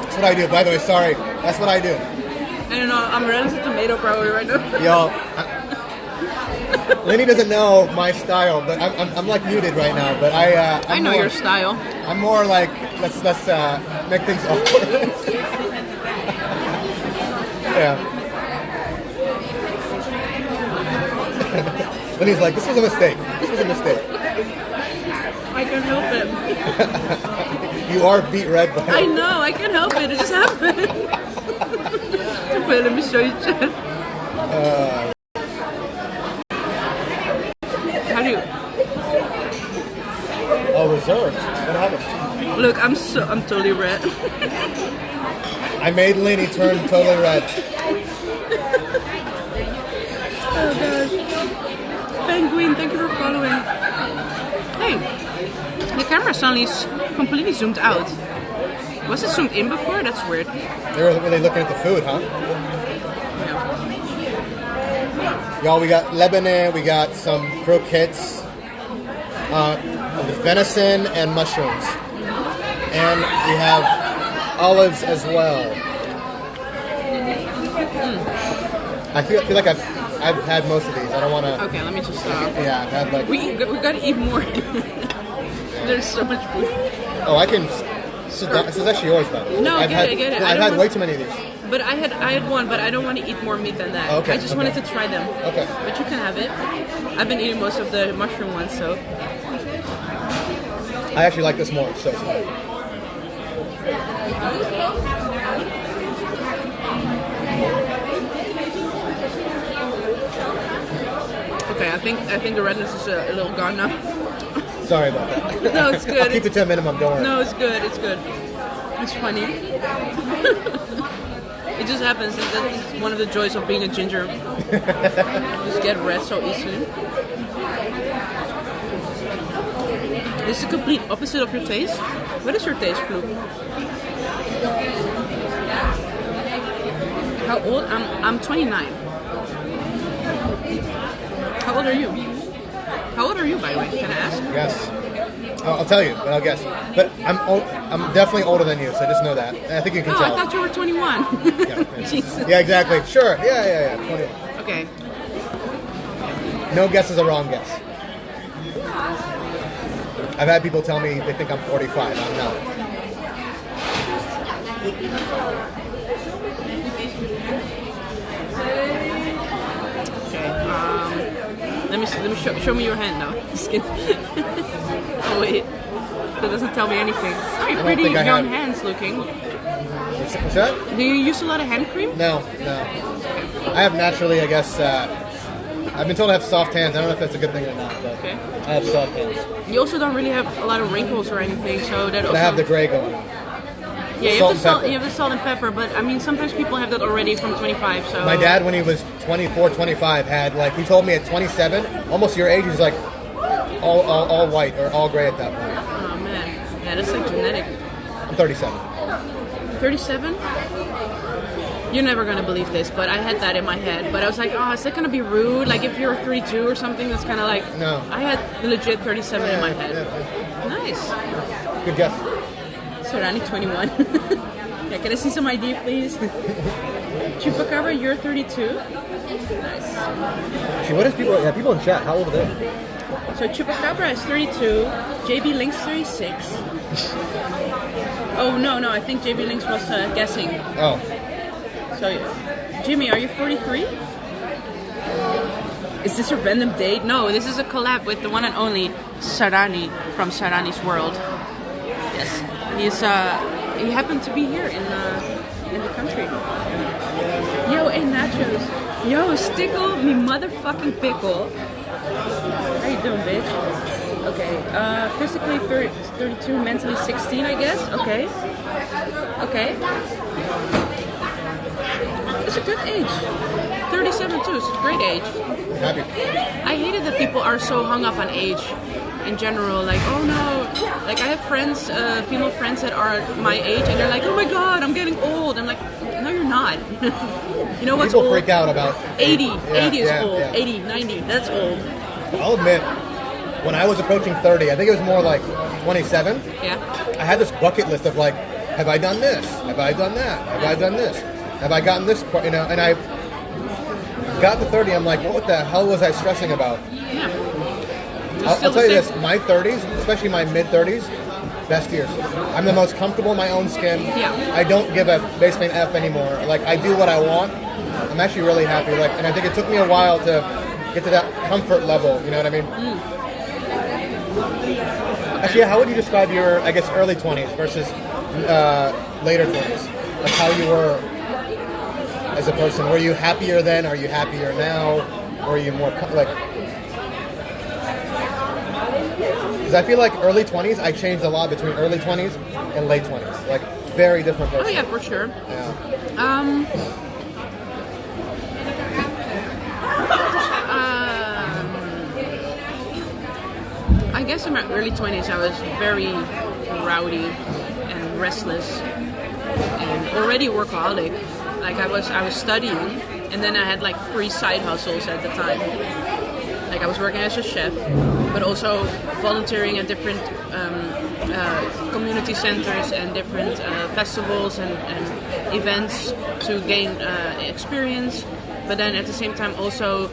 That's what I do. By the way, sorry. That's what I do. I don't know, I'm running to tomato probably right now. Yo, Lenny doesn't know my style, but I'm like muted right now. But I know your style. I'm more like let's make things awkward. Yeah. Lenny's like, this was a mistake. I can't help it. You are beat red, by I know, I can't help it. It just happened. Wait, let me show you, chat. How do you... Oh, reserved. What happened? Look, I'm totally red. I made Lenny turn totally red. Oh gosh. Penguin, thank you for following. Hey, the camera suddenly is completely zoomed out. Was it zoomed in before? That's weird. They were really looking at the food, huh? Yeah. Y'all, we got Lebanon, we got some croquettes, venison and mushrooms. And we have olives as well. I feel like I've had most of these. I don't want to... Okay, let me just stop. Yeah, I've had like... We gotta eat more. There's so much food. Oh, I can... This is actually yours, though. No, I get it. I've had way too many of these. But I had one, but I don't want to eat more meat than that. Okay, I just wanted to try them. Okay. But you can have it. I've been eating most of the mushroom ones, so... I actually like this more, so it's fine. Okay, I think the redness is a little gone now. Sorry about that. No, it's good. I'll keep it to a minimum, don't worry. No, it's good. It's funny. It just happens. That's one of the joys of being a ginger. Just get red so easily. This is the complete opposite of your taste. What is your taste, Blue? How old? I'm 29. How old are you? How old are you, by the way? Can I ask? Yes. I'll tell you, but I'll guess. But I'm definitely older than you, so just know that. And I think you can Oh, tell. I thought you were 21. Jesus. Yeah, exactly. Sure. Yeah. 21. Okay. No guess is a wrong guess. I've had people tell me they think I'm 45. I'm not. Okay. Let me show me your hand now. Just kidding. Oh wait, that doesn't tell me anything. Oh, you're pretty think I young have. hands looking. What's that? Do you use a lot of hand cream? No. I have naturally, I guess. I've been told I have soft hands. I don't know if that's a good thing or not, but Okay. I have soft hands. You also don't really have a lot of wrinkles or anything, so that But also. I have the gray going on. Yeah, you salt have the and pepper. you have the salt and pepper, but I mean sometimes people have that already from 25. So My dad, when he was 24, 25, had he told me at 27, almost your age, he's like all white or all gray at that point. Oh man, yeah, that's like genetic. I'm 37. 37? You're never gonna believe this, but I had that in my head. But I was like, oh, is that gonna be rude? Like if you're 32 or something, that's kind of like. No. I had legit 37 in my head. Yeah. Nice. Good guess. Serrani 21. Yeah, can I see some ID, please? Chupacabra, you're 32. Nice. Actually, what is people in chat? How old are they? So Chupacabra is 32. JB Link's 36. Oh no, I think JB Links was guessing. Oh, So, Jimmy, are you 43? Is this a random date? No, this is a collab with the one and only Sarani from Sarani's World. Yes, he happened to be here in the country. Yo, hey Nachos. Yo, Stickle me motherfucking pickle. How you doing, bitch? Okay, physically 32, mentally 16, I guess. Okay. It's a good age. 37 too, it's a great age. happy. I hated that people are so hung up on age in general. Like, oh no. Like, I have friends, female friends that are my age, and they're like, oh my god, I'm getting old. I'm like, no, you're not. You know what's People old? freak out about 80. Yeah, 80 is yeah, old. yeah. 80, 90, that's old. I'll admit, when I was approaching 30, I think it was more like 27. Yeah. I had this bucket list of like, have I done this? Have I done that? Have I done this? Have I gotten this? And I got to 30. I'm like, what the hell was I stressing about? Yeah. I'll tell you this: my 30s, especially my mid 30s, best years. I'm the most comfortable in my own skin. Yeah. I don't give a basically an F anymore. Like I do what I want. I'm actually really happy. Like, and I think it took me a while to get to that comfort level. You know what I mean? Actually, how would you describe your, I guess, early 20s versus later 20s? Like how you were as a person. Were you happier then? Are you happier now? Or are you more like? Because I feel like early 20s, I changed a lot between early 20s and late 20s. Like very different person. Oh yeah, for sure. Yeah. I guess in my early 20s I was very rowdy and restless and already workaholic. Like I was studying, and then I had like 3 side hustles at the time. Like I was working as a chef, but also volunteering at different community centers and different festivals and events to gain experience. But then at the same time also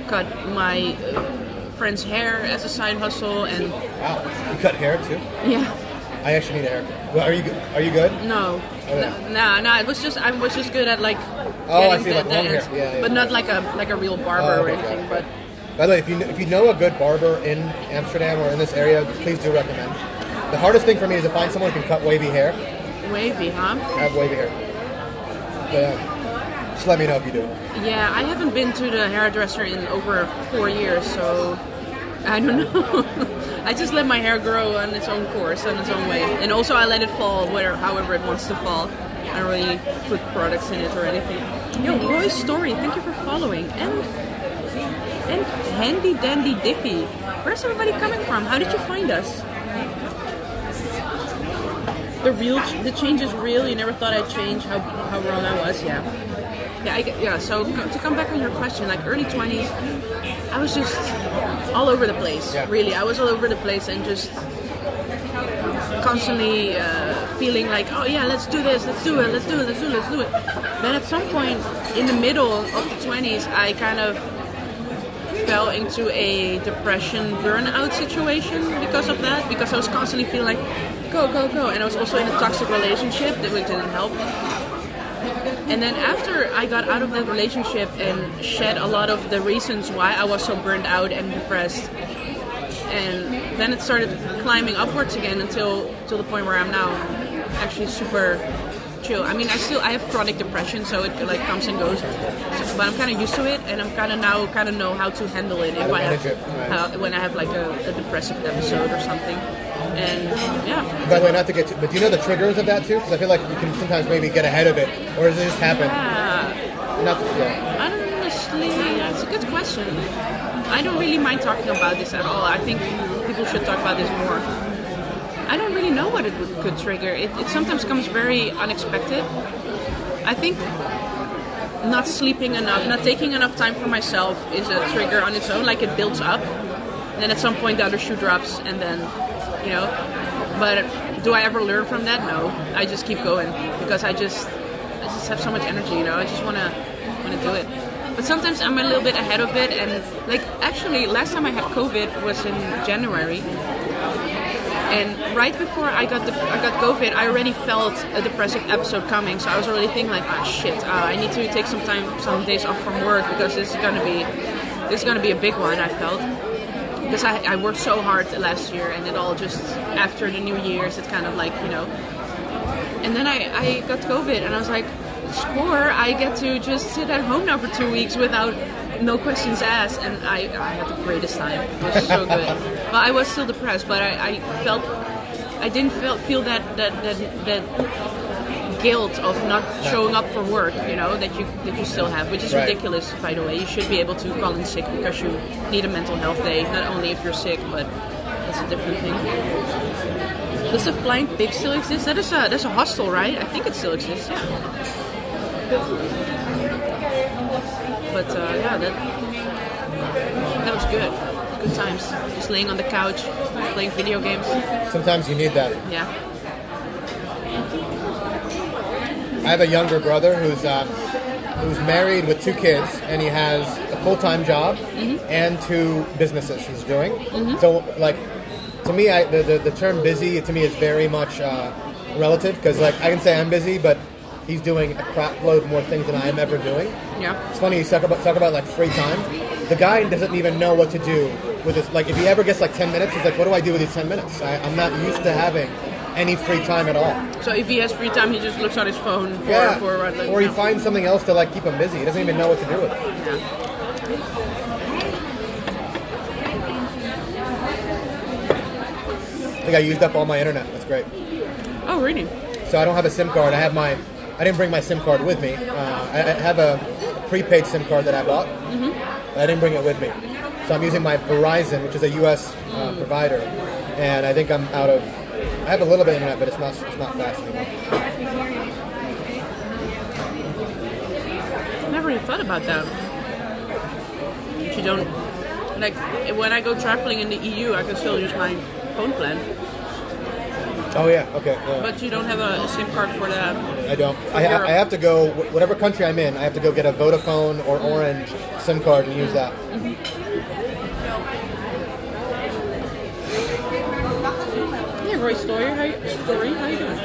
cut my friend's hair as a side hustle. And Wow. You cut hair too? yeah. I actually need a haircut. Well, are you good? No. No. It was just I was just good at like. Oh, I getting see, like long hair. Yeah, but yeah. not like a real barber Oh, or okay. anything. But By the way, if you know a good barber in Amsterdam or in this area, please do recommend. The hardest thing for me is to find someone who can cut wavy hair. wavy, huh? I have wavy hair. But, just let me know if you do. Yeah, I haven't been to the hairdresser in over 4 years, so I don't know. I just let my hair grow on its own course, on its own way. And also I let it fall however it wants to fall. I don't really put products in it or anything. Yo, Roy's Story, thank you for following. And Handy Dandy Diffie. Where's everybody coming from? How did you find us? The change is real. You never thought I'd change how wrong I was. Yeah. So to come back on your question, like early 20s, I was just all over the place. Yeah. Really, I was all over the place and just constantly feeling like, oh yeah, let's do this, let's do it. Then at some point in the middle of the 20s, I kind of fell into a depression burnout situation because of that, because I was constantly feeling like go, and I was also in a toxic relationship that didn't help. And then after I got out of that relationship and shed a lot of the reasons why I was so burned out and depressed, and then it started climbing upwards again until the point where I'm now actually super chill. I mean, I have chronic depression, so it like comes and goes, but I'm kind of used to it, and I'm kind of know how to handle it if I have when I have like a depressive episode or something. And yeah. By the way, not to get too, but do you know the triggers of that too? Because I feel like you can sometimes maybe get ahead of it, or does it just happen? Honestly, that's a good question. I don't really mind talking about this at all. I think people should talk about this more. I don't really know what it could trigger. It sometimes comes very unexpected. I think not sleeping enough, not taking enough time for myself is a trigger on its own. Like it builds up, and then at some point the other shoe drops, and then, you know. But do I ever learn from that? No. I just keep going because I just have so much energy. You know, I just wanna do it. But sometimes I'm a little bit ahead of it, and like actually last time I had COVID was in January. And right before I got COVID, I already felt a depressive episode coming. So I was already thinking like, I need to take some days off from work because this is gonna be a big one. I felt because I worked so hard last year, and it all just after the New Year's, it's kind of like, you know. And then I got COVID, and I was like, score! I get to just sit at home now for 2 weeks without no questions asked, and I had the greatest time. It was so good. Well, I was still depressed, but I didn't feel that guilt of not showing up for work, you know, that you still have, which is ridiculous, by the way. You should be able to call in sick because you need a mental health day, not only if you're sick, but that's a different thing. Does the Flying Pig still exist? That's a hostel, right? I think it still exists, yeah. But yeah, that was good. Good times. Just laying on the couch, playing video games. Sometimes you need that. Yeah. I have a younger brother who's married with 2 kids, and he has a full-time job and 2 businesses he's doing. So, like, to me, the term busy to me is very much relative, because like I can say I'm busy, but he's doing a crap load more things than I am ever doing. Yeah. It's funny you talk about like free time. The guy doesn't even know what to do with this. Like if he ever gets like 10 minutes, he's like, what do I do with these 10 minutes? I'm not used to having any free time at all. So if he has free time, he just looks on his phone or he finds something else to like keep him busy. He doesn't even know what to do with it. Yeah. I think I used up all my internet. That's great. Oh, really? So I don't have a SIM card. I didn't bring my SIM card with me. I have a prepaid SIM card that I bought. But I didn't bring it with me. So I'm using my Verizon, which is a U.S. Provider, and I think I'm out of. I have a little bit of internet, but it's not fast anymore. I never really thought about that. If you don't, like, when I go traveling in the EU, I can still use my phone plan. Oh yeah, okay. Yeah. But you don't have a SIM card for that? I don't. I have to go, whatever country I'm in, I have to go get a Vodafone or Orange SIM card and use that. Yeah, Roy Story, how you doing?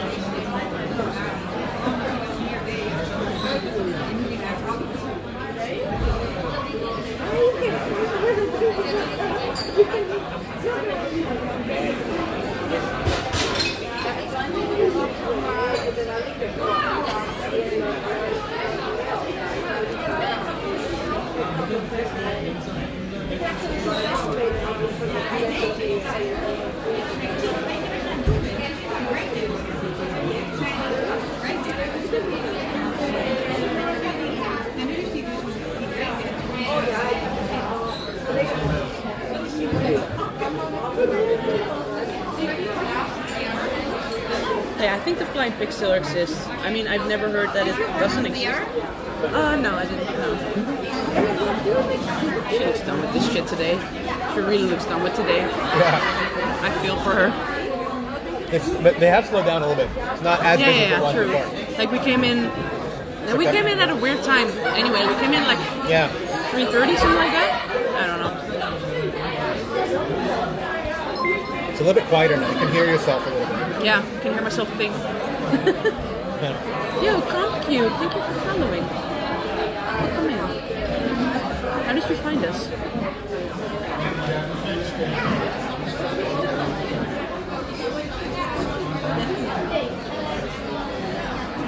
Yeah, I think the flying pig still exists. I mean, I've never heard that it doesn't exist. No, I didn't know. She looks done with this shit today. She really looks done with today. Yeah. I feel for her. But they have slowed down a little bit. It's not as busy as it was true. before. Like we came in at a weird time. Anyway, we came in like 3:30, something like that. I don't know. It's a little bit quieter now. You can hear yourself a little bit. Yeah, I can hear myself think. Yo, cute. Thank you for following. Come in. How did you find us?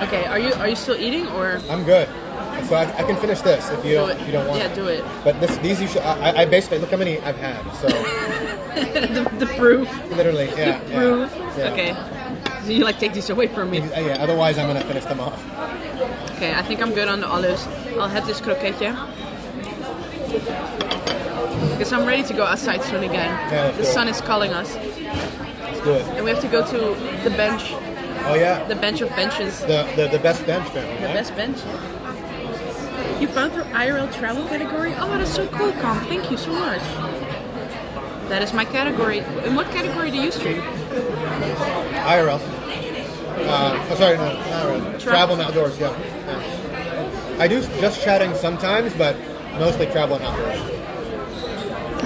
Okay, are you still eating or? I'm good. So I can finish this if you don't want. Yeah, do it. But these you should. I basically look how many I've had. So the proof. literally, yeah. The proof. Yeah. Okay. So you like take these away from me. Yeah. Otherwise, I'm gonna finish them off. Okay, I think I'm good on the olives. I'll have this croquetje. Because I'm ready to go outside soon again. Yeah, the sun is calling us. Let's do it. And we have to go to the bench. Oh yeah. The bench of benches. The best bench then. Right? The best bench. You found the IRL travel category? Oh, that's so cool, Com. Thank you so much. That is my category. In what category do you stream? IRL. Sorry, no, IRL. Travel and outdoors. Yeah. I do just chatting sometimes, but mostly travel and outdoors.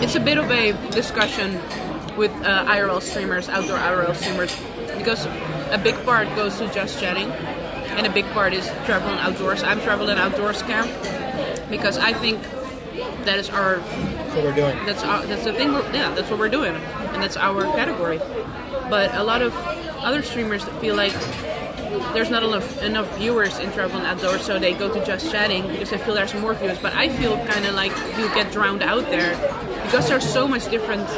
It's a bit of a discussion with IRL streamers, outdoor IRL streamers, because a big part goes to just chatting, and a big part is travel and outdoors. I'm travel and outdoors camp because I think that is our. That's what we're doing. That's the thing. That's what we're doing, and that's our category. But a lot of other streamers feel like there's not enough viewers in travel and outdoors, so they go to just chatting because they feel there's more views. But I feel kind of like you get drowned out there because there's so much different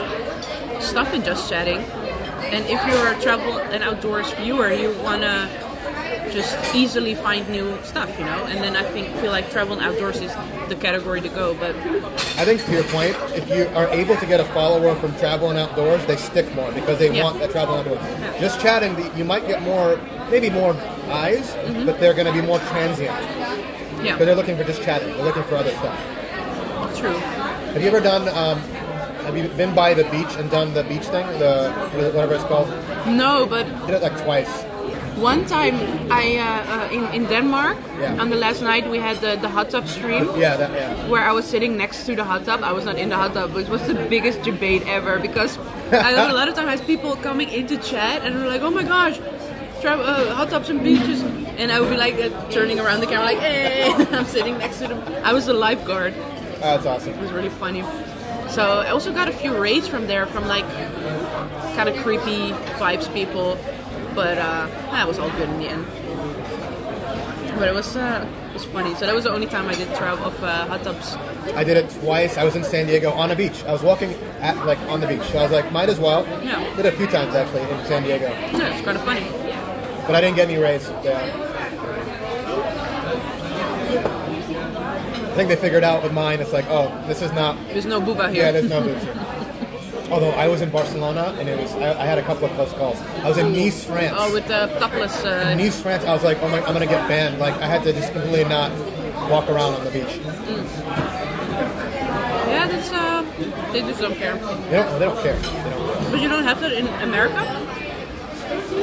stuff in just chatting. And if you're a travel and outdoors viewer, you wanna just easily find new stuff, you know. And then I feel like travel and outdoors is the category to go. But I think to your point, if you are able to get a follower from travel and outdoors, they stick more because they want that travel and outdoors. Yeah. Just chatting, you might get maybe more eyes, but they're going to be more transient. Yeah, Because they're looking for just chatting. They're looking for other stuff. true. Have you ever done? Have you been by the beach and done the beach thing? Whatever it's called. No, but I did it like twice. one time in Denmark, Yeah. on the last night we had the hot tub stream. Yeah. Where I was sitting next to the hot tub. I was not in the hot tub, but it was the biggest debate ever because I know a lot of times I had people coming into chat and they're like, "Oh my gosh, hot tubs and beaches," and I would be like turning around the camera like, "Hey," I'm sitting next to them. I was a lifeguard. That's awesome. It was really funny. So I also got a few raids from there from like kind of creepy vibes people, but that was all good in the end. But it was funny. So that was the only time I did travel of hot tubs. I did it twice. I was in San Diego on a beach. I was walking on the beach. So I was like, might as well. Yeah. Did it a few times actually in San Diego. Yeah, it's kind of funny. But I didn't get any raise. Yeah. I think they figured out with mine. It's like, oh, this is not. There's no booba here. Yeah, there's no boobs here. Although I was in Barcelona and I had a couple of close calls. I was in Nice, France. Oh, with the topless. Nice, France. I was like, oh my, I'm gonna get banned. Like I had to just completely not walk around on the beach. Yeah, that's they just don't care. They don't care. They don't care. But you don't have that in America.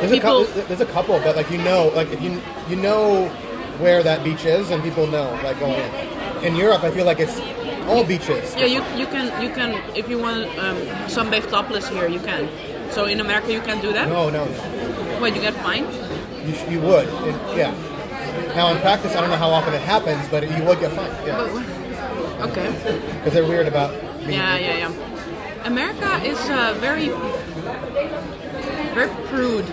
There's a couple, but like if you know where that beach is, and people know like going in. In Europe, I feel like it's all beaches. Yeah, you can if you want sunbathe topless here, you can. So in America, you can't do that. No. Wait, you get fined? You would, yeah. Now in practice, I don't know how often it happens, but you would get fined. Yeah. Okay. Because they're weird about. Yeah. America is very prude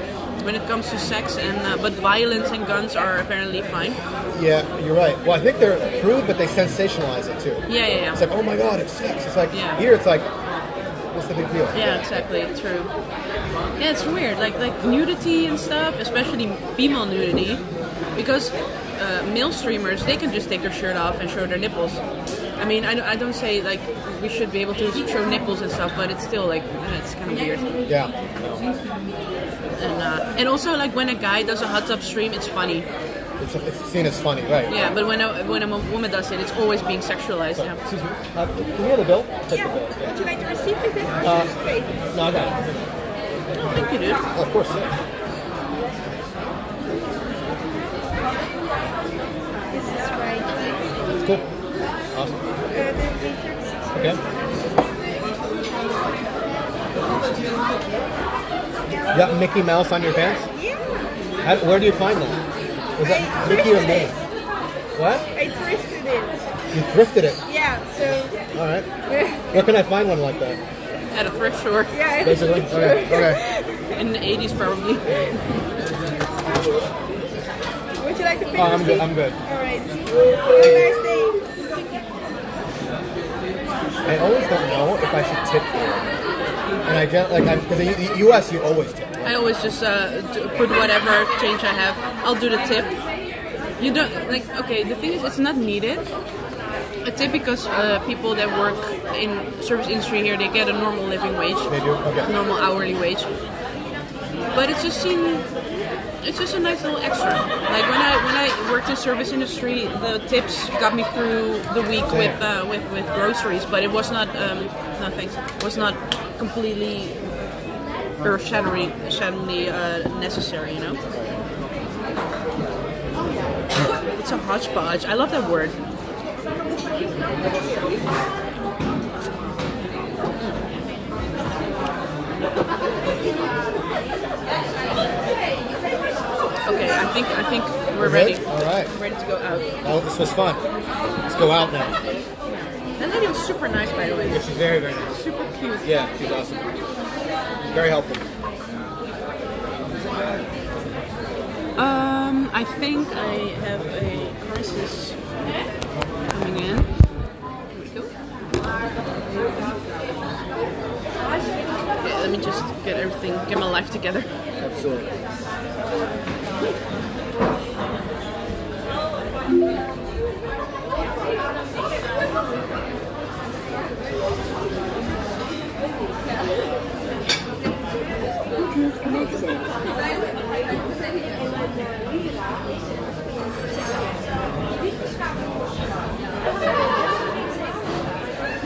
when it comes to sex, and but violence and guns are apparently fine. Yeah, you're right. Well, I think they're prude, but they sensationalize it too. Yeah. It's like, oh my god, it's sex. It's like here, it's like, what's the big deal? Yeah, exactly. True. Yeah, it's weird. Like nudity and stuff, especially female nudity, because male streamers, they can just take their shirt off and show their nipples. I mean, I don't say like we should be able to show nipples and stuff, but it's still like it's kind of weird. Yeah. And also like when a guy does a hot tub stream, it's funny. It's seen as funny, right? Yeah, but when a woman does it, it's always being sexualized. Yeah. Excuse me. Can we have the bill? Take the bill. Would you like to receive with it or just pay? No, I got it. Oh, thank you, dude. Oh, of course, yeah. This is right. Cool. Awesome. The matrix. Okay. You got Mickey Mouse on your pants? Yeah. Where do you find that? Was that Mickey or Minnie? What? I twisted it. You thrifted it. Yeah, so... All right. Where can I find one like that? At a thrift store. Yeah, Basically. Okay. Okay. In the 80s, probably. Would you like to pay? Oh, I'm good. I'm good. All right. Have a nice day. I always don't know if I should tip here. And I just because in the U.S. you always tip. I always just put whatever change I have. I'll do the tip. You don't like. Okay, the thing is, it's not needed. A tip because people that work in service industry here, they get a normal living wage. They do. Okay. Normal hourly wage. But it's just a nice little extra. Like when I worked in service industry, the tips got me through the week with groceries. But it was not no thanks. It was not completely earth-shatteringly necessary, you know. It's a hodgepodge. I love that word. Okay, I think we're ready. All right. Ready to go out. Oh, this was fun. Let's go out now. That lady was super nice, by the way. Yeah, she's very, very nice. Super cute. Yeah, she's awesome. Very helpful. I think I have a crisis coming in. Here we go. Okay, let me just get my life together. Absolutely.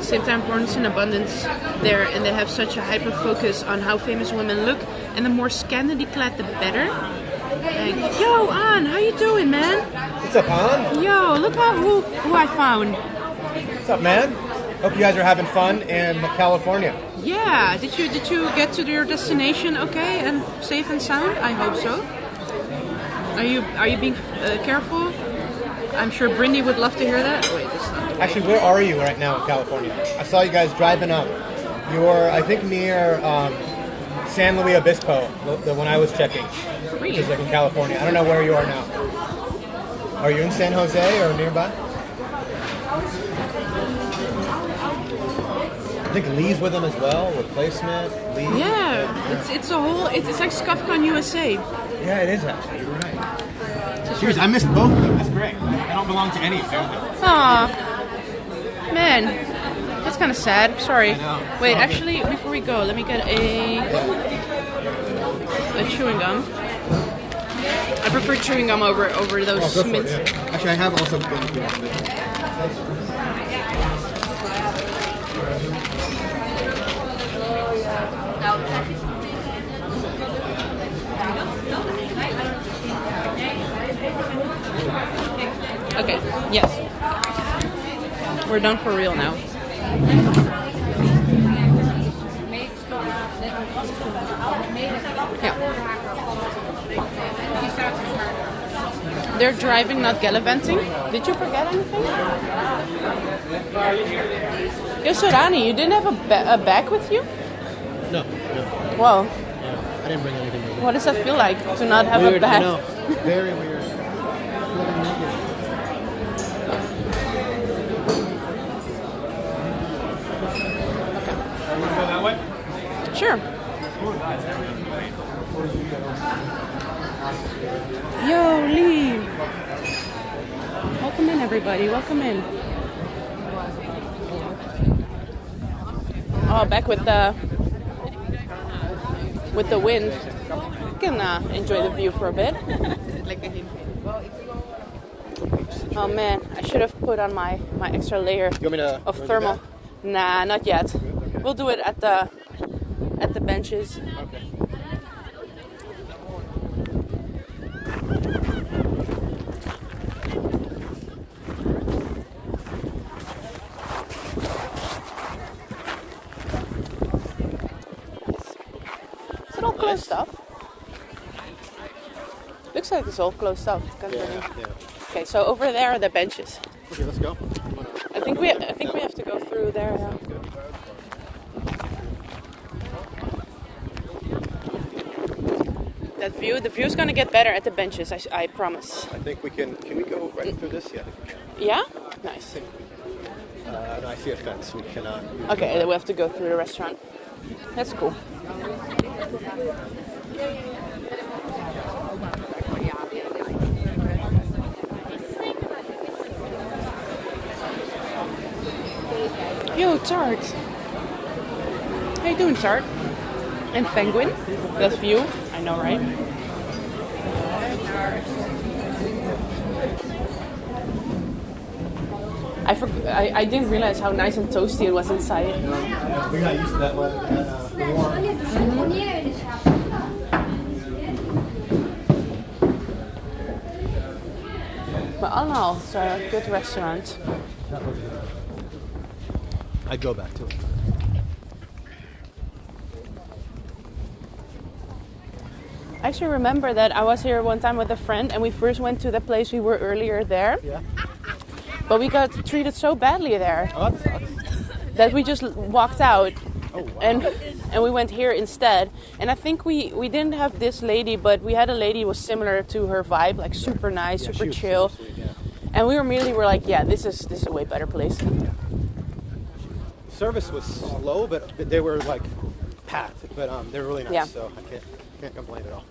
Same time, porn's in abundance there, and they have such a hyper focus on how famous women look, and the more scantily clad, the better. Like, yo, Ann, how you doing, man? What's up, An? Yo, look who I found. What's up, man? Hope you guys are having fun in California. Yeah, did you get to your destination okay and safe and sound? I hope so. Are you being careful? I'm sure Brindy would love to hear that. Wait, this is not the way. Actually, where are you right now in California? I saw you guys driving up. You're, I think, near San Luis Obispo, the one I was checking, which is like in California. I don't know where you are now. Are you in San Jose or nearby? I think Lee's with them as well. Replacement, Lee. Yeah, it's a whole. It's like ScuffCon USA. Yeah, it is actually. You're right. Seriously, I missed both of them. That's great. I don't belong to any, apparently. Aw, man, that's kind of sad. Sorry. I know. Wait, Okay. actually, before we go, let me get a chewing gum. I prefer chewing gum over those Oh, go for it, mints. yeah. Actually, I have also been Okay. Yes. We're done for real now. Yeah. They're driving, not gallivanting. Did you forget anything? Yo, Sorani, you didn't have a bag with you? No. Well, I didn't bring anything with me. what does that feel like to not have Weird, a bag? I know. Very weird. Sure. Yo, Lee. Welcome in, everybody. Welcome in. Oh, back with the wind. can enjoy the view for a bit. Oh man, I should have put on my extra layer You want me to of do thermal. that? Nah, not yet. Okay. We'll do it at the benches. Okay. Is it all closed up? Looks like it's all closed up. Yeah. Okay, so over there are the benches. Okay, let's go. I think we have to go through there. Yeah. The view's gonna get better at the benches. I promise. I think we can. Can we go right through this? Yeah. Yeah, nice. No, I see a fence. We cannot. Okay, then we have to go through the restaurant. That's cool. Yo, Tart. How you doing, Tart? And Penguin. That's view. I know, right? I didn't realize how nice and toasty it was inside. We got used to that weather. But all in all, it's a good restaurant. I'd go back to it. I actually remember that I was here one time with a friend and we first went to the place we were earlier there. Yeah. But we got treated so badly there Oh, that sucks. that we just walked out Oh, wow. and we went here instead. And I think we didn't have this lady, but we had a lady who was similar to her vibe, like super nice, Yeah, super she was chill. super sweet, yeah. And we immediately were like, yeah, this is a way better place. Service was slow, but they were like packed. But they were really nice, Yeah. so I can't complain at all.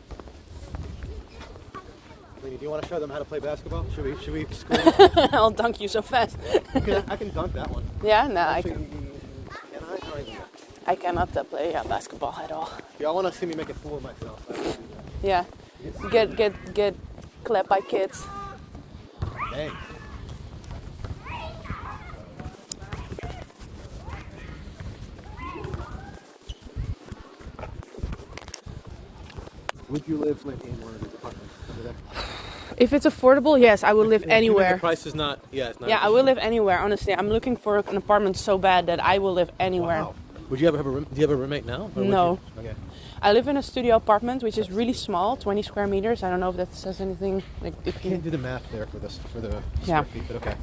Lini, do you want to show them how to play basketball? Should we school? I'll dunk you so fast. I can dunk that one. Yeah, no, Actually, can I? Or I cannot play basketball at all. y'all want to see me make a fool of myself? I can do Yeah, get clapped by kids. that. Hey. Would you live in one of these apartments over there? If it's affordable, yes, I would live Even if anywhere. the price is not. Yeah, it's not. Yeah, I will live anywhere. Honestly, I'm looking for an apartment so bad that I will live anywhere. Wow. Would you ever have a room? Do you have a roommate now? Or would No. you- Okay. I live in a studio apartment, which is really small, 20 square meters. I don't know if that says anything. Like if I can't do the math there for the Yeah. square feet, but okay.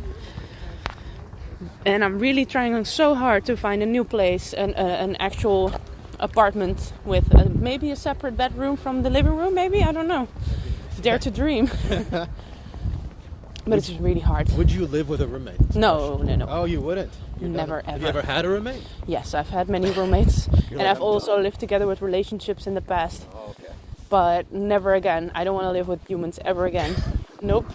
And I'm really trying so hard to find a new place, an actual apartment with maybe a separate bedroom from the living room. Maybe, I don't know. Dare to dream. But it's really hard. Would you live with a roommate? No. Oh, you wouldn't? You're Never, done. Have you ever had a roommate? Yes, I've had many roommates, and like, I've I'm also done. lived together with relationships in the past. Oh, okay. But never again. I don't want to live with humans ever again. Nope.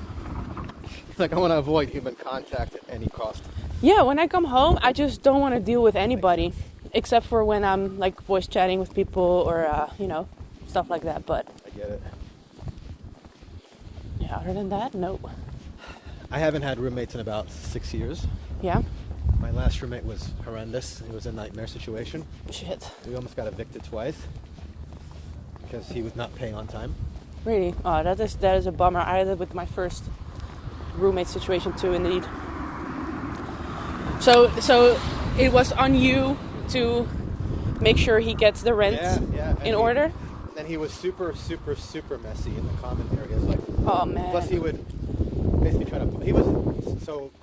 Like I want to avoid human contact at any cost. Yeah, when I come home, I just don't want to deal with anybody, except for when I'm like voice chatting with people or stuff like that. But I get it. yeah, other than that, no. I haven't had roommates in about 6 years. Yeah. My last roommate was horrendous. It was a nightmare situation. Shit. We almost got evicted twice because he was not paying on time. Really? Oh, that is a bummer. I had it with my first roommate situation too, indeed. So it was on you to make sure he gets the rent in order. And he was super, super, super messy in the common areas. Like, Oh man. plus he would basically try to.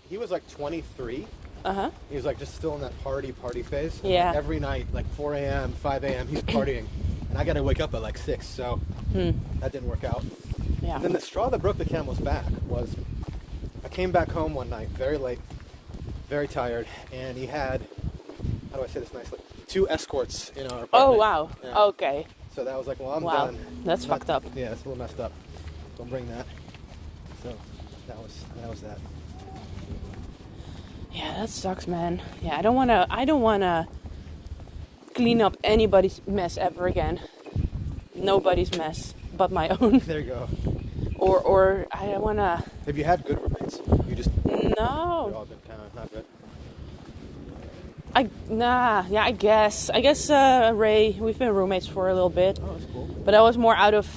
He was like 23. Uh-huh. He was like just still in that party phase. And, Yeah. like, every night, like 4 a.m., 5 a.m., he's partying, and I got to wake up at like 6. So that didn't work out. Yeah. And then the straw that broke the camel's back was I came back home one night very late, very tired, and he had, how do I say this nicely, 2 escorts in our apartment. Oh wow. Yeah. Okay. So that was like, well, I'm Wow. done. That's fucked up. Yeah, it's a little messed up. Don't bring that. So that was that. Yeah, that sucks, man. Yeah, I don't wanna clean up anybody's mess ever again. nobody's mess but my own. There you go. Or I don't wanna. Have you had good roommates? You just they've No. all been kind of not good. Yeah, I guess. Ray, we've been roommates for a little bit. Oh, that's cool. But I was more out of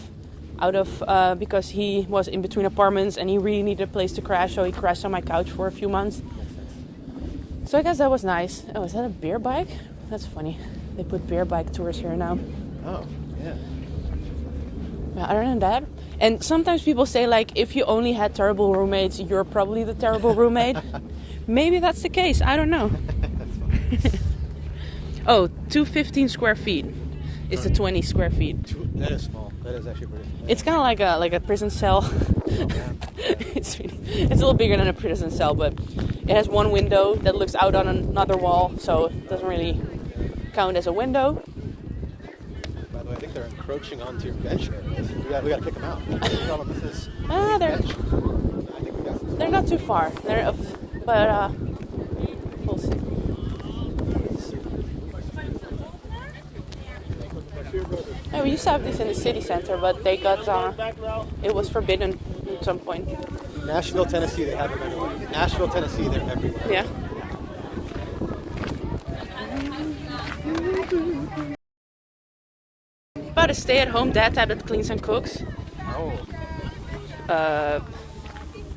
because he was in between apartments and he really needed a place to crash, so he crashed on my couch for a few months. So I guess that was nice. Oh, is that a beer bike? That's funny. They put beer bike tours here now. Oh, yeah. Yeah, other than that, and sometimes people say like, if you only had terrible roommates, you're probably the terrible roommate. Maybe that's the case. I don't know. Oh, 215 square feet is the 20 square feet. That is small. That is actually pretty small. It's kind of like a prison cell. Oh, man. Yeah. It's a little bigger than a prison cell, but it has one window that looks out on another wall, so it doesn't really count as a window. By the way, I think they're encroaching onto your bench areas. We got to kick them out. Tell them this is They're bench. I think we got some. they're not too far. They're up, but we'll see. Yeah, we used to have this in the city center, but they got it was forbidden at some point. Nashville, Tennessee, they have them everywhere. Nashville, Tennessee, they're everywhere. Yeah. About a stay-at-home dad type that cleans and cooks. Oh.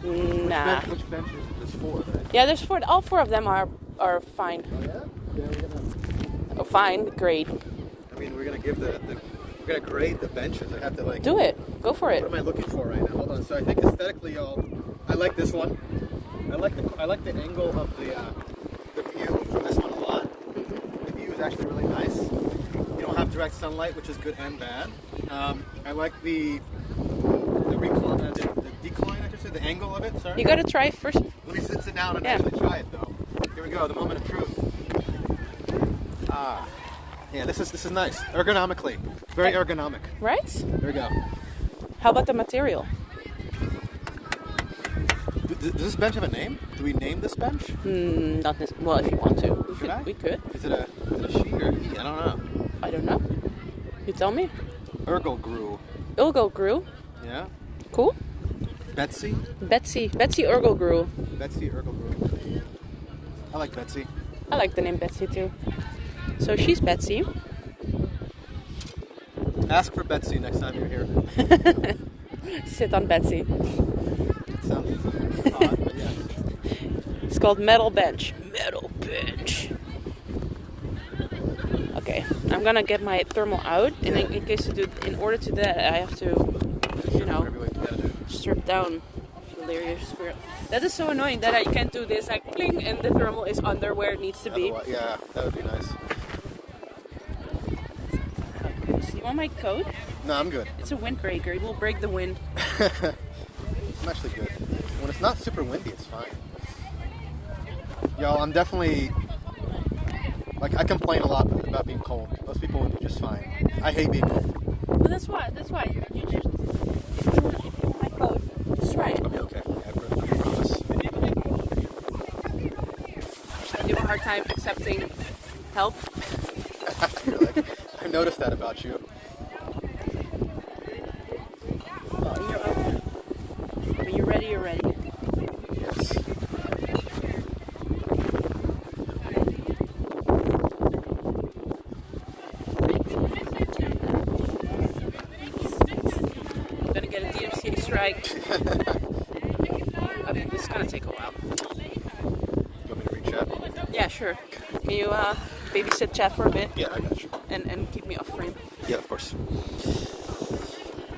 Nah. Which bench is there's 4, right? Yeah, there's 4. All 4 of them are fine. Oh, yeah? Yeah, we're gonna... Oh, fine, great. I mean, we're gonna give we're gonna grade the benches. I have to like. Do it. Go for it. What am I looking for right now? Hold on. So I think aesthetically, I like this one. I like the angle of the view from this one a lot. The view is actually really nice. You don't have direct sunlight, which is good and bad. I like the decline, I should say, the angle of it. Sorry. You gotta try it first. Let me sit down and actually try it though. Here we go. The moment of truth. Yeah, this is nice. Ergonomically. Very ergonomic. Right? There we go. How about the material? Does this bench have a name? Do we name this bench? Not this. Well, if you want to, we could. Is it a she or he? I don't know. I don't know. You tell me. Ergogrew. Urgogrew. Yeah. Cool. Betsy. Betsy Urgogrew. Betsy Ergogrew. I like Betsy. I like the name Betsy too. So she's Betsy. Ask for Betsy next time you're here. Sit on Betsy. Sounds odd, but yeah. It's called Metal Bench. Metal Bench. Okay, I'm gonna get my thermal out, and in order to that, I have to, strip down. Hilarious squirrel. That is so annoying that I can't do this, like, pling, and the thermal is under where it needs to be. Yeah, that would be nice. So you want my coat? No, I'm good. It's a windbreaker. It will break the wind. I'm actually good. When it's not super windy, it's fine. Yo, I'm definitely... Like, I complain a lot about being cold. Most people would be just fine. I hate being cold. But that's why. You just... If you want my coat, just try it. Okay. I promise. I have a hard time accepting help. I noticed that about you. When you're ready, you're ready. Yes. I'm gonna get a DMCA strike. Okay, this is gonna take a while. You want me to read chat? Yeah, sure. Can you babysit chat for a bit? Yeah, I got you. And keep me off frame. Yeah, of course.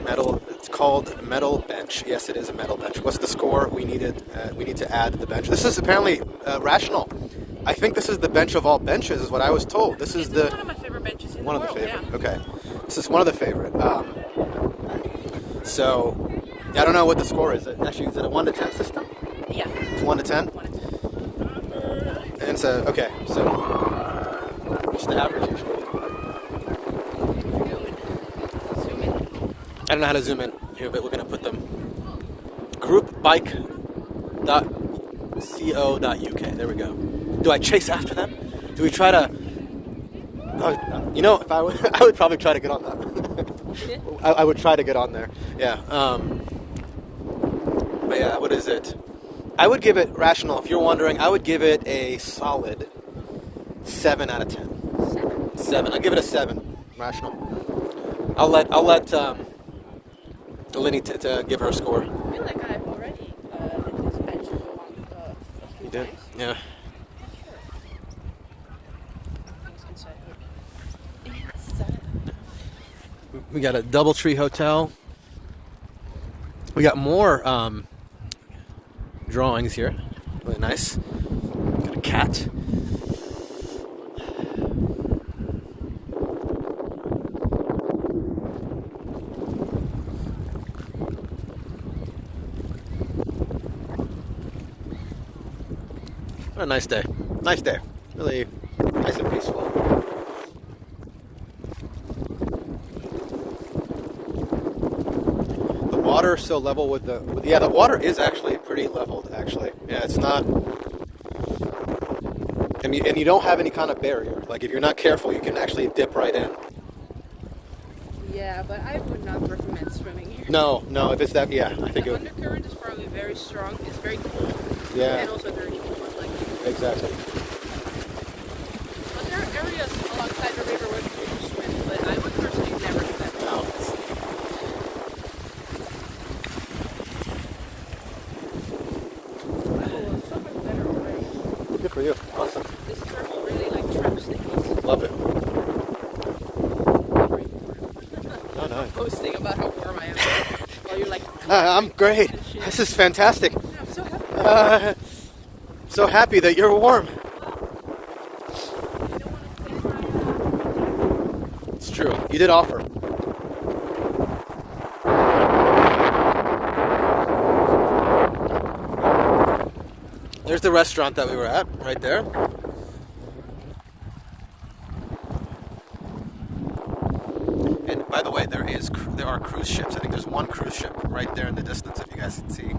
Metal. It's called Metal Bench. Yes, it is a metal bench. What's the score? We need to add the bench. This is apparently rational. I think this is the bench of all benches, is what I was told. This is one of my favorite benches in the world. One of the favorite. Yeah. Okay. This is one of the favorite. So, I don't know what the score is. Actually, is it a 1 to 10 system? Yeah. It's 1 to 10? 1 to 10. And so, okay. So, what's the average usually? Zoom in. I don't know how to zoom in here, but we're going to put them. Groupbike.co.uk. There we go. Do I chase after them? Do we try to... Oh, you know, if I would probably try to get on that. shit. I would try to get on there. Yeah. But yeah, what is it? I would give it, Rational, if you're wondering, I would give it a solid 7 out of 10. 7. I'll give it a 7. Rational. I'll let Lini to give her a score. I feel like I've already did this bench a few You did? times. Yeah. We got a DoubleTree hotel. We got more drawings here. Really nice. Got a cat. What a nice day. Nice day. Really nice and peaceful. The water is so level with the water is actually pretty leveled actually. Yeah, it's not, and you don't have any kind of barrier. Like if you're not careful, you can actually dip right in. Yeah, but I would not recommend swimming here. No, if it's that, yeah, I think The it would. undercurrent is probably very strong. It's very cold. Yeah. And also very cold. Like, Exactly. but there are areas alongside the river where people can swim, but I would personally never do that. No. Oh, so much better already. Good for you. Awesome. This turtle really like traps things. Love it. Oh, no. Posting about how warm I am. While you're like, I'm great. This is fantastic. I'm so happy. So happy that you're warm. It's true. You did offer. There's the restaurant that we were at, right there. And by the way, there are cruise ships. I think there's one cruise ship right there in the distance, if you guys can see.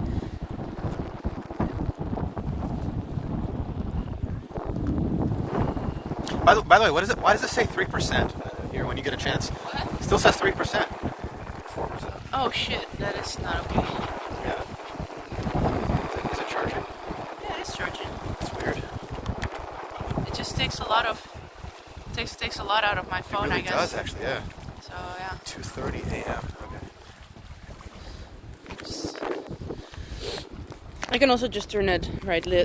By the way, what is it? Why does it say 3% here when you get a chance? It still says 3%. 4%. Oh shit, that is not okay. Yeah. Is it charging? Yeah, it's charging. It's weird. It just takes a lot of takes a lot out of my phone, It really I guess. does actually, yeah. So yeah. 2:30 a.m. Okay. I can also just turn it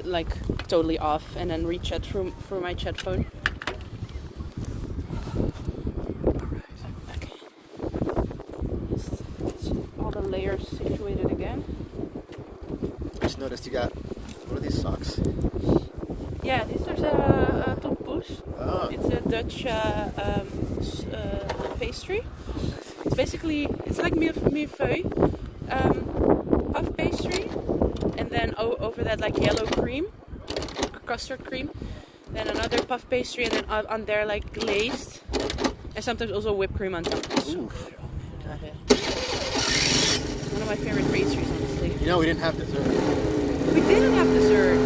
like totally off and then re-chat through my chat phone. Okay. All the layers situated again. I just noticed you got, what are these socks? Yeah, these are tompoes. Oh. It's a Dutch pastry. It's basically, it's like millefeuille, puff pastry, and then over that like yellow cream, custard cream, then another puff pastry, and then on there like glazed, and sometimes also whipped cream on top. It's so good. Love it. One of my favorite pastries, honestly. You know, we didn't have dessert. We didn't have dessert.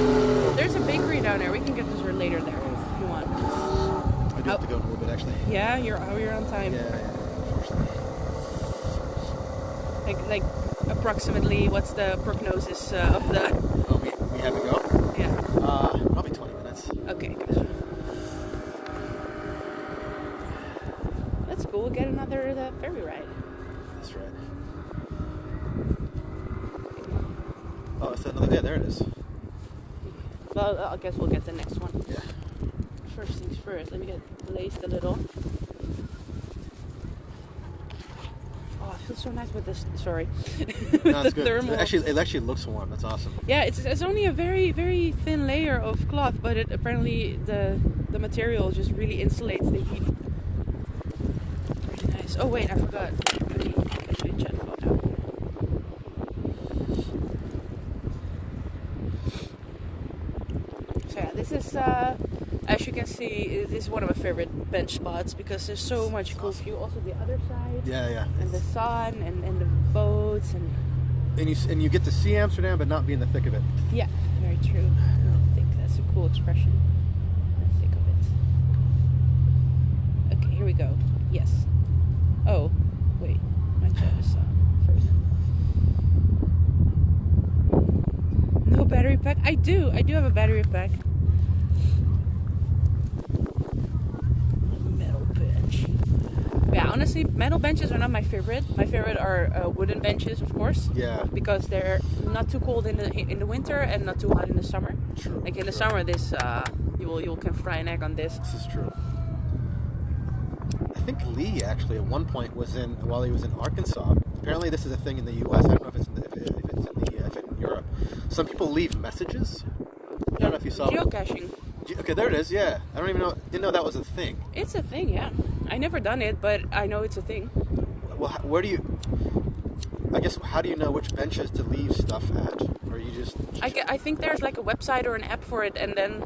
There's a bakery down there. We can get dessert later there if you want. I do have to go in a little bit actually. Yeah, you're on time. Yeah, unfortunately. Like approximately, what's the prognosis of the? Oh, we have to go? Yeah. Probably 20 minutes. Okay, gotcha. That's cool. We'll get another ferry ride. That's right. Oh, it's another, yeah, there it is. Well, I guess we'll get the next one. Yeah. First things first. Let me get laced a little. Oh, it feels so nice with this. Sorry. With No, it's the good. thermal. It actually looks warm. That's awesome. Yeah, it's only a very, very thin layer of cloth, but it apparently the material just really insulates the heat. Really nice. Oh wait, I forgot. Let me show you chat photo. So yeah, this is as you can see, this is one of my favorite bench spots because there's so much cool view. Also the other side. Yeah. And the sun and the boats and you get to see Amsterdam, but not be in the thick of it. yeah, very true. I think that's a cool expression. The thick of it. Okay, here we go. Yes. Oh, wait. try this first. No battery pack? I do have a battery pack. Metal bench. Yeah, honestly, metal benches are not my favorite. My favorite are wooden benches, of course. Yeah. Because they're not too cold in the winter and not too hot in the summer. True. Like in the summer, this you can fry an egg on this. This is true. I think Lee actually at one point while he was in Arkansas. Apparently, this is a thing in the U.S. I don't know if it's in Europe. Some people leave messages. I don't know if you saw. Geocaching. Okay, there it is. Yeah, I don't even know. Didn't know that was a thing. It's a thing, yeah. I never done it, but I know it's a thing. Well, where do you? I guess how do you know which benches to leave stuff at, or you just? I think there's like a website or an app for it, and then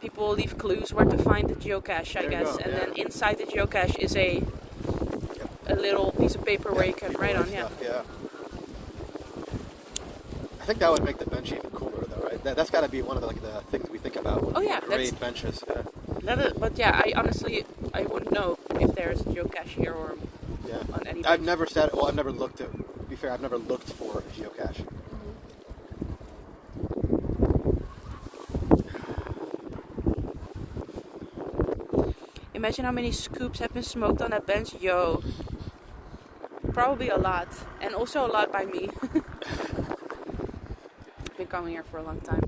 people leave clues where to find the geocache, I guess. Go, and yeah. then inside the geocache is a little piece of paper where you can write on. Stuff, yeah. I think that would make the bench even cooler, though, right? That's got to be one of the things we think about. Oh yeah, Great benches. Yeah. But yeah, I wouldn't know if there's a geocache here or on any. I've never looked at. To be fair, I've never looked for a geocache. Imagine how many scoops have been smoked on that bench, yo. Probably a lot, and also a lot by me. Been coming here for a long time.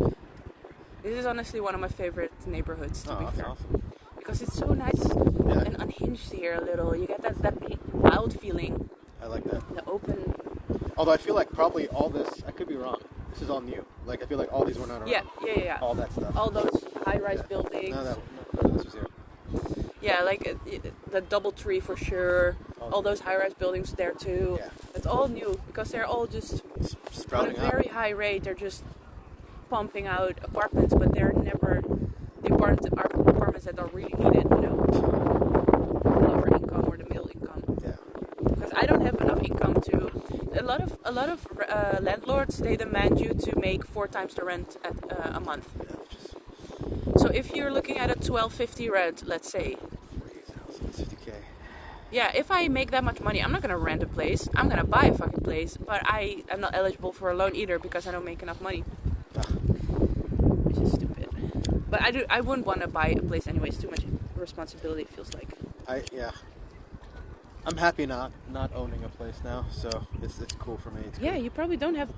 This is honestly one of my favorite neighborhoods, to be fair. Awesome. Because it's so nice and unhinged here a little. You get that wild feeling. I like that. The open. Although I feel like probably all this, I could be wrong. This is all new. Like I feel like all these were not around. Yeah. All that stuff. All those high-rise buildings. No, this was here. Yeah, like the DoubleTree for sure. All those high-rise buildings there too. Yeah. It's all new because they're all just Sprouting at a very high rate. They're just pumping out apartments, but they're never the apartments that are really needed. You know, lower income or the middle income. Yeah. Because I don't have enough income to. A lot of landlords, they demand you to make 4 times the rent a month. Yeah, So if you're looking at a $12.50 rent, let's say. 50K. Yeah, if I make that much money, I'm not gonna rent a place. I'm gonna buy a fucking place, but I am not eligible for a loan either because I don't make enough money. Which is stupid. But I wouldn't want to buy a place anyways. Too much responsibility, it feels like. I'm happy not owning a place now, so it's cool for me. It's Yeah, good. you probably don't have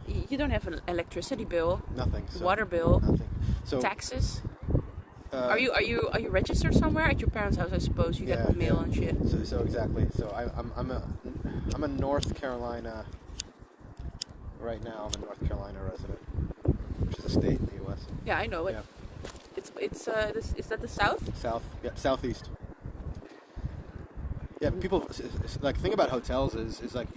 an electricity bill, Nothing. So, water bill, nothing. So taxes. Are you registered somewhere at your parents' house? I suppose you get mail and shit. So exactly. So I'm a North Carolina. Right now, I'm a North Carolina resident, which is a state in the U.S. Yeah, I know it. Yeah. Is that the South? Southeast. Yeah, people like thing about hotels is like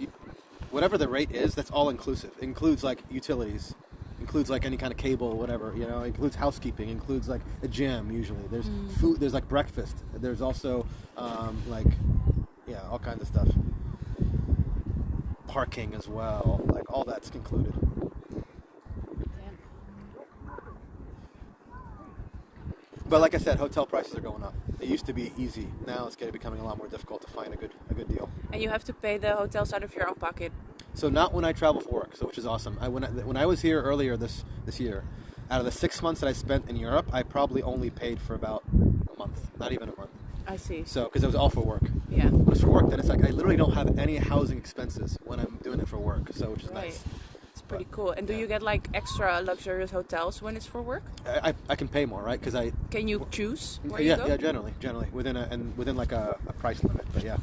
whatever the rate is, that's all inclusive. It includes like utilities, includes like any kind of cable, whatever, you know. It includes housekeeping, includes like a gym usually. There's food. There's like breakfast. There's also all kinds of stuff. Parking as well. Like all that's included. But like I said, hotel prices are going up. It used to be easy. Now it's becoming a lot more difficult to find a good deal. And you have to pay the hotels out of your own pocket. So not when I travel for work, which is awesome. When I was here earlier this year, out of the 6 months that I spent in Europe, I probably only paid for about a month, not even a month. I see. So because it was all for work. Yeah. When it's for work, then it's like I literally don't have any housing expenses when I'm doing it for work. So which is nice. It's pretty cool. And do you get like extra luxurious hotels when it's for work? I can pay more, right? Because Can you choose where you go? Yeah, generally within like a price limit, but yeah.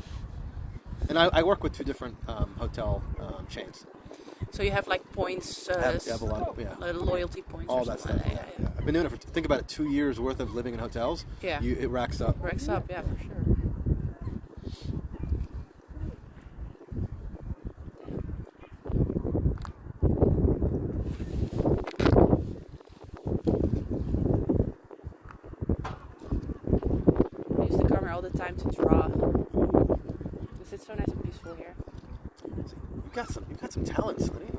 And I work with 2 different hotel chains. So you have like points, I have a lot of loyalty points. All or that something stuff. Like that. Yeah. I've been doing it for think about it, 2 years worth of living in hotels. Yeah. It racks up. Racks up, yeah, for sure. I used to come here all the time to draw. Because it's so nice and peaceful here. You've got some talents, honey.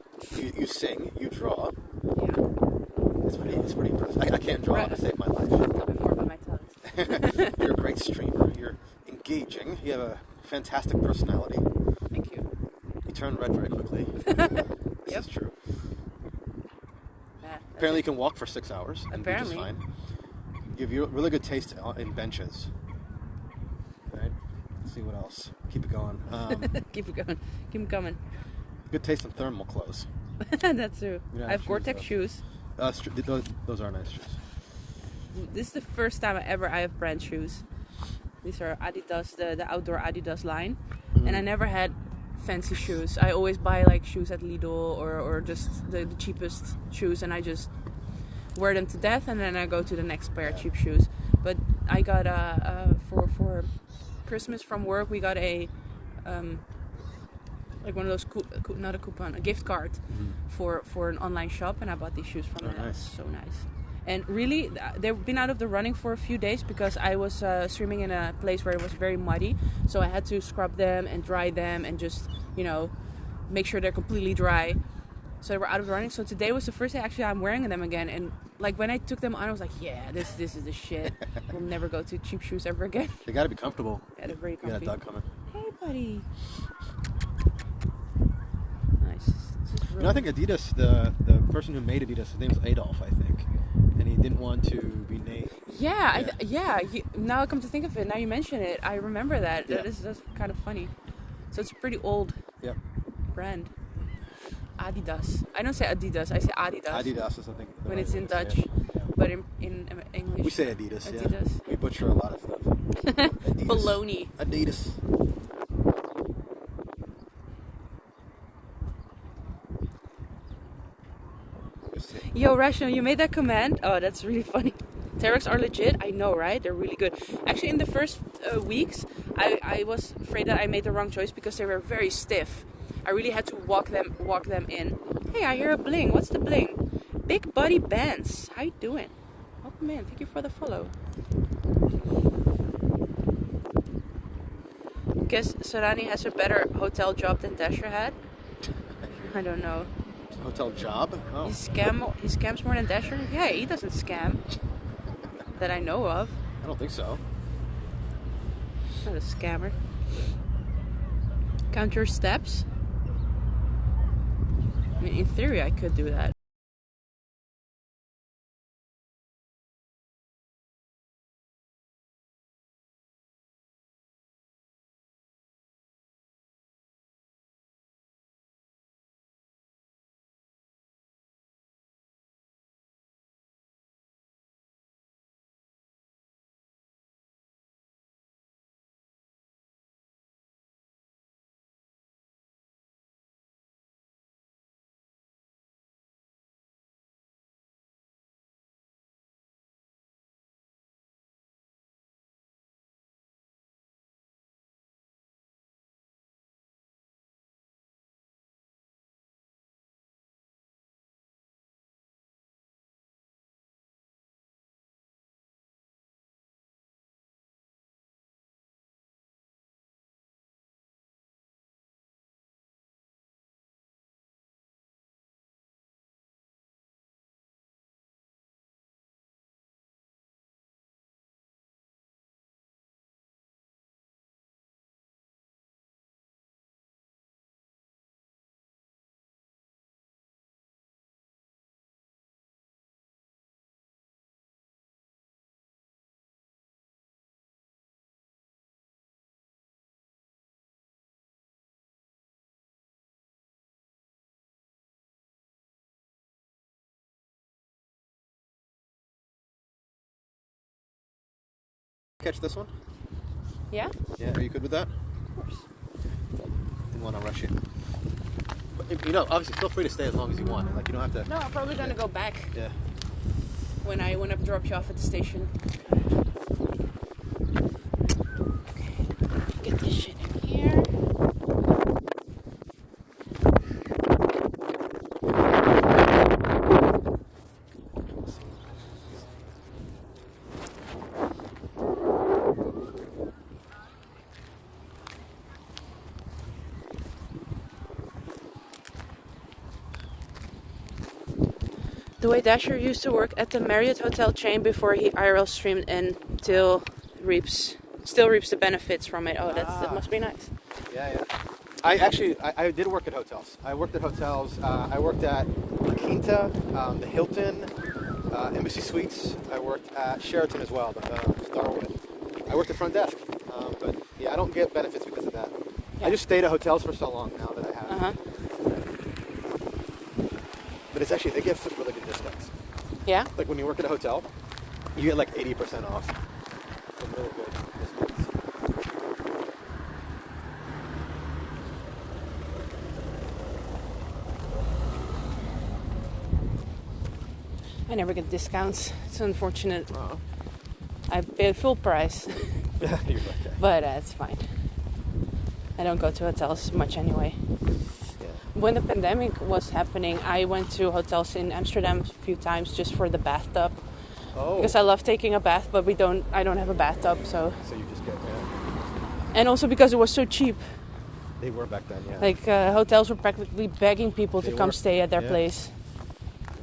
You sing, you draw. Yeah. It's pretty impressive. I can't draw to save my life. Tell me more about my talents. You're a great streamer. You're engaging. You have a fantastic personality. Thank you. You turn red very quickly. This is true. Yeah, Apparently you can walk for 6 hours and be just Apparently. fine. Give you really good taste in benches. Right? Let's see what else. Keep it going. Keep it going. Keep it coming. Good taste in thermal clothes. That's true. You don't I have have Gore-Tex shoes, shoes. Those are nice shoes. This is the first time I have brand shoes. These are Adidas, the outdoor Adidas line. And I never had fancy shoes. I always buy like shoes at Lidl or just the cheapest shoes, and I just wear them to death, and then I go to the next pair of cheap shoes. But I got for Christmas from work, we got a like one of those not a coupon, a gift card for an online shop, and I bought these shoes from them. Nice. So nice. And really, they've been out of the running for a few days because I was swimming in a place where it was very muddy. So I had to scrub them and dry them and just, you know, make sure they're completely dry. So they were out of the running. So today was the first day actually I'm wearing them again. And like when I took them on, I was like, yeah, this is the shit. We'll never go to cheap shoes ever again. They gotta be comfortable. Yeah, they're very You got comfy. a dog coming. Hey, buddy. Nice. This is You know, I think Adidas, the person who made Adidas, his name is Adolf, I think. And he didn't want to be named. Yeah, now I come to think of it, now you mention it, I remember that. Yeah. That's kind of funny. So it's a pretty old Yep. brand. Adidas. I don't say Adidas, I say Adidas. Adidas is, I think. the When right it's way in to say Dutch. it. But in English. We say Adidas, yeah. Adidas. We butcher a lot of stuff. Adidas. Baloney. Adidas. Yo, Rational, you made that comment? Oh, that's really funny. Terex are legit. I know, right? They're really good. Actually, in the first weeks, I was afraid that I made the wrong choice because they were very stiff. I really had to walk them in. Hey, I hear a bling. What's the bling? Big Buddy Bands. How you doing? Oh man, thank you for the follow. Guess Sarani has a better hotel job than Dasher had. I don't know. Hotel job? Oh. He scams more than Dasher? Yeah, he doesn't scam. That I know of. I don't think so. Not a scammer. Count your steps? I mean, in theory, I could do that. Catch this one? Yeah? Yeah, are you good with that? Of course. Didn't want to rush you. But, you know, obviously feel free to stay as long as you want. Like, you don't have to... No, I'm probably gonna go back Yeah. when I drop you off at the station. Okay, get this shit in here. The way Dasher used to work at the Marriott hotel chain before he IRL streamed and still reaps the benefits from it. Oh, that must be nice. Yeah, yeah. I did work at hotels. I worked at hotels. I worked at La Quinta, the Hilton, Embassy Suites. I worked at Sheraton as well, the Starwood. I worked at front desk. But yeah, I don't get benefits because of that. Yeah. I just stayed at hotels for so long now that I have. Uh-huh. But it's actually, they give some really good discounts. Yeah? Like when you work at a hotel, you get like 80% off. Some really good discounts. I never get discounts. It's unfortunate. Oh. I pay full price. Yeah, you're okay. But it's fine. I don't go to hotels much anyway. Yeah. When the pandemic was happening, I went to hotels in Amsterdam a few times just for the bathtub. Oh. Because I love taking a bath, but I don't have a bathtub, so. So you just get, yeah. And also because it was so cheap. They were back then, yeah. Like hotels were practically begging people to They come were, stay at their yeah. place.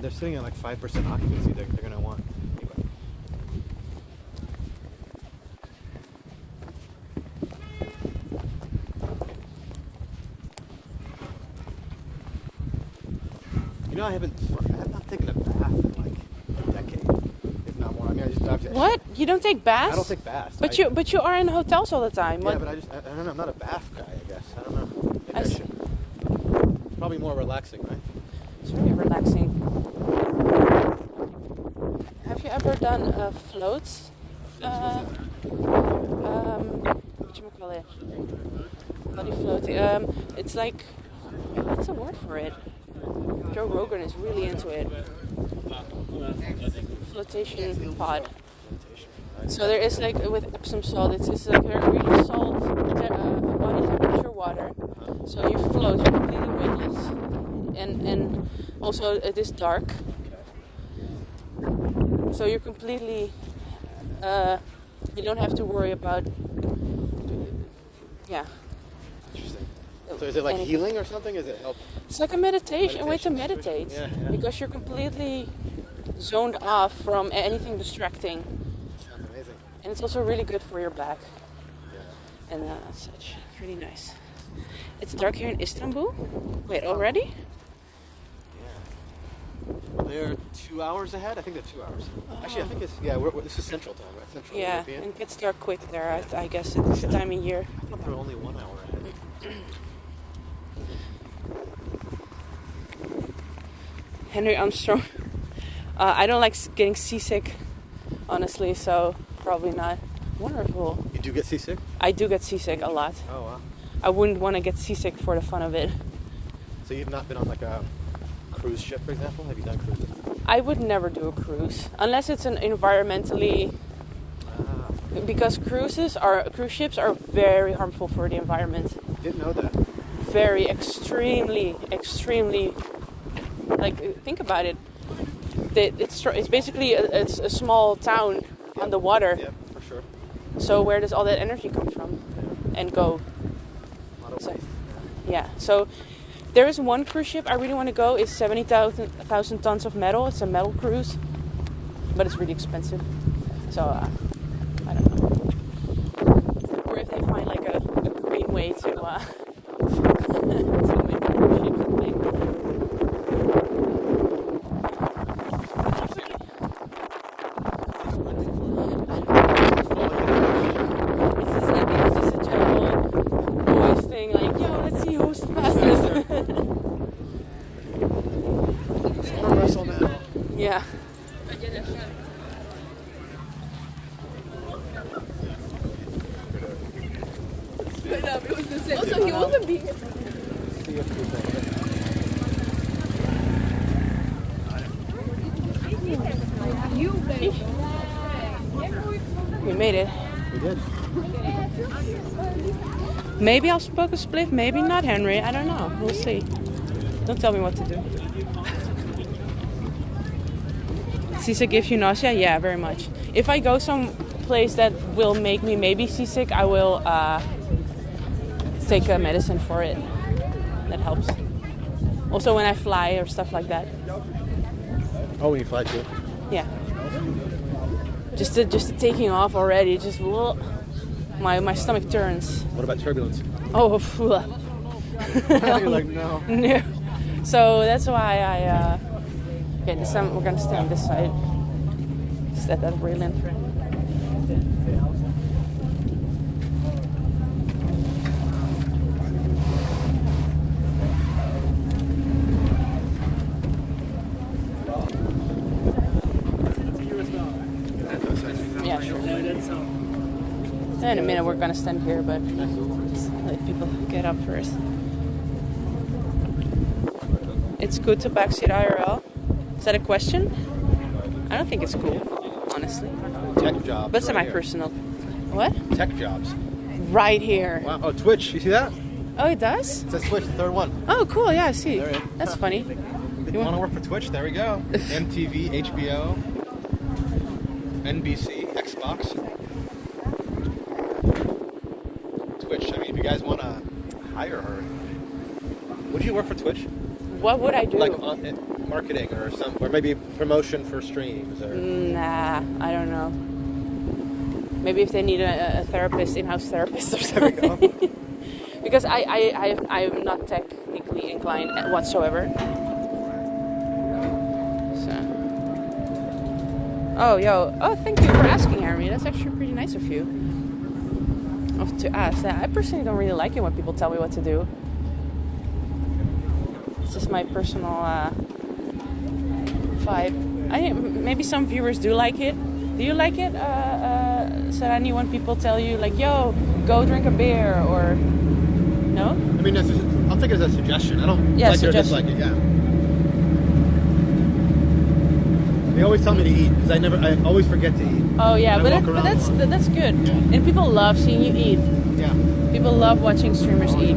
They're sitting at like 5% occupancy. They're going to want. Anyway. You know, I have not taken a bath in like a decade, if not more. I mean, What? You don't take baths? I don't take baths. But you are in hotels all the time. Yeah, but I don't know. I'm not a bath guy, I guess. I don't know. Maybe I see. should. Probably more relaxing, right? It's really relaxing. Have you ever done floats? Whatchamacallit? Body floating. It's like, what's the word for it? Joe Rogan is really into it. Flotation pod. So there is like with Epsom salt, it's like a really salt body temperature water. So you float, you're completely weightless, and also it is dark. So you're completely, you don't have to worry about, yeah. Interesting. So is it like healing or something? Is it help? It's like a meditation, a way to meditate, yeah. because you're completely zoned off from anything distracting. Sounds amazing. And it's also really good for your back Yeah. and such. It's really nice. It's dark here in Istanbul. Wait, already? Yeah. Well, they're 2 hours ahead. I think they're 2 hours. Actually, I think it's this is Central Time, right? Central Yeah, European. and it gets dark quick there. I guess at this time of year. I thought they were only 1 hour ahead. Henry Armstrong. I don't like getting seasick, honestly, so probably not. Wonderful. You do get seasick? I do get seasick a lot. Oh wow. I wouldn't want to get seasick for the fun of it. So you've not been on like a cruise ship, for example? Have you done cruises? I would never do a cruise unless it's an environmentally. Because cruise ships are very harmful for the environment. Didn't know that. Very extremely. Like think about it. It's basically a small town on the water. Yeah, for sure. So where does all that energy come from and go? A lot of So, waste. yeah. So there is one cruise ship I really want to go. It's 70,000 tons of metal. It's a metal cruise, but it's really expensive. So I don't know. Or if they find like a green way to to make a cruise ship thing. Yeah. Also, he wasn't being. We made it. We did. Maybe I'll smoke a spliff, maybe not, Henry. I don't know. We'll see. Don't tell me what to do. Seasick gives you nausea? Yeah, very much. If I go some place that will make me maybe seasick, I will take a medicine for it. That helps. Also when I fly or stuff like that. Oh, when you fly too? Yeah. Just taking off already, just my stomach turns. What about turbulence? Oh, You're like, no. No. So that's why I. Okay, this time we're gonna stay on this side. Is that brilliant? Yeah, sure. In a minute we're gonna stand here, but just let people get up first. It's good to backseat IRL. Is that a question? I don't think it's cool, honestly. Tech jobs. But it's right my here. personal. What? Tech jobs. Right here. Wow. Oh, Twitch. You see that? Oh, it does? It says Twitch, the third one. Oh, cool. Yeah, I see. There it is. That's funny. If you want to work for Twitch, there we go. MTV, HBO, NBC, Xbox. Twitch. I mean, if you guys want to hire her, would you work for Twitch? What would I do? Like marketing or maybe promotion for streams or. Nah, I don't know. Maybe if they need a therapist, in-house therapist or something. There we go. Because I'm not technically inclined whatsoever. So. Oh, thank you for asking, Jeremy. That's actually pretty nice of you. To ask that. I personally don't really like it when people tell me what to do. It's just my personal vibe. Maybe some viewers do like it. Do you like it, Sarani, when people tell you like, "Yo, go drink a beer," or no? I mean, I'll take it as a suggestion. I don't like it or dislike it. Yeah. They always tell me to eat because I always forget to eat. Oh yeah, but that's good. Yeah. And people love seeing you eat. Yeah. People love watching streamers eat.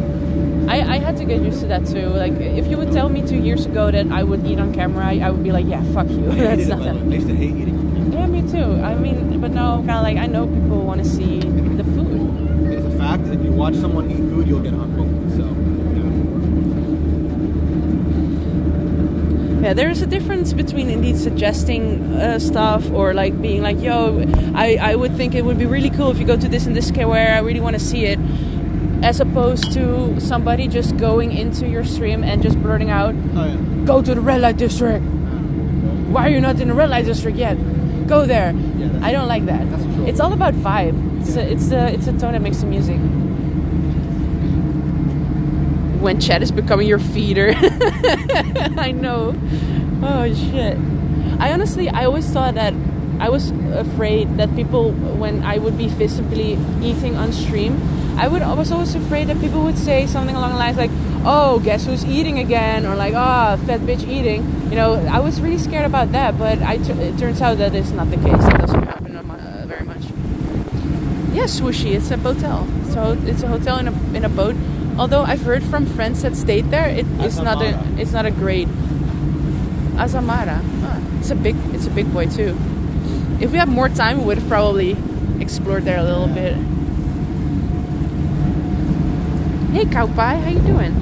I had to get used to that too. Like, if you would tell me 2 years ago that I would eat on camera, I would be like, yeah, fuck you. That's not that. I used to hate eating. Yeah, me too. I mean, but now kind of like I know people want to see the food. It's a fact that if you watch someone eat food, you'll get hungry. So. Yeah, there is a difference between indeed suggesting stuff or like being like, yo, I would think it would be really cool if you go to this and this where I really want to see it, as opposed to somebody just going into your stream and just blurting out, Oh, yeah. go to the red light district. Why are you not in the red light district yet? Go there. Yeah, I don't like that. that's true. It's all about vibe. It's the tone that makes the music. When chat is becoming your feeder. I know. Oh shit. I always thought that I was afraid that people, when I would be visibly eating on stream, I was always afraid that people would say something along the lines like, oh, guess who's eating again? Or like, ah, fat bitch eating. You know, I was really scared about that, but it turns out that it's not the case. It doesn't happen very much. Yeah, Swooshy, it's a hotel. So it's a hotel in a boat. Although I've heard from friends that stayed there, it's not a great Azamara. It's a big boy too. If we had more time, we would have probably explored there a little bit. Hey, cow pie, how you doing?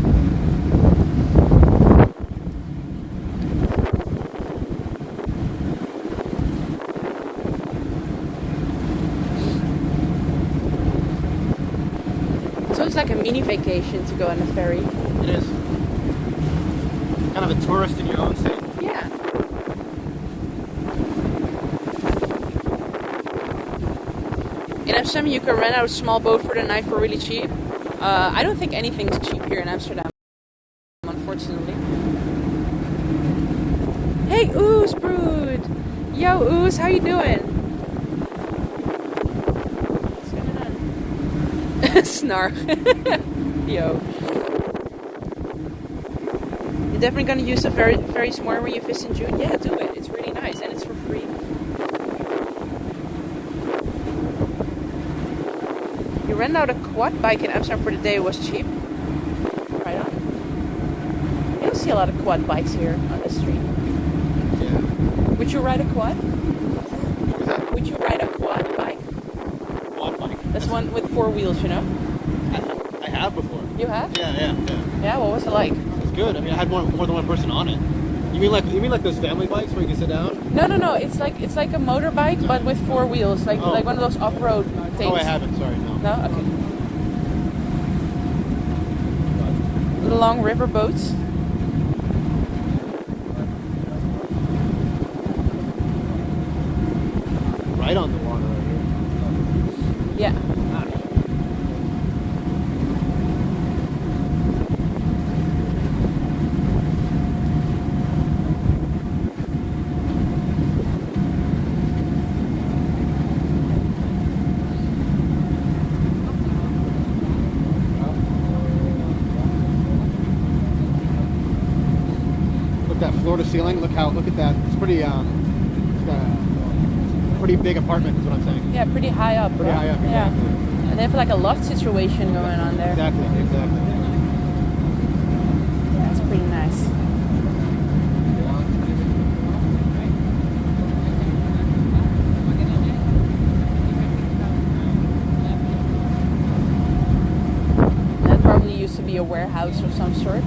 So it's like a mini vacation to go on a ferry. It is. Kind of a tourist in your own state. Yeah. In Amsterdam, you can rent out a small boat for the night for really cheap. I don't think anything's cheap here in Amsterdam, unfortunately. Hey, Ooze Brood! Yo, Ooze, how you doing? What's going on? Snark. Yo. You're definitely gonna use the ferry tomorrow when you fish in June? Yeah, do it. It's really nice and it's for free. You rent out a quad bike in Amsterdam for the day, it was cheap. Right on. You don't see a lot of quad bikes here on the street. Yeah. Would you ride a quad? What was that? Would you ride a quad bike? Quad bike. That's one with 4 wheels, you know? I have before. You have? Yeah. Yeah, what was it like? It's good. I mean, I had more than one person on it. You mean like those family bikes where you can sit down? No. It's like a motorbike, but with 4 wheels, like one of those off-road things. Oh, I haven't. Sorry, no. No? Okay. the long river boats. Right on the water right here. Yeah. Look at that floor to ceiling. Look at that. It's pretty it's got a pretty big apartment is what I'm saying. Yeah, pretty high up. Pretty high up, Yeah. exactly. And they have like a loft situation going on there. Exactly. That's pretty nice. That probably used to be a warehouse of some sort.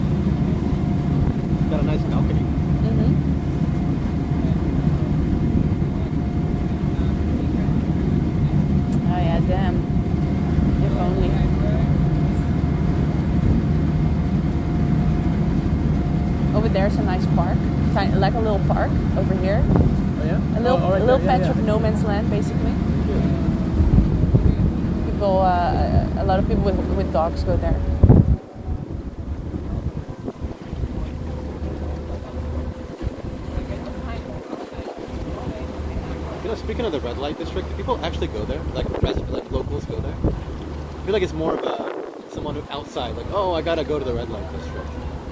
Got a nice balcony. Mm-hmm. Oh yeah, damn. If only. Over there's a nice park, like a little park over here. Oh yeah. A little, right a little there, patch yeah. of no man's land, basically. People, a lot of people with dogs go there. You know, speaking of the red light district, do people actually go there? Like locals go there? I feel like it's more of someone outside, like, oh, I gotta go to the red light district.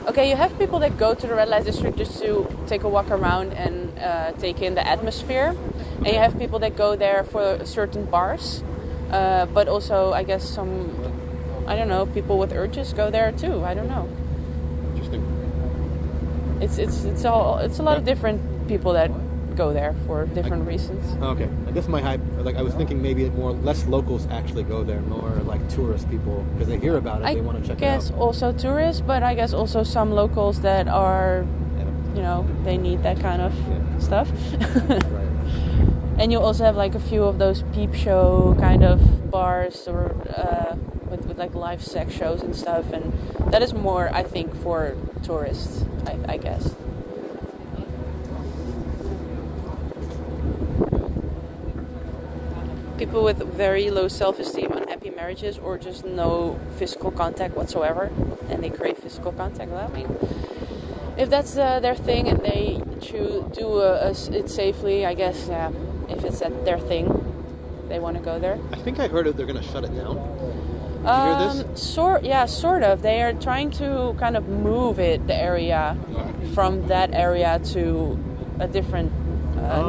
Okay, you have people that go to the red light district just to take a walk around and take in the atmosphere. And you have people that go there for certain bars. But also, I guess some, I don't know, people with urges go there too. I don't know. Interesting. It's a lot of different people that go there for different reasons. Okay, I guess my hype, like I was thinking maybe less locals actually go there, more like tourist people, because they hear about it, they want to check it out. I guess also tourists, but I guess also some locals that are, you know, they need that kind of stuff. Right. And you also have like a few of those peep show kind of bars or with like live sex shows and stuff, and that is more, I think, for tourists, I guess. People with very low self-esteem, unhappy marriages, or just no physical contact whatsoever, and they crave physical contact. Well, I mean, if that's their thing and they do it safely, I guess, yeah, if it's their thing, they want to go there. I think I heard they're going to shut it down. Did you hear this? Sort of. They are trying to kind of move the area from that area to a different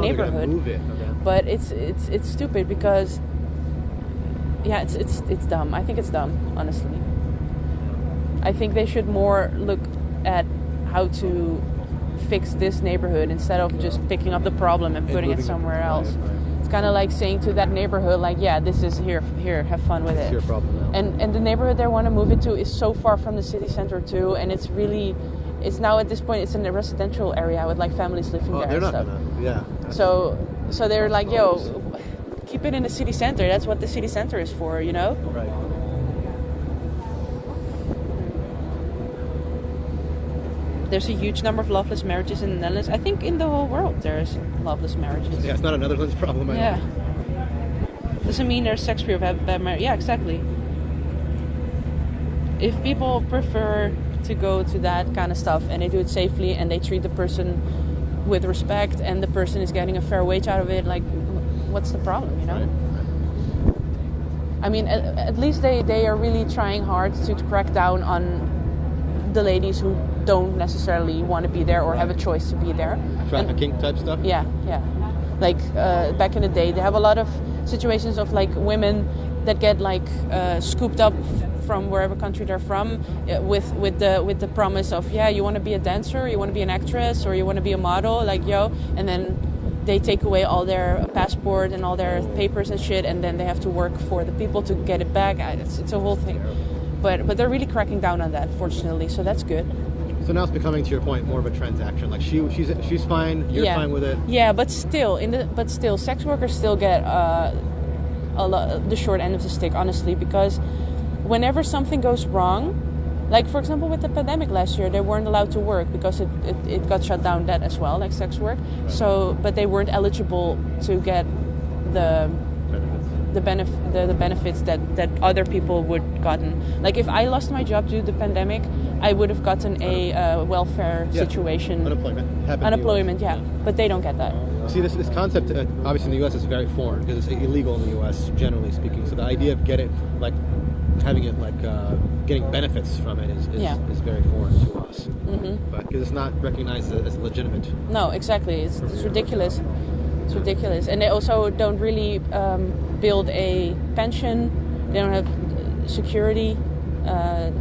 neighborhood. They're gonna move it. Okay. But it's stupid because it's dumb. I think it's dumb, honestly. I think they should more look at how to fix this neighborhood instead of just picking up the problem and putting it somewhere else. Right. It's kind of like saying to that neighborhood, like, yeah, this is here, have fun with it. It's your problem now. And the neighborhood they want to move it to is so far from the city center too, and it's now at this point it's in a residential area with like families living there they're and not stuff. gonna, So they're like, yo, keep it in the city center. That's what the city center is for, you know? Right. There's a huge number of loveless marriages in the Netherlands. I think in the whole world there's loveless marriages. Yeah, it's not a Netherlands problem. Yeah. Doesn't mean there's sex free or bad marriage. Yeah, exactly. If people prefer to go to that kind of stuff and they do it safely and they treat the person with respect and the person is getting a fair wage out of it, like, what's the problem, you know? Right. I mean, at least they are really trying hard to crack down on the ladies who don't necessarily want to be there or have a choice to be there. Trafficking type stuff? Yeah. Like, back in the day, they have a lot of situations of, like, women that get, like, scooped up from wherever country they're from with the promise of, yeah, you want to be a dancer, you want to be an actress, or you want to be a model, like, yo, and then they take away all their passport and all their papers and shit, and then they have to work for the people to get it back. It's a whole thing, but they're really cracking down on that, fortunately, so that's good. So now it's becoming, to your point, more of a transaction. Like she's fine, you're fine with it. Yeah, but still, sex workers still get the short end of the stick, honestly, because whenever something goes wrong, Like, for example, with the pandemic last year, they weren't allowed to work because it got shut down that as well, like sex work. Right. So, but they weren't eligible to get the benefits that other people would gotten. Like, if I lost my job due to the pandemic, I would have gotten a welfare situation. Unemployment. Yeah. But they don't get that. See, this concept, obviously in the U.S. is very foreign because it's illegal in the U.S. generally speaking. So the idea of having it getting benefits from it is very foreign to us. Mm-hmm. But because it's not recognized as legitimate. No, exactly. It's ridiculous. It's ridiculous, and they also don't really build a pension. They don't have security. A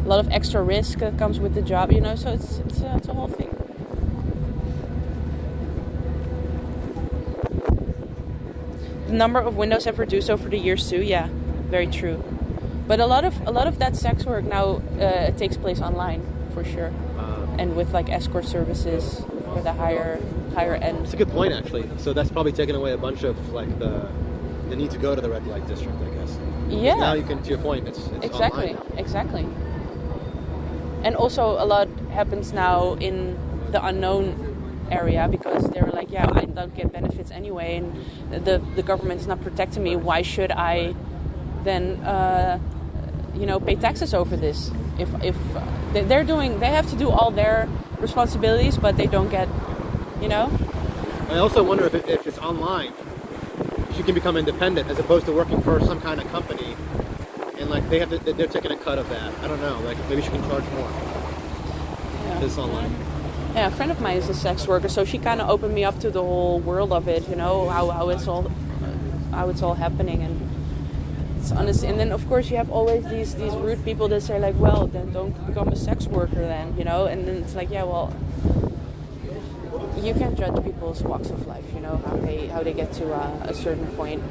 lot of extra risk that comes with the job, So it's a whole thing. The number of windows have reduced over the years too. Yeah, very true. But a lot of that sex work now takes place online for sure, and with like escort services for the higher end. It's a good point, actually. So that's probably taken away a bunch of the need to go to the red light district, I guess. Yeah. Now you can, to your point, it's online now. Exactly. And also a lot happens now in the unknown area because they're like, yeah, I don't get benefits anyway, and the government is not protecting me. Why should I then, pay taxes over this? If they have to do all their responsibilities, but they don't get, I also wonder if it's online, she can become independent as opposed to working for some kind of company, and they're taking a cut of that. I don't know. Like maybe she can charge more. Yeah. It's online. Yeah, a friend of mine is a sex worker, so she kind of opened me up to the whole world of it. How it's all happening, and it's honest. And then of course you have always these rude people that say like, well, then don't become a sex worker then, And then it's like, yeah, well, you can't judge people's walks of life, how they get to a certain point,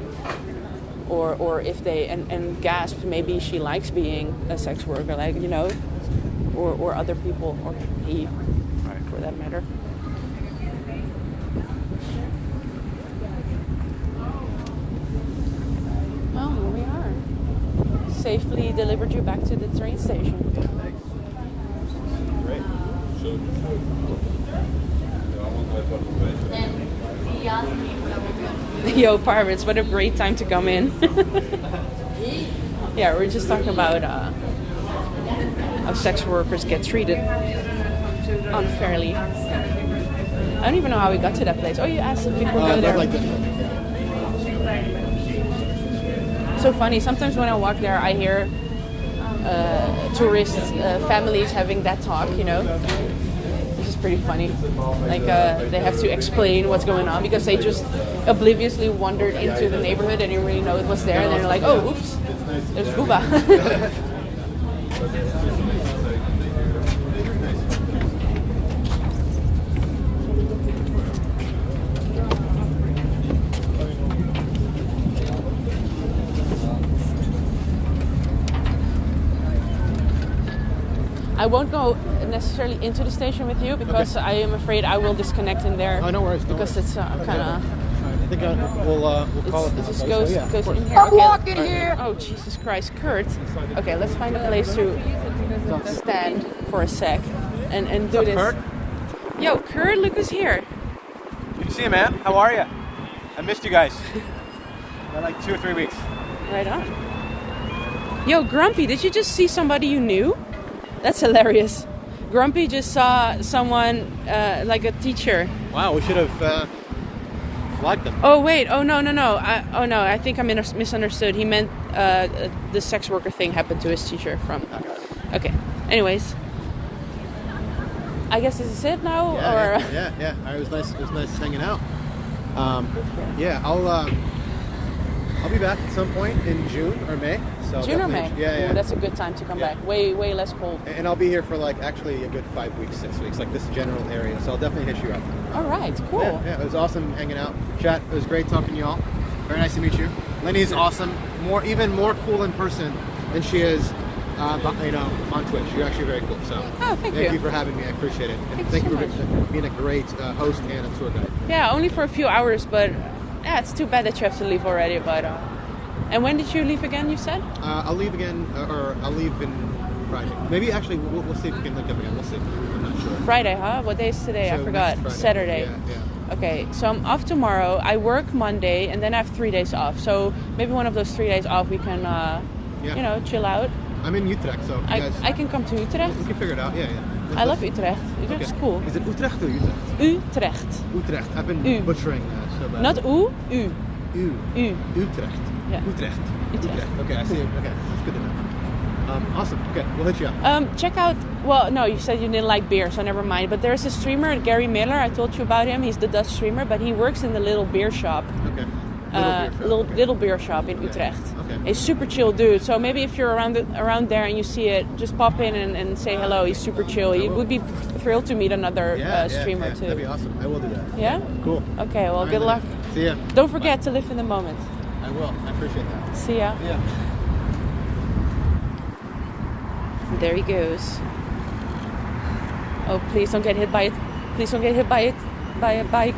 or if they and gasp, maybe she likes being a sex worker, like or other people, or he, for that matter. Well, here we are. Safely delivered you back to the train station. Thanks. Great. Yo, pirates, what a great time to come in. Yeah, we're just talking about how sex workers get treated unfairly. I don't even know how we got to that place. Oh, you asked if people go there. So funny. Sometimes when I walk there, I hear tourist families having that talk, Which is pretty funny. Like they have to explain what's going on because they just obliviously wandered into the neighborhood and didn't really know it was there, and they're like, oh, oops, there's Booba. I won't go necessarily into the station with you because I am afraid I will disconnect in there. Oh, no worries. Because it's kind of. I think we'll call it. It just goes in here. Okay. Walk in here. Oh, Jesus Christ, Kurt. Okay, let's find a place to stand for a sec and do this. Kurt? Yo, Kurt, look who's here. Good to see you, man. How are you? I missed you guys. Like 2 or 3 weeks. Right on. Yo, Grumpy, did you just see somebody you knew? That's hilarious. Grumpy just saw someone, like a teacher. Wow, we should have flagged them. Oh, wait. Oh, no. I think I misunderstood. He meant the sex worker thing happened to his teacher from... Okay. Anyways. I guess this is it now? Yeah. All right, it was nice hanging out. I'll be back at some point in June or May. So June or May? Yeah. Ooh, that's a good time to come back. Way less cold. And I'll be here for actually a good 5 weeks, 6 weeks, like this general area. So I'll definitely hit you up. All right, cool. Yeah, it was awesome hanging out. Chat, it was great talking to y'all. Very nice to meet you. Lenny's awesome. Even more cool in person than she is, on Twitch. You're actually very cool. So thank you. Thank you for having me. I appreciate it. And thank you for being a great host and a tour guide. Yeah, only for a few hours, but it's too bad that you have to leave already. But and when did you leave again? You said? I'll leave again, or I'll leave in Friday. Maybe actually we'll see if we can link up again. We'll see. I'm not sure. Friday, huh? What day is today? So I forgot. next Friday. Saturday. Yeah. Okay, so I'm off tomorrow. I work Monday, and then I have 3 days off. So maybe one of those 3 days off we can, you know, chill out. I'm in Utrecht, so if you guys, I can come to Utrecht. we can figure it out. Yeah. I love Utrecht. Utrecht is cool. Is it Utrecht or Utrecht? Utrecht. Utrecht. I've been U. butchering so bad. Not U. U. Utrecht. Yeah. Utrecht. Utrecht. Okay, I see it. Okay, that's good to know. Awesome. Okay, we'll hit you up. Check out. Well, no, you said you didn't like beer, so never mind. But there's a streamer, Gary Miller. I told you about him. He's the Dutch streamer, but he works in the little beer shop. Okay. Little beer shop in Utrecht. Okay. A super chill dude. So maybe if you're around there and you see it, just pop in and say hello. He's super chill. He would be thrilled to meet another streamer too. That'd be awesome. I will do that. Yeah? Cool. Okay, well, All right, good luck. See ya. Don't forget to live in the moment. I will. I appreciate that. See ya. Yeah. There he goes. Oh, please don't get hit by it. Please don't get hit by it. By a bike.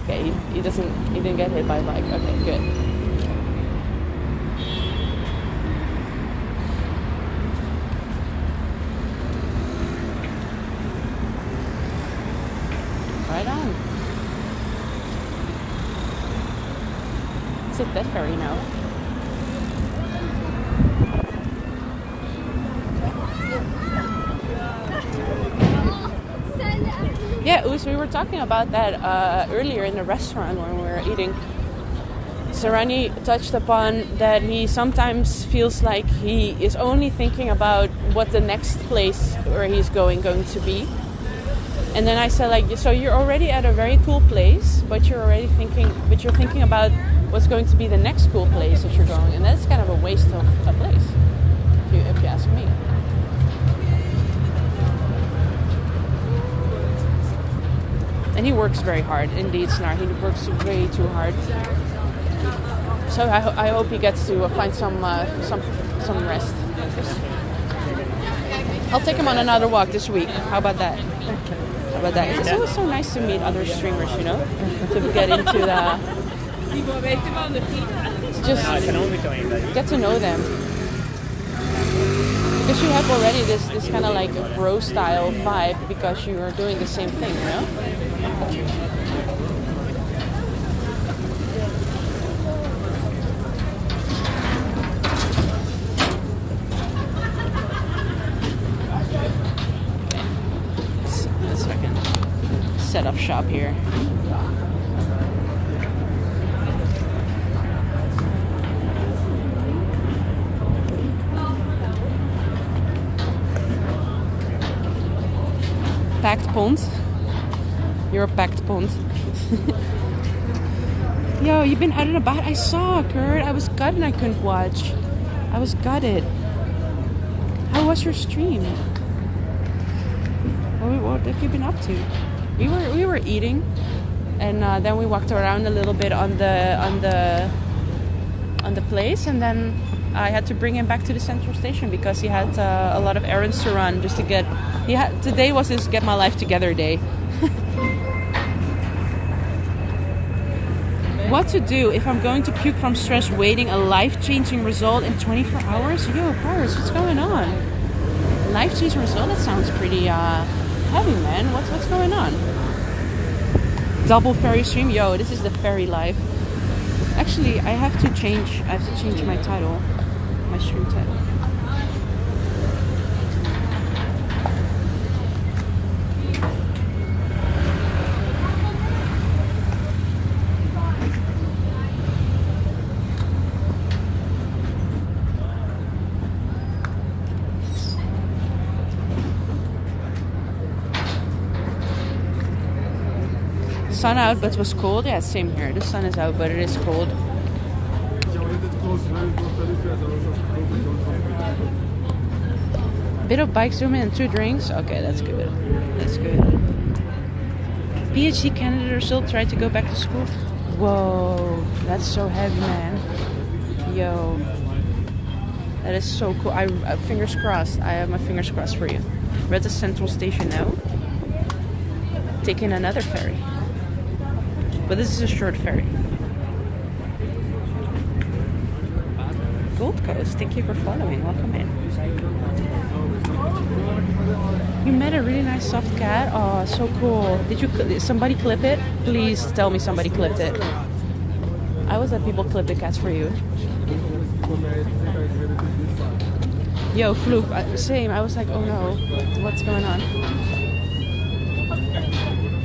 Okay, he didn't get hit by a bike. Okay, good. Right on. It's a dead ferry now. Yeah, Oos, we were talking about that earlier in the restaurant when we were eating. Sarani touched upon that he sometimes feels like he is only thinking about what the next place where he's going to be. And then I said, like, so you're already at a very cool place, but you're thinking about what's going to be the next cool place that you're going, and that's kind of a waste of a place, if you ask me. And he works very hard, indeed, Snar. He works way too hard. So I hope he gets to find some rest. I'll take him on another walk this week. How about that? How about that? It's always so nice to meet other streamers, you know, to get into the. Just get to know them. Because you have already this kind of like a bro style vibe because you are doing the same thing, you know? Let's fucking set up shop here. Packed pond. You're a packed pond. Yo, you've been out and about. I saw, Kurt. I was gutted I couldn't watch. I was gutted. How was your stream? What have you been up to? We were eating, and then we walked around a little bit on the place, and then I had to bring him back to the central station because he had a lot of errands to run just to get. Today was his get my life together day. What to do if I'm going to puke from stress waiting a life-changing result in 24 hours? Yo, Paris, what's going on? Life-changing result? That sounds pretty heavy, man. What's going on? Double ferry stream? Yo, this is the ferry life. Actually, I have to change my title. My stream title. Sun out, but it was cold. Yeah, same here. The sun is out, but it is cold. Bit of bike zooming and 2 drinks. Okay, that's good. That's good. PhD candidate result. Tried to go back to school. Whoa, that's so heavy, man. Yo, that is so cool. I fingers crossed. I have my fingers crossed for you. We're at the central station now. Taking another ferry. But this is a short ferry. Gold Coast. Thank you for following. Welcome in. You met a really nice soft cat. Oh, so cool. Did somebody clip it? Please tell me somebody clipped it. I always let people clip the cats for you. Yo, Floop, same. I was like, oh no, what's going on?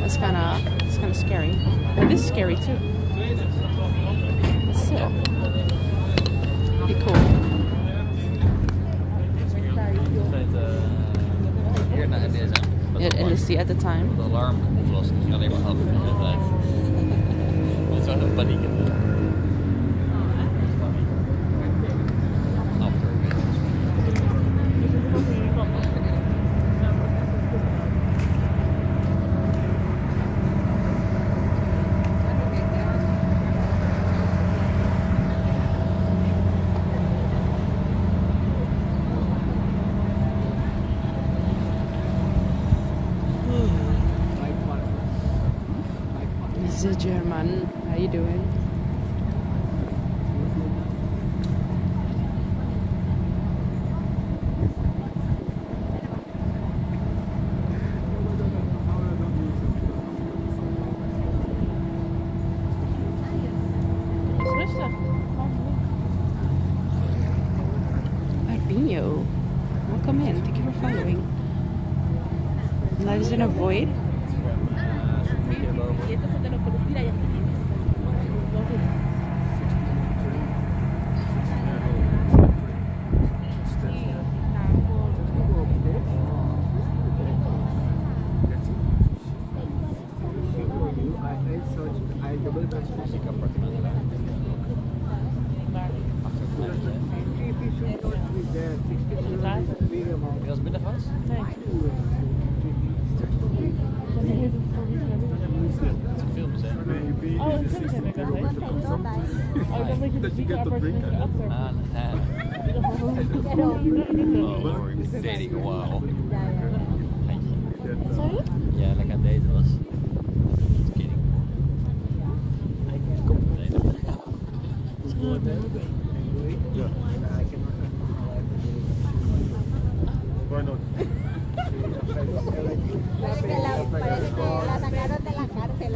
It's kind of scary. But this is scary too. But still, be cool. In the sea at the time. De alarm oplossen. Dus alleen maar af en toe. Dat is wel een paniek. This is German. How you doing? Albino, welcome in. Thank you for following. Life is in a void. Je was middengas? Nee. Films, hè? Oh, een film heb ik al eens. Oh, dan moet je de drinken achter. Oh, we're dating a while. Sorry? Ja, lekker aan daten was. Just kidding. Kom meteen. Ja. Why not? Parece que la sacaron de la cárcel.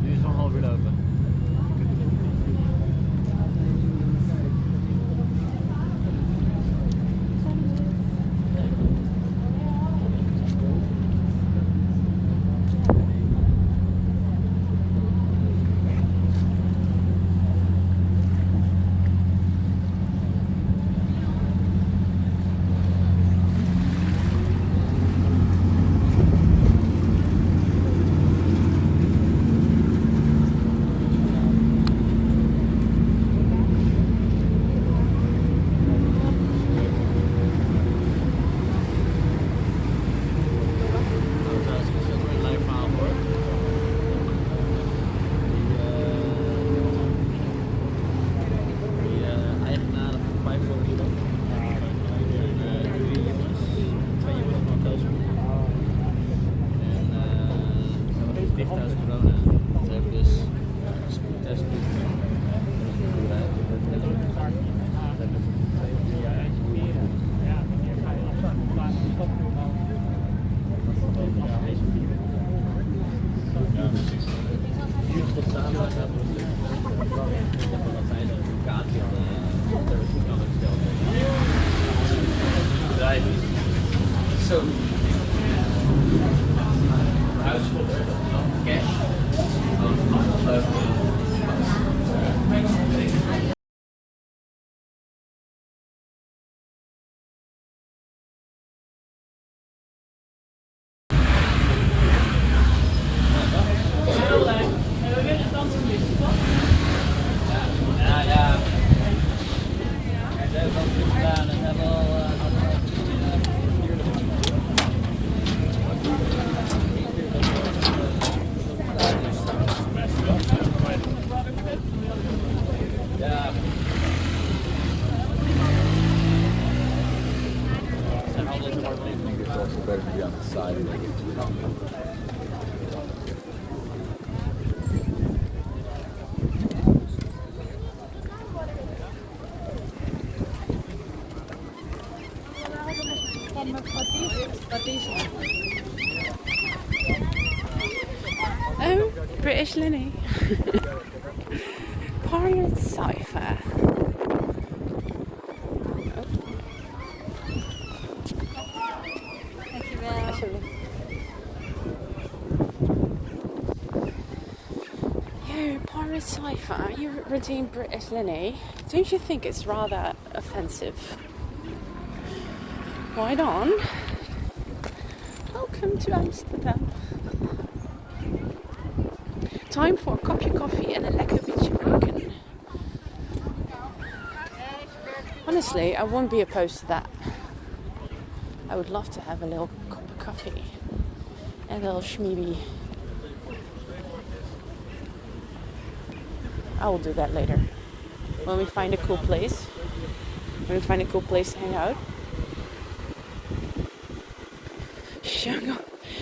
Nu is het nog een half uur lopen. Zo. Huisschilder, cash. better to be on the side of it. Oh, British Lini. Pirate Cypher. Yo, Pirate Cypher, you redeemed British Lini. Don't you think it's rather offensive? Right on. Welcome to Amsterdam. Time for a cup of coffee and a lekker beetje bacon. Honestly, I wouldn't be opposed to that. I would love to have a little cup of coffee and a little schmeeby. I will do that later. When we find a cool place. When we find a cool place to hang out.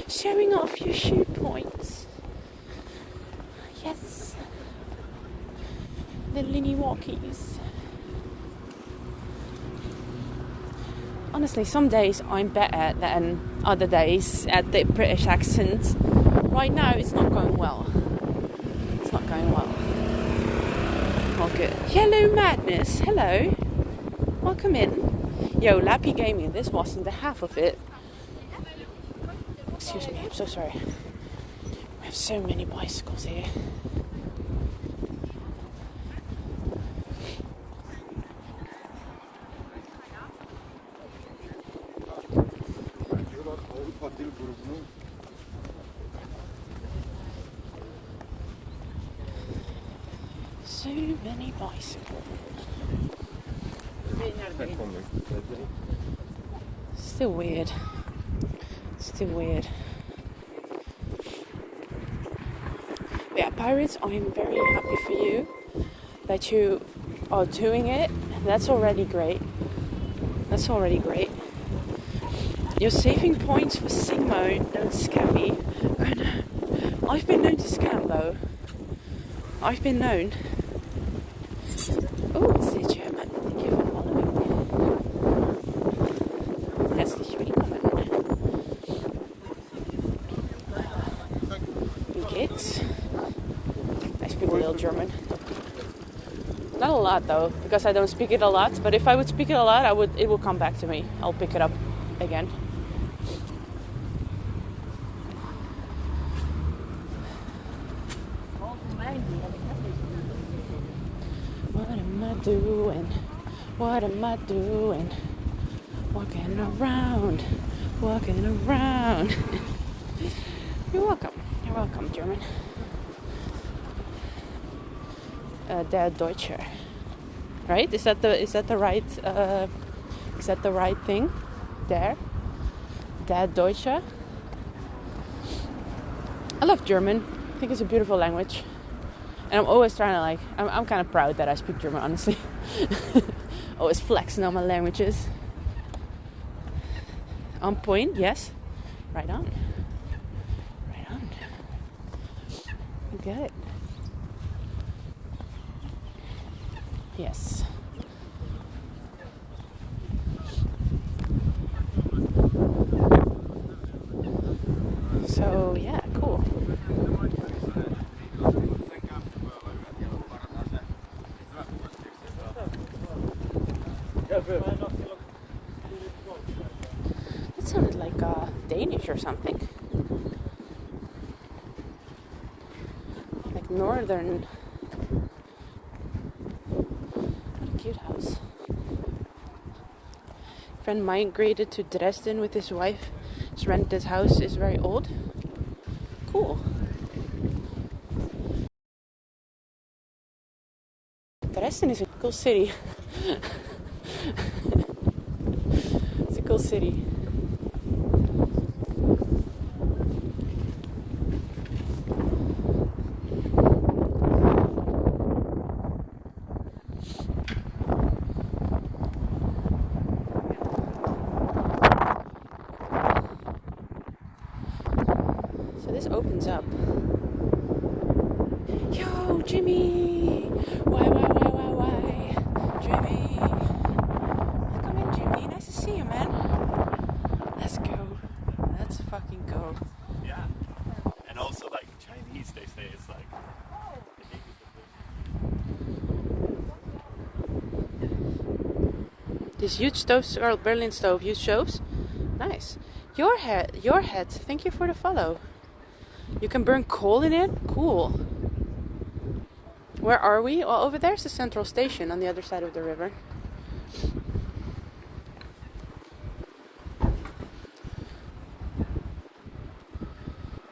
Showing off your shoe points. Yes. The Lini walkies. Honestly, some days I'm better than other days at the British accent. Right now, it's not going well. It's not going well. Oh, good. Hello, Madness. Hello. Welcome in. Yo, Lappy Gaming. This wasn't the half of it. Excuse me. I'm so sorry. We have so many bicycles here. So many bicycles. Still weird. Still weird. Yeah, Pirates, I'm very happy for you that you are doing it. That's already great. That's already great. You're saving points for Simo, don't scam me. Oh no. I've been known to scam though. I've been known. Oh, it's the German. Thank you for following. Herzlich willkommen. Wie geht's? I speak a little German. Not a lot though, because I don't speak it a lot. But if I would speak it a lot, it will come back to me. I'll pick it up again. What am I doing? What am I doing? Walking around, walking around. You're welcome. You're welcome, German. Der Deutscher, right? Is that the right thing? Der Deutscher. I love German. I think it's a beautiful language. And I'm always trying to I'm kind of proud that I speak German, honestly. Always flexing on my languages. On point, yes. Right on. Right on. Good. Yes. So, yeah, cool. That sounded like Danish or something. Like northern. What a cute house. Friend migrated to Dresden with his wife. His rented house is very old. Cool. Dresden is a cool city. It's a cool city. opens up. Yo, Jimmy! Why? Jimmy! Come in, Jimmy. Nice to see you, man. Let's go. Let's fucking go. Yeah. And also, like, Chinese, they say it's like... These huge stoves are Berlin stove, huge stoves. Nice. Your head. Thank you for the follow. You can burn coal in it? Cool. Where are we? Well, over there's the central station on the other side of the river.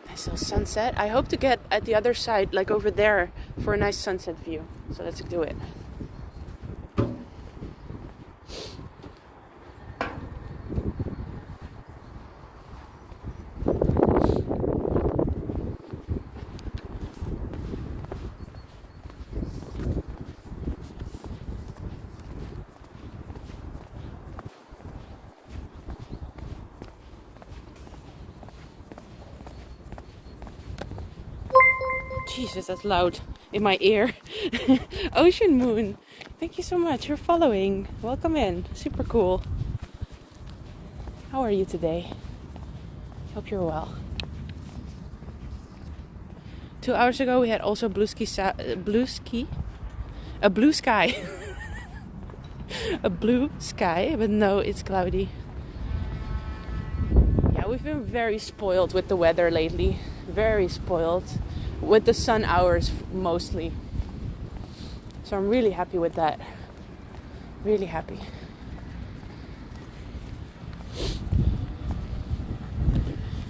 Nice little sunset. I hope to get at the other side, like over there, for a nice sunset view. So let's do it. Jesus, that's loud in my ear. Ocean Moon, thank you so much for following. Welcome in. Super cool. How are you today? Hope you're well. 2 hours ago we had also blue sky. A blue sky, but no, it's cloudy. Yeah, we've been very spoiled with the weather lately. Very spoiled. With the sun hours mostly. So I'm really happy with that. Really happy.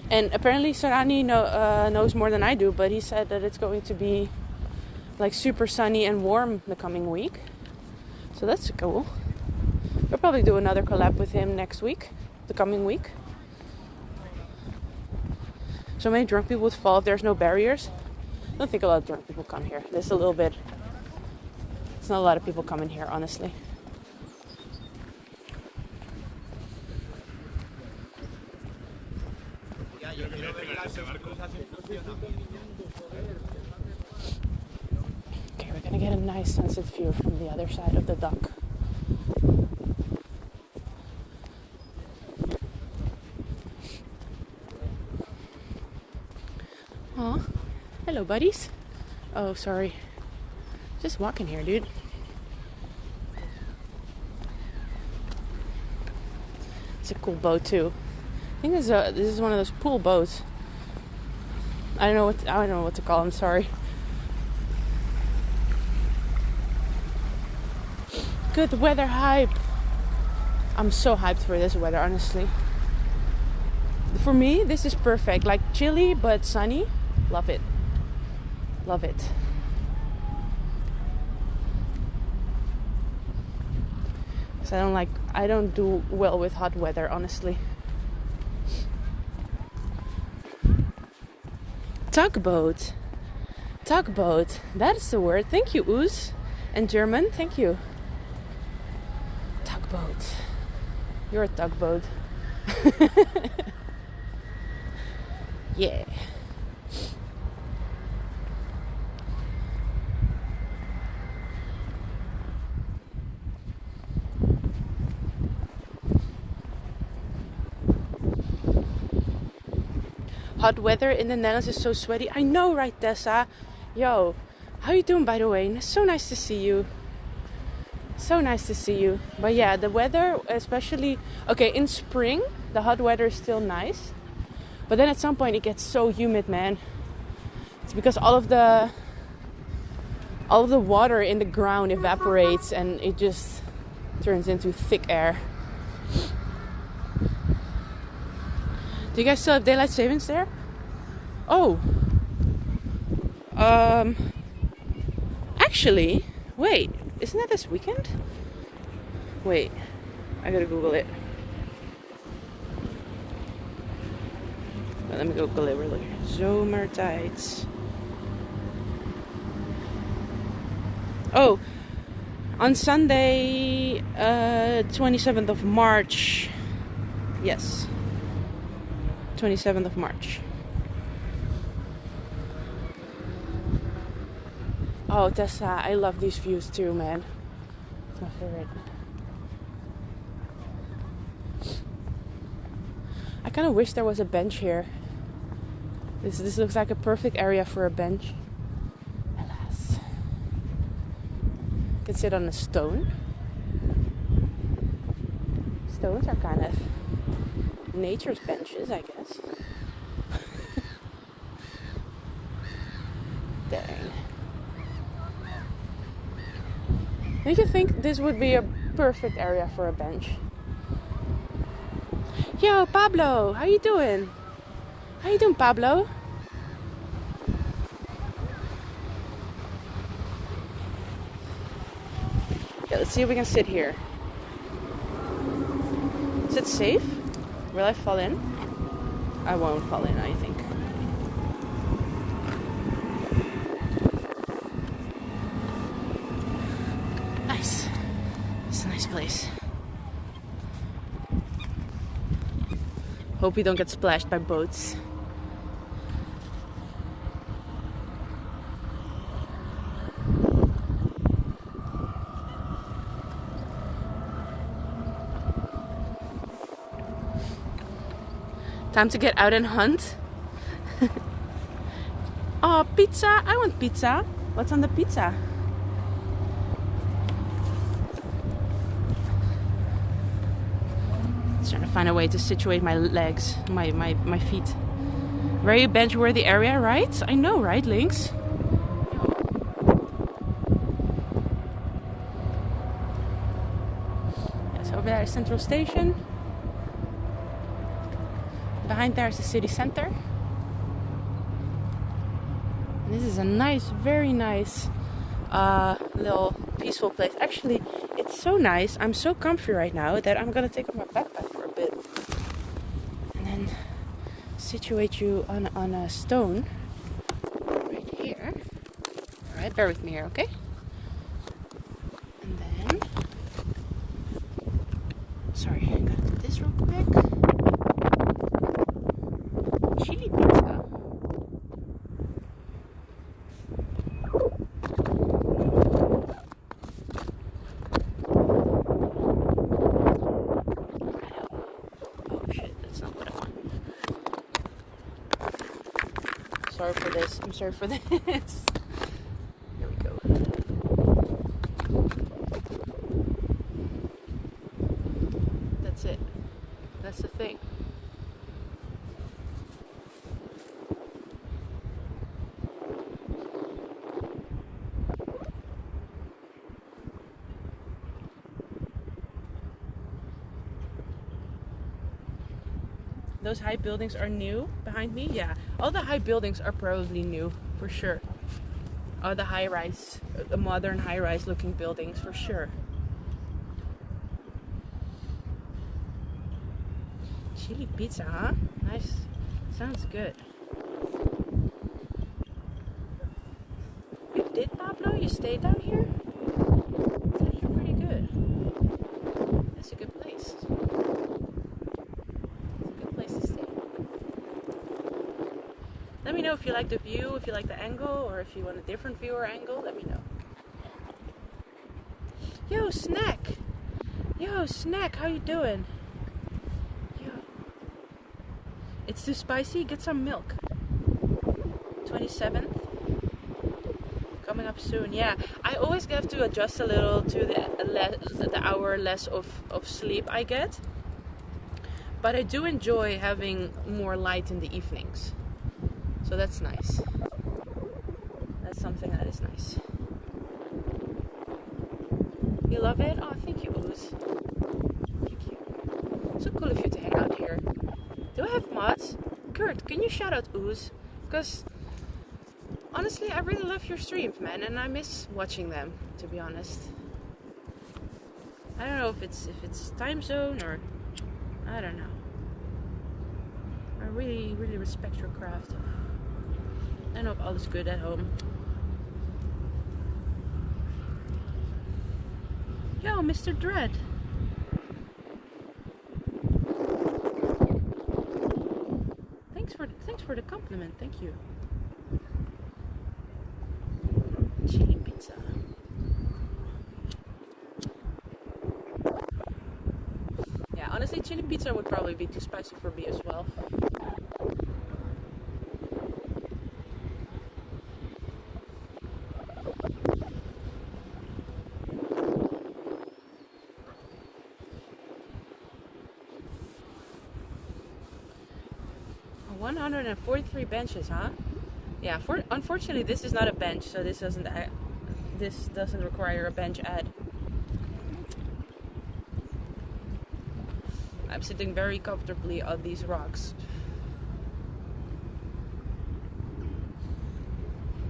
And apparently Sarani knows more than I do, but he said that it's going to be like super sunny and warm the coming week. So that's cool. We'll probably do another collab with him next week, the coming week. So many drunk people would fall if there's no barriers. I don't think a lot of drunk people come here. There's a little bit. There's not a lot of people coming here, honestly. Okay, we're gonna get a nice sunset view from the other side of the dock. Aw. Hello, buddies. Oh, sorry. Just walking here, dude. It's a cool boat too. I think this is one of those pool boats. I don't know what to call them. Sorry. Good weather hype. I'm so hyped for this weather, honestly. For me, this is perfect. Like chilly but sunny. Love it. Love it. So I don't do well with hot weather, honestly. Tugboat. That is the word. Thank you, Oos. And German, thank you. Tugboat. You're a tugboat. Yeah. Hot weather in the Netherlands is so sweaty. I know, right, Tessa? Yo, how you doing, by the way? So nice to see you. So nice to see you. But yeah, the weather, especially... Okay, in spring, the hot weather is still nice. But then at some point it gets so humid, man. It's because all of the water in the ground evaporates and it just turns into thick air. Do you guys still have daylight savings there? Oh. Actually, wait. Isn't that this weekend? Wait. I gotta Google it. Let me go Google it really quick. Zomertijd. Oh. On Sunday, 27th of March. Yes. 27th of March. Oh, Tessa, I love these views too, man. It's my favorite. I kind of wish there was a bench here. This looks like a perfect area for a bench. Alas. You can sit on a stone. Stones are kind of nature's benches, I guess. Dang. Don't you think this would be a perfect area for a bench? Yo, Pablo, how you doing? How you doing, Pablo? Yeah, let's see if we can sit here. Is it safe? Will I fall in? I won't fall in, I think. Nice. It's a nice place. Hope we don't get splashed by boats. Time to get out and hunt. Oh, pizza! I want pizza. What's on the pizza? Trying to find a way to situate my legs, my feet. Very bench-worthy area, right? I know, right, Lynx? Yes, over there is Central Station. Behind there is the city center. And this is a nice, very nice little peaceful place. Actually, it's so nice. I'm so comfy right now that I'm gonna take off my backpack for a bit and then situate you on a stone right here. All right, bear with me here, okay? And then, sorry, I gotta do this real quick. Chili pizza. Sorry for this. I'm sorry for this. Here we go. That's it. That's the thing. Those high buildings are new behind me. Yeah, all the high buildings are probably new for sure. All the high-rise, the modern high-rise looking buildings for sure. Chili pizza, huh? Nice. Sounds good. You did, Pablo? You stayed down here? It's actually pretty good. That's a good place. Let me know if you like the view, if you like the angle, or if you want a different view or angle, let me know. Yo, Snack! Yo, Snack, how you doing? Yo. It's too spicy? Get some milk. 27th. Coming up soon, yeah. I always have to adjust a little to the hour less of sleep I get. But I do enjoy having more light in the evenings. So that's nice. That's something that is nice. You love it? Oh, thank you, Ooze. Thank you. So cool of you to hang out here. Do I have mods? Kurt, can you shout out Ooze? Because honestly, I really love your streams, man, and I miss watching them, to be honest. I don't know if it's time zone or I don't know. I really, really respect your craft. I hope all is good at home. Yo, Mr. Dread. Thanks for the compliment. Thank you. Chili pizza would probably be too spicy for me as well. Oh, 143 benches, huh? Yeah, unfortunately this is not a bench, so this doesn't require a bench ad. I'm sitting very comfortably on these rocks.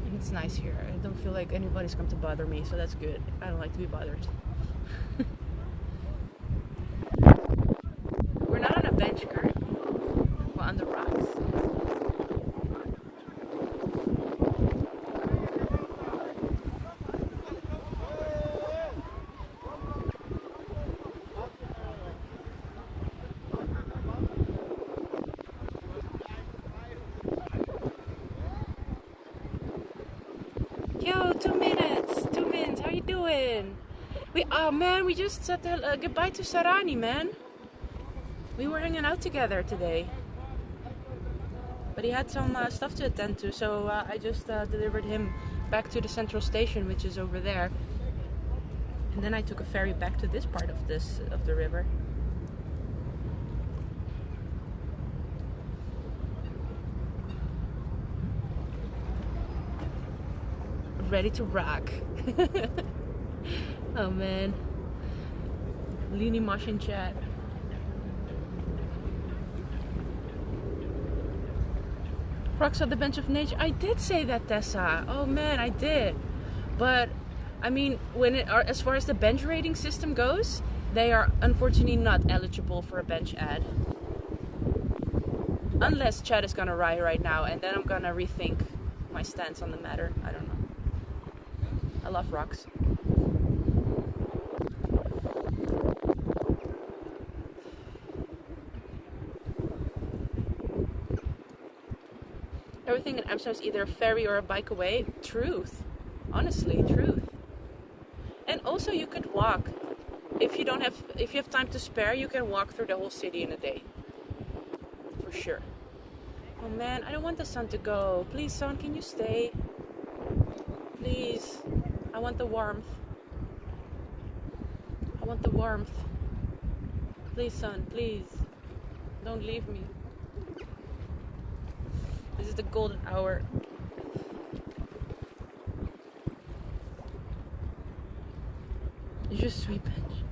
And it's nice here. I don't feel like anybody's come to bother me, so that's good. I don't like to be bothered. We're not on a bench currently. We're on the rocks. Yo, 2 minutes. 2 minutes. How you doing? Oh man, we just said goodbye to Sarani, man. We were hanging out together today. But he had some stuff to attend to, so I just delivered him back to the central station, which is over there. And then I took a ferry back to this part of the river. Ready to rock. Oh man. Lini Mosh in chat. Rocks on the bench of nature. I did say that, Tessa. Oh man, I did. But I mean, as far as the bench rating system goes, they are unfortunately not eligible for a bench ad. Unless Chad is gonna ride right now, and then I'm gonna rethink my stance on the matter. I don't know. I love rocks. Everything in Amsterdam is either a ferry or a bike away. Truth. Honestly, truth. And also you could walk. If you have time to spare, you can walk through the whole city in a day. For sure. Oh man, I don't want the sun to go. Please, sun, can you stay? Please. I want the warmth. I want the warmth. Please, sun, please. Don't leave me. This is the golden hour. Je suis bench.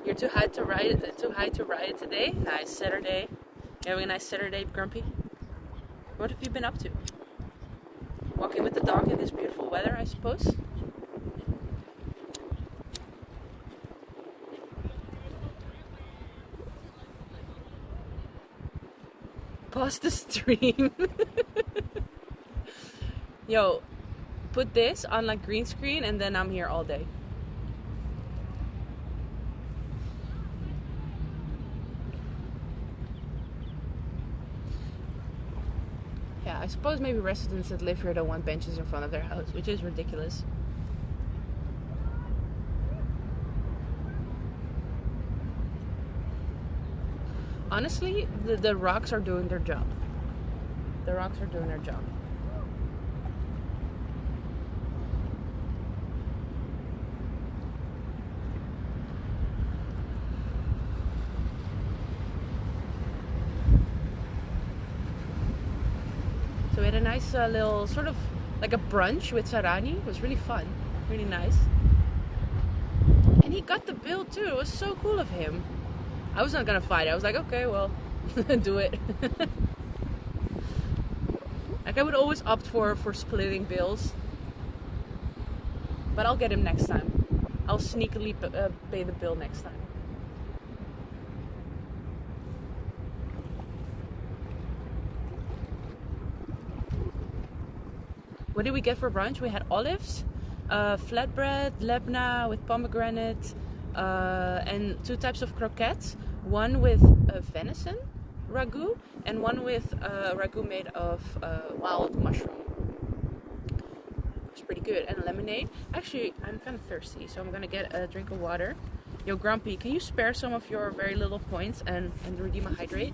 You're too high to ride it today? Nice Saturday. You having a nice Saturday, Grumpy? What have you been up to? Walking with the dog in this beautiful weather, I suppose? Pause the stream. Yo, put this on like green screen and then I'm here all day. Yeah, I suppose maybe residents that live here don't want benches in front of their house, which is ridiculous. Honestly, the rocks are doing their job. The rocks are doing their job. So we had a nice little sort of like a brunch with Sarani. It was really fun, really nice. And he got the bill too. It was so cool of him. I was not gonna fight. I was like, okay, well, do it. Like I would always opt for splitting bills, but I'll get him next time. I'll sneakily pay the bill next time. What did we get for brunch? We had olives, flatbread, lebna with pomegranate, and 2 types of croquettes. One with venison ragu and one with ragu made of wild mushroom. It was pretty good. And lemonade. Actually, I'm kind of thirsty, so I'm gonna get a drink of water. Yo, Grumpy, can you spare some of your very little points and redeem a hydrate?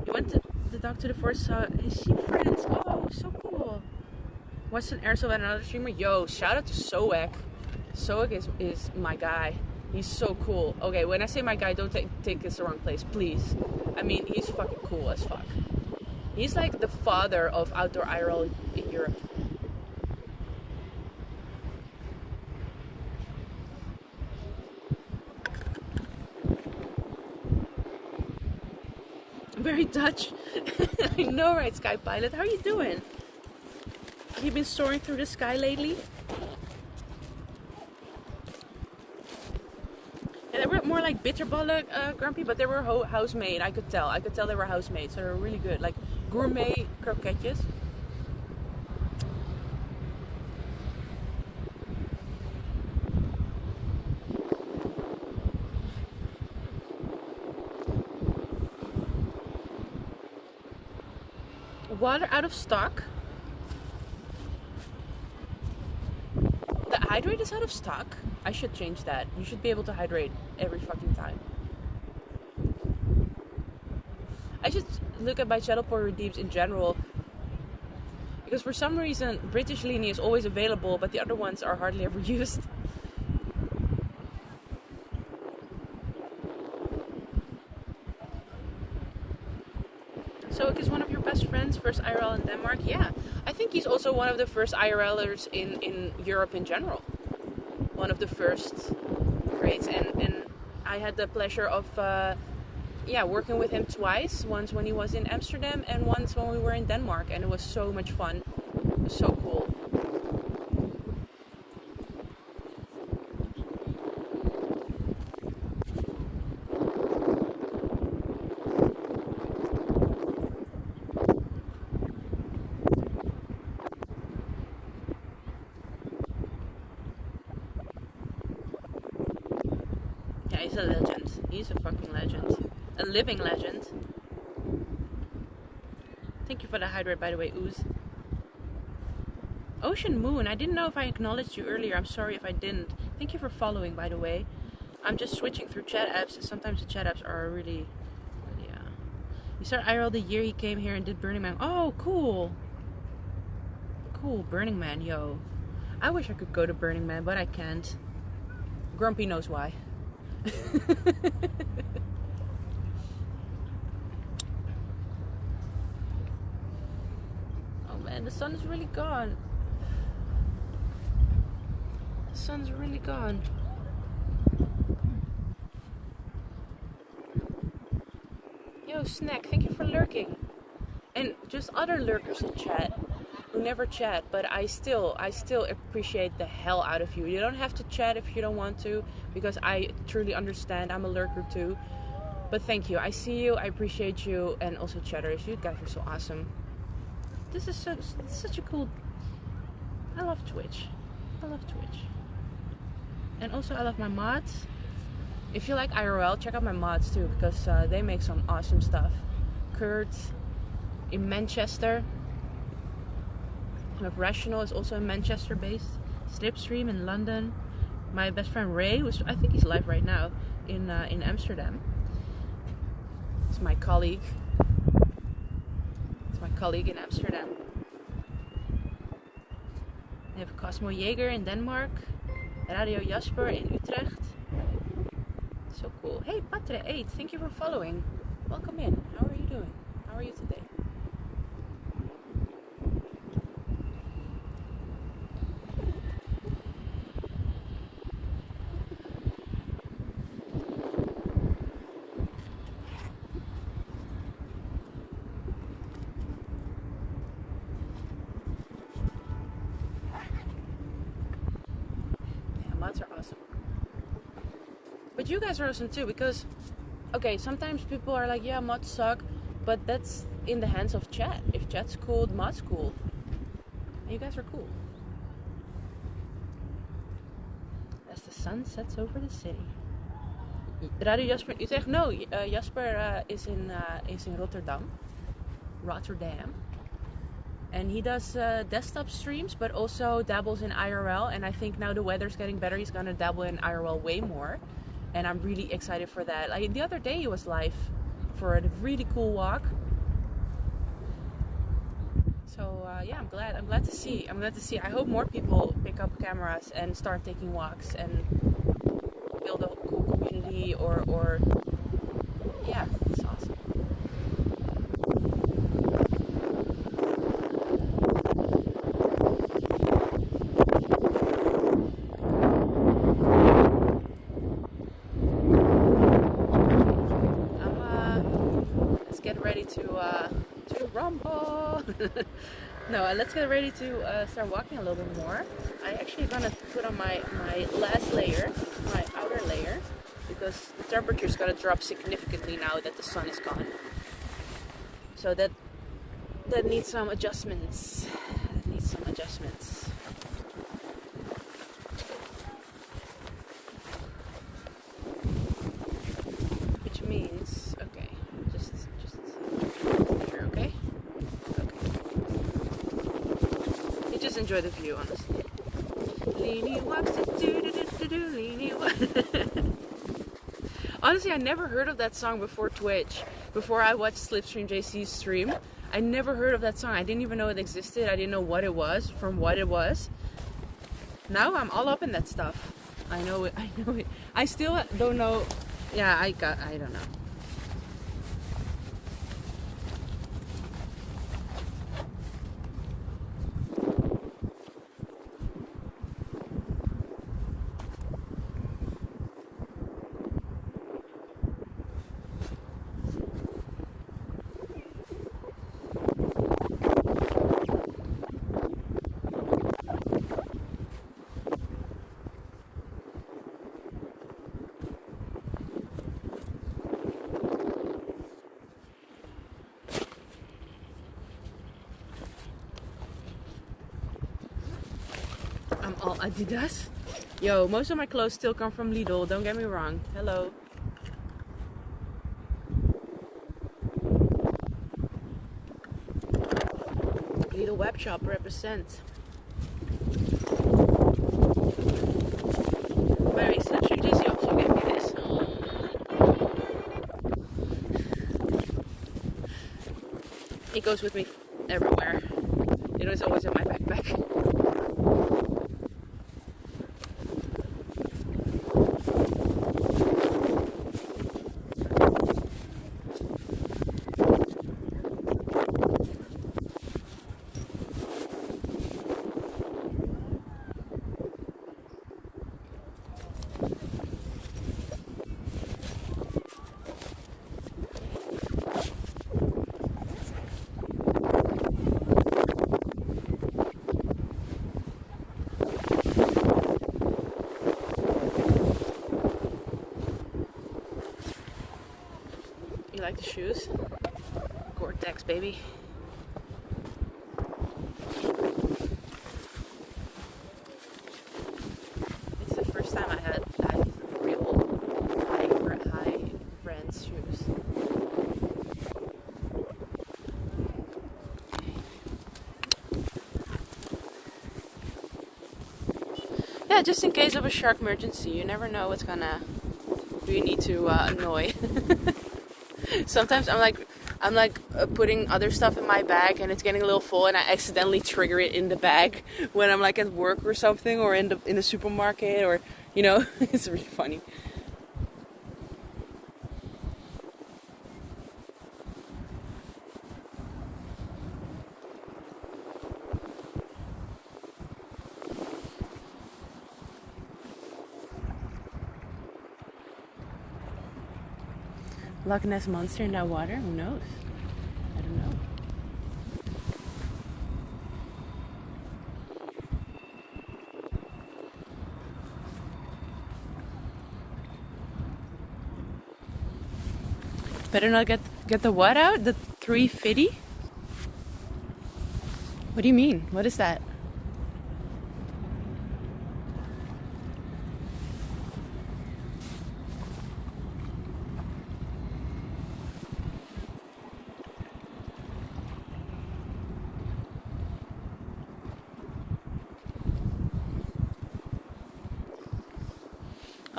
You went to the dog to the forest, saw his sheep friends. Oh, so cool. Watched an airsoft at another streamer. Yo, shout out to Soek. Soek is my guy. He's so cool. Okay, when I say my guy, don't take this the wrong place, please. I mean, he's fucking cool as fuck. He's like the father of outdoor IRL in Europe. Very Dutch. I know, right, Sky Pilot? How are you doing? Have you been soaring through the sky lately? Yeah, they were more like bitterballen, Grumpy, but they were house-made. I could tell they were house-made, so they were really good. Like gourmet croquetjes. Water out of stock. The hydrate is out of stock. I should change that. You should be able to hydrate every fucking time. I should look at my channel for redeems in general. Because for some reason, British lini is always available, but the other ones are hardly ever used. So, is one of your best friends first IRL in Denmark? Yeah, I think he's also one of the first IRLers in Europe in general. One of the first greats, and I had the pleasure of working with him twice. Once when he was in Amsterdam, and once when we were in Denmark, and it was so much fun. It was so cool. He's a legend. He's a fucking legend. A living legend. Thank you for the hydrate, by the way, Ooze. Ocean Moon, I didn't know if I acknowledged you earlier. I'm sorry if I didn't. Thank you for following, by the way. I'm just switching through chat apps, and sometimes the chat apps are really He started IRL the year he came here and did Burning Man. Oh, cool. Cool, Burning Man, yo. I wish I could go to Burning Man, but I can't. Grumpy knows why. Oh man, the sun is really gone. The sun's really gone. Yo, Snack, thank you for lurking. And just other lurkers in chat who never chat, but I still appreciate the hell out of you. You don't have to chat if you don't want to, because I truly understand. I'm a lurker too. But thank you. I see you, I appreciate you, and also chatters. You guys are so awesome. This is such a cool... I love Twitch. I love Twitch. And also I love my mods. If you like IRL, check out my mods too, because they make some awesome stuff. Kurt in Manchester. Rational is also in Manchester based. Slipstream in London. My best friend Ray, who's, I think he's live right now, in Amsterdam. It's my colleague. It's my colleague in Amsterdam. We have Cosmo Jaeger in Denmark. Radio Jasper in Utrecht. So cool. Hey, Patre8, thank you for following. Welcome in. How are you doing? How are you today? Mods are awesome. But you guys are awesome too, because okay, sometimes people are like, yeah, mods suck, but that's in the hands of chat. If chat's cool, the mod's cool. And you guys are cool. As the sun sets over the city. Radio Jasper in Utrecht? No, Jasper is in Rotterdam. Rotterdam. and he does desktop streams, but also dabbles in IRL. And I think now the weather's getting better, he's gonna dabble in IRL way more, and I'm really excited for that. Like the other day, he was live for a really cool walk. So yeah, I'm glad to see. I hope more people pick up cameras and start taking walks and build a cool community. Or yeah, it's awesome. Let's get ready to rumble. No, let's get ready to start walking a little bit more. I'm actually gonna put on my last layer, my outer layer, because the temperature is gonna drop significantly now that the sun is gone. So that needs some adjustments. Which means, okay, just here, okay? You just enjoy the view, honestly. Lini walks Lini Honestly, I never heard of that song before Twitch. Before I watched Slipstream JC's stream, I never heard of that song. I didn't even know it existed. I didn't know what it was from what it was. Now I'm all up in that stuff. I know it. I still don't know. Yeah, I don't know. I'm all Adidas. Yo, most of my clothes still come from Lidl, don't get me wrong. Hello. Lidl web shop represent. By the way, Slipstream JC also gave me this. It goes with me everywhere. It was always in my backpack. You like the shoes? Gore-Tex, baby. It's the first time I had real high brand shoes. Yeah, just in case of a shark emergency, you never know what's gonna. Do you need to annoy? Sometimes I'm like putting other stuff in my bag and it's getting a little full and I accidentally trigger it in the bag when I'm like at work or something or in the supermarket or you know. It's really funny. Loch Ness Monster in that water? Who knows? I don't know. Better not get the what out? The 350? What do you mean? What is that?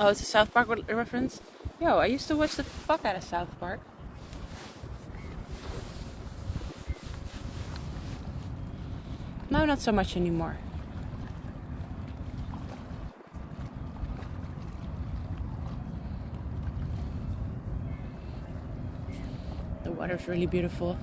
Oh, it's a South Park reference? Yo, I used to watch the fuck out of South Park. No, not so much anymore. The water's really beautiful.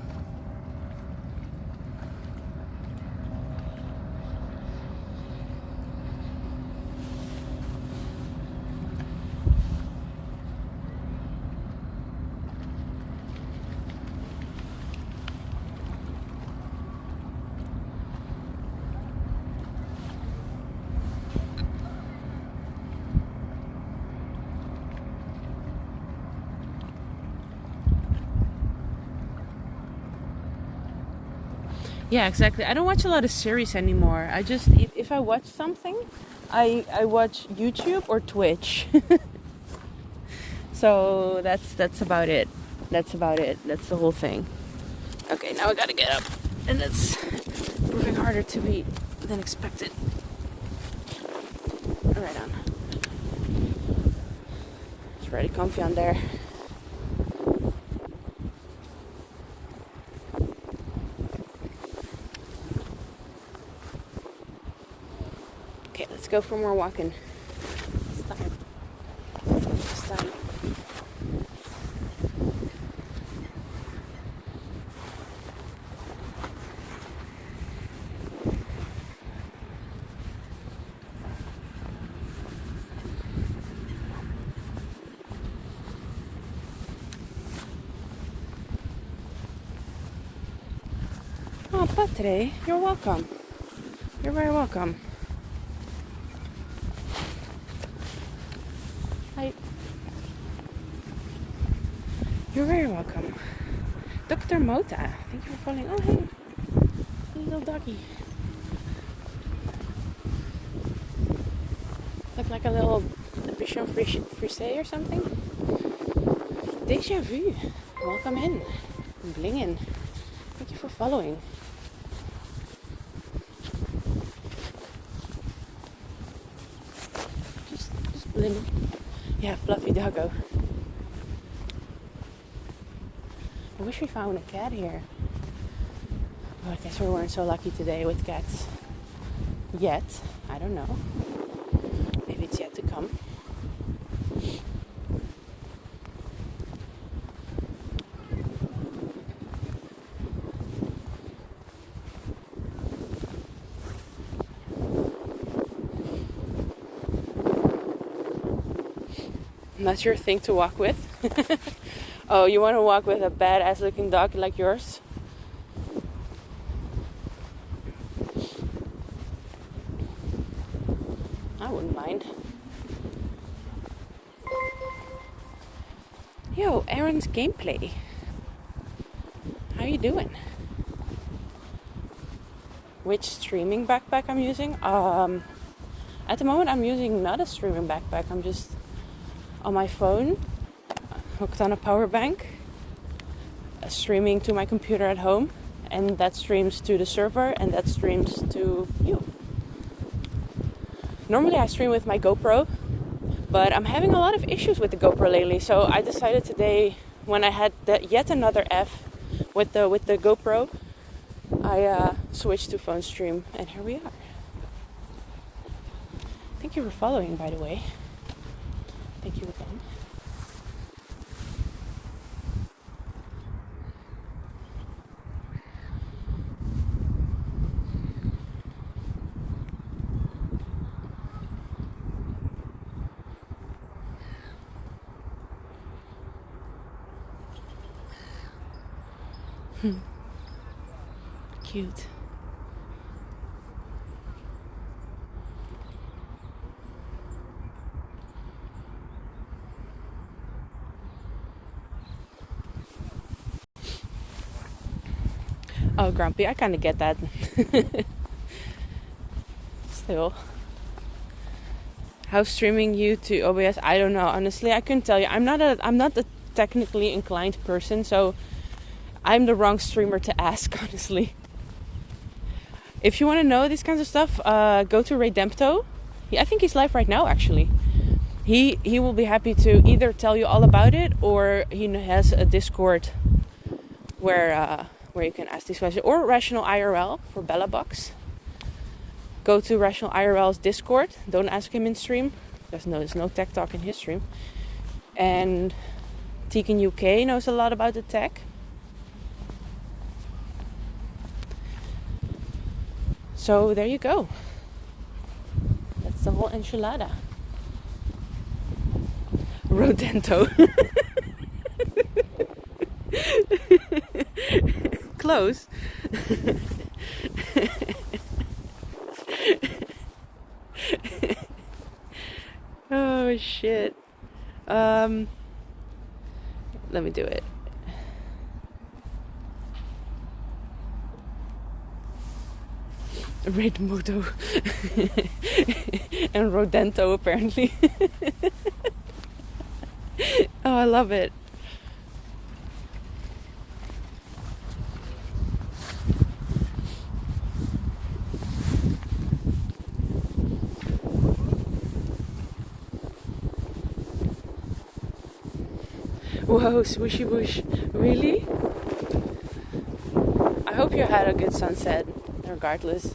Yeah, exactly. I don't watch a lot of series anymore. I just, if I watch something, I watch YouTube or Twitch. So that's about it. That's about it. That's the whole thing. Okay, now I gotta get up. And it's proving harder to beat than expected. Alright on. It's pretty comfy on there. Okay, let's go for more walking. It's time. It's time. Oh, Patre, you're welcome. You're very welcome. Hi. You're very welcome. Dr. Mota, thank you for following. Oh, hey. Little doggy. Look like a little Bichon Frise or something. Deja vu. Welcome in. Blingin. Thank you for following. Just blingin. Yeah, fluffy doggo. I wish we found a cat here. Oh, I guess we weren't so lucky today with cats. Yet. I don't know. Maybe it's yet to come. Not your thing to walk with. Oh, you want to walk with a badass looking dog like yours? I wouldn't mind. Yo, Aaron's gameplay. How you doing? Which streaming backpack I'm using? At the moment I'm using not a streaming backpack. I'm just on my phone, hooked on a power bank, streaming to my computer at home, and that streams to the server, and that streams to you. Normally I stream with my GoPro, but I'm having a lot of issues with the GoPro lately, so I decided today, when I had yet another F with the GoPro, I switched to phone stream, and here we are. Thank you for following, by the way. Thank you again. Cute. Oh, grumpy. I kind of get that. Still. How streaming you to OBS? I don't know. Honestly, I couldn't tell you. I'm not a technically inclined person, so I'm the wrong streamer to ask, honestly. If you want to know these kinds of stuff, go to Redempto. I think he's live right now, actually. he will be happy to either tell you all about it, or he has a Discord where you can ask these questions, or Rational IRL for Bella Box. Go to Rational IRL's Discord. Don't ask him in stream, because there's no tech talk in his stream. And Tegan UK knows a lot about the tech. So there you go. That's the whole enchilada. Rodento. Close. Oh shit. Let me do it. Red Moto and Rodento apparently. Oh, I love it. Whoa, swooshy whoosh. Really? I hope you had a good sunset, regardless.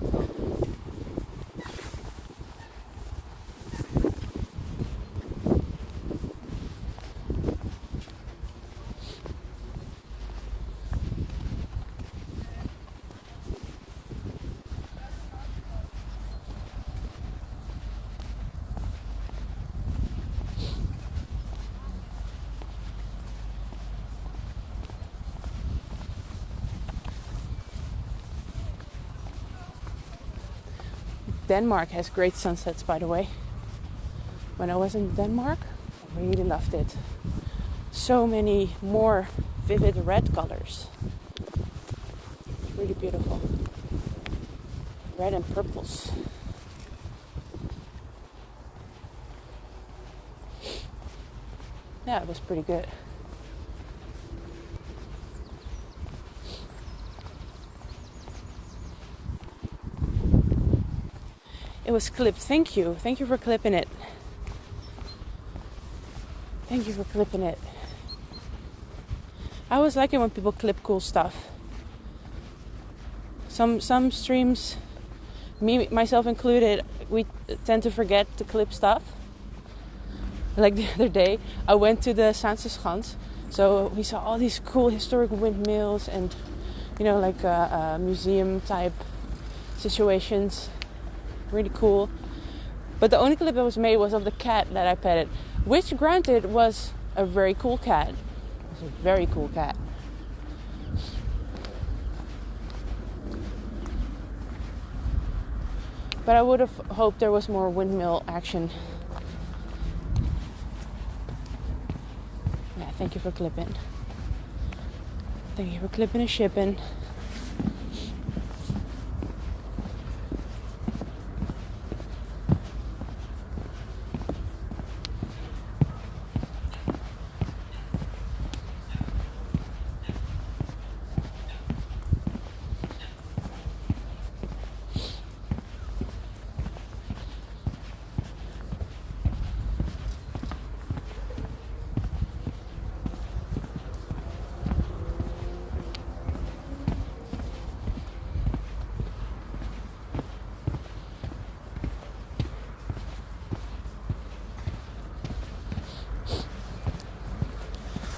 Denmark has great sunsets, by the way. When I was in Denmark, I really loved it. So many more vivid red colors. It's really beautiful. Red and purples. Yeah, it was pretty good. It was clipped. Thank you. Thank you for clipping it. Thank you for clipping it. I always like it when people clip cool stuff. Some streams, me myself included, we tend to forget to clip stuff. Like the other day, I went to the Sanseschans, so we saw all these cool historic windmills and, you know, like museum type situations. Really cool. But the only clip that was made was of the cat that I petted, which granted was a very cool cat. It was a very cool cat. But I would have hoped there was more windmill action. Yeah, thank you for clipping. Thank you for clipping and shipping.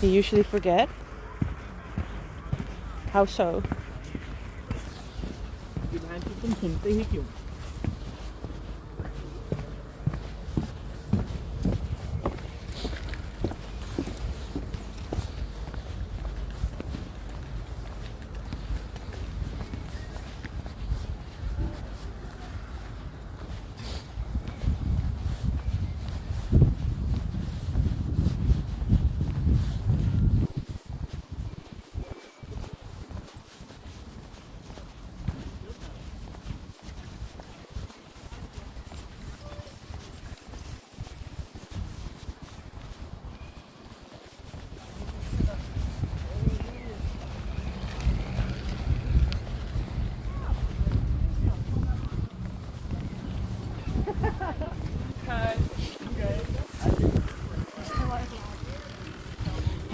You usually forget? How so?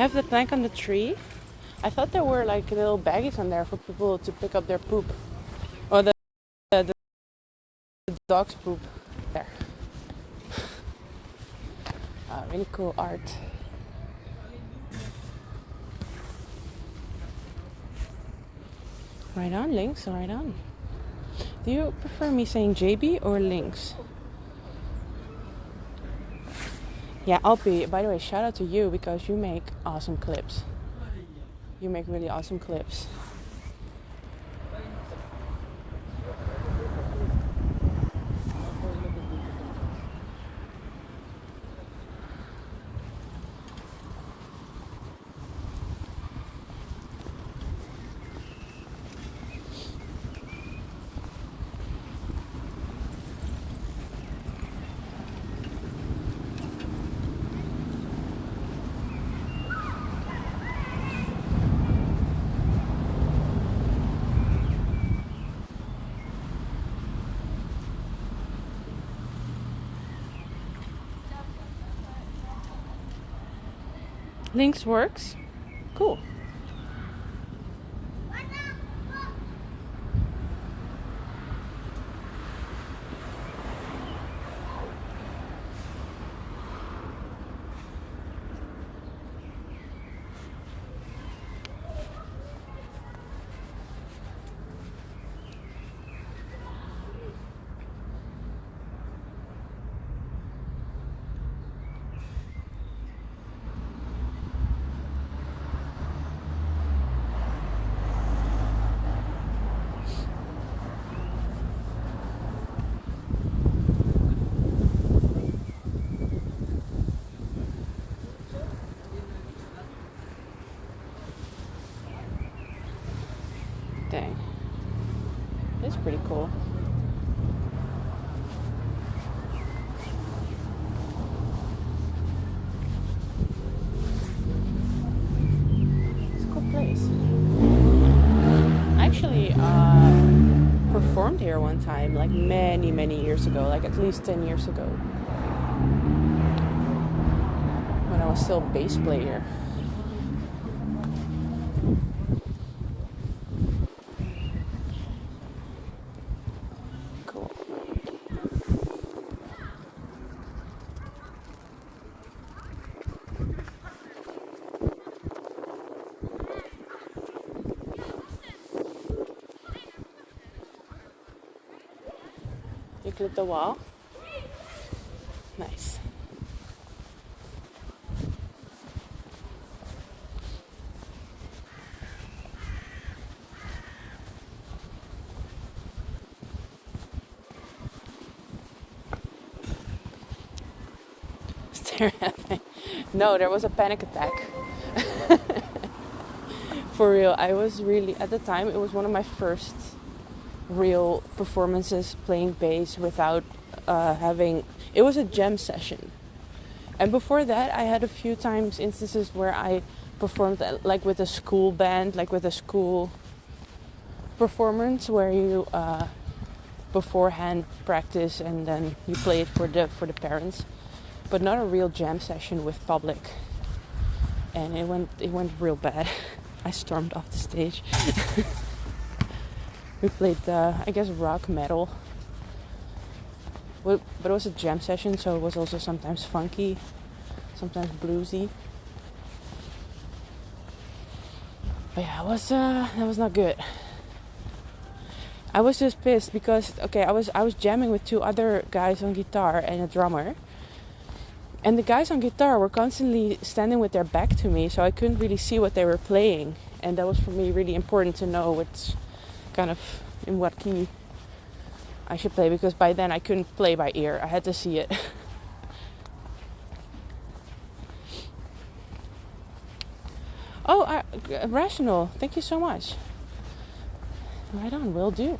have the plank on the tree. I thought there were like little baggies on there for people to pick up their poop. Or the dog's poop. There. Really cool art. Right on, Lynx, right on. Do you prefer me saying JB or Lynx? Yeah, Alpi, by the way, shout out to you because you make awesome clips. You make really awesome clips. Lynx works? Cool. Dang. It's pretty cool. It's a cool place. I actually performed here one time, like many years ago, like at least 10 years ago. When I was still a bass player. You clip the wall? Nice. Stare at me. No, there was a panic attack. For real, I was really, at the time, it was one of my first real performances playing bass without having, it was a jam session. And before that I had a few times instances where I performed like with a school band, like with a school performance where you beforehand practice and then you play it for the parents, but not a real jam session with public. And it went real bad. I stormed off the stage. We played, I guess, rock metal. But it was a jam session, so it was also sometimes funky, sometimes bluesy. But yeah, that was not good. I was just pissed because, okay, I was jamming with two other guys on guitar and a drummer. And the guys on guitar were constantly standing with their back to me, so I couldn't really see what they were playing. And that was for me really important to know what's kind of in what key I should play, because by then I couldn't play by ear. I had to see it. Oh, Rational, thank you so much. Right on, will do.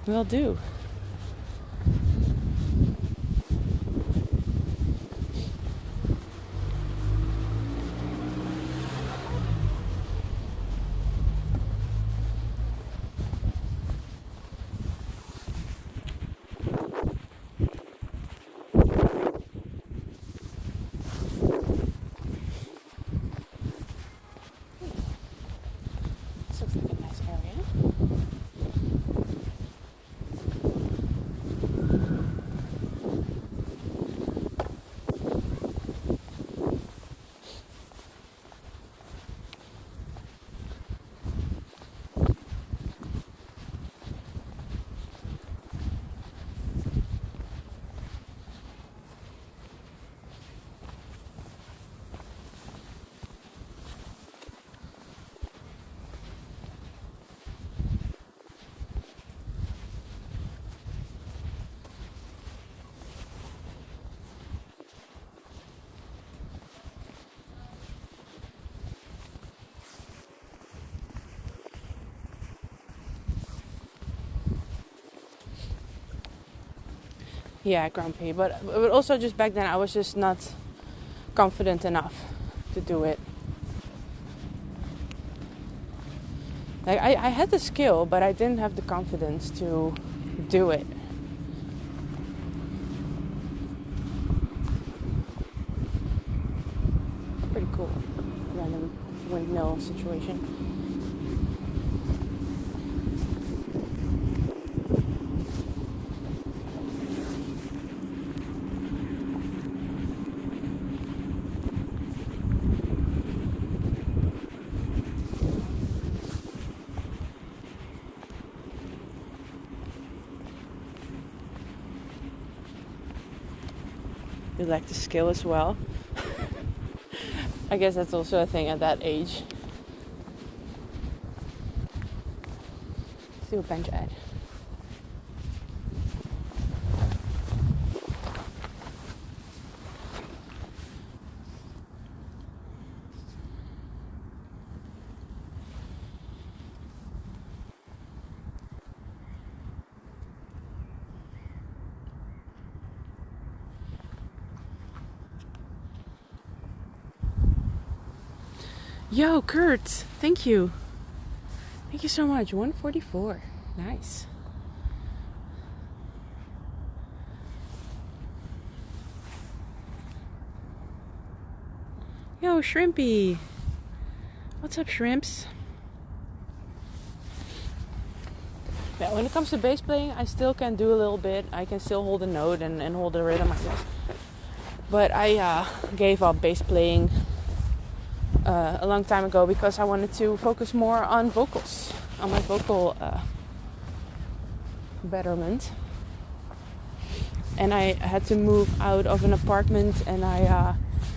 Will do. Yeah, grumpy. But also just back then I was just not confident enough to do it. Like I had the skill, but I didn't have the confidence to do it. Pretty cool. Random windmill situation. You like the skill as well. I guess that's also a thing at that age. See what bench at. Yo, Kurt, thank you. Thank you so much. 144. Nice. Yo, Shrimpy. What's up, shrimps? Yeah, when it comes to bass playing, I still can do a little bit. I can still hold a note and hold the rhythm, I guess. But I gave up bass playing a long time ago because I wanted to focus more on vocals, on my vocal betterment. And I had to move out of an apartment, and I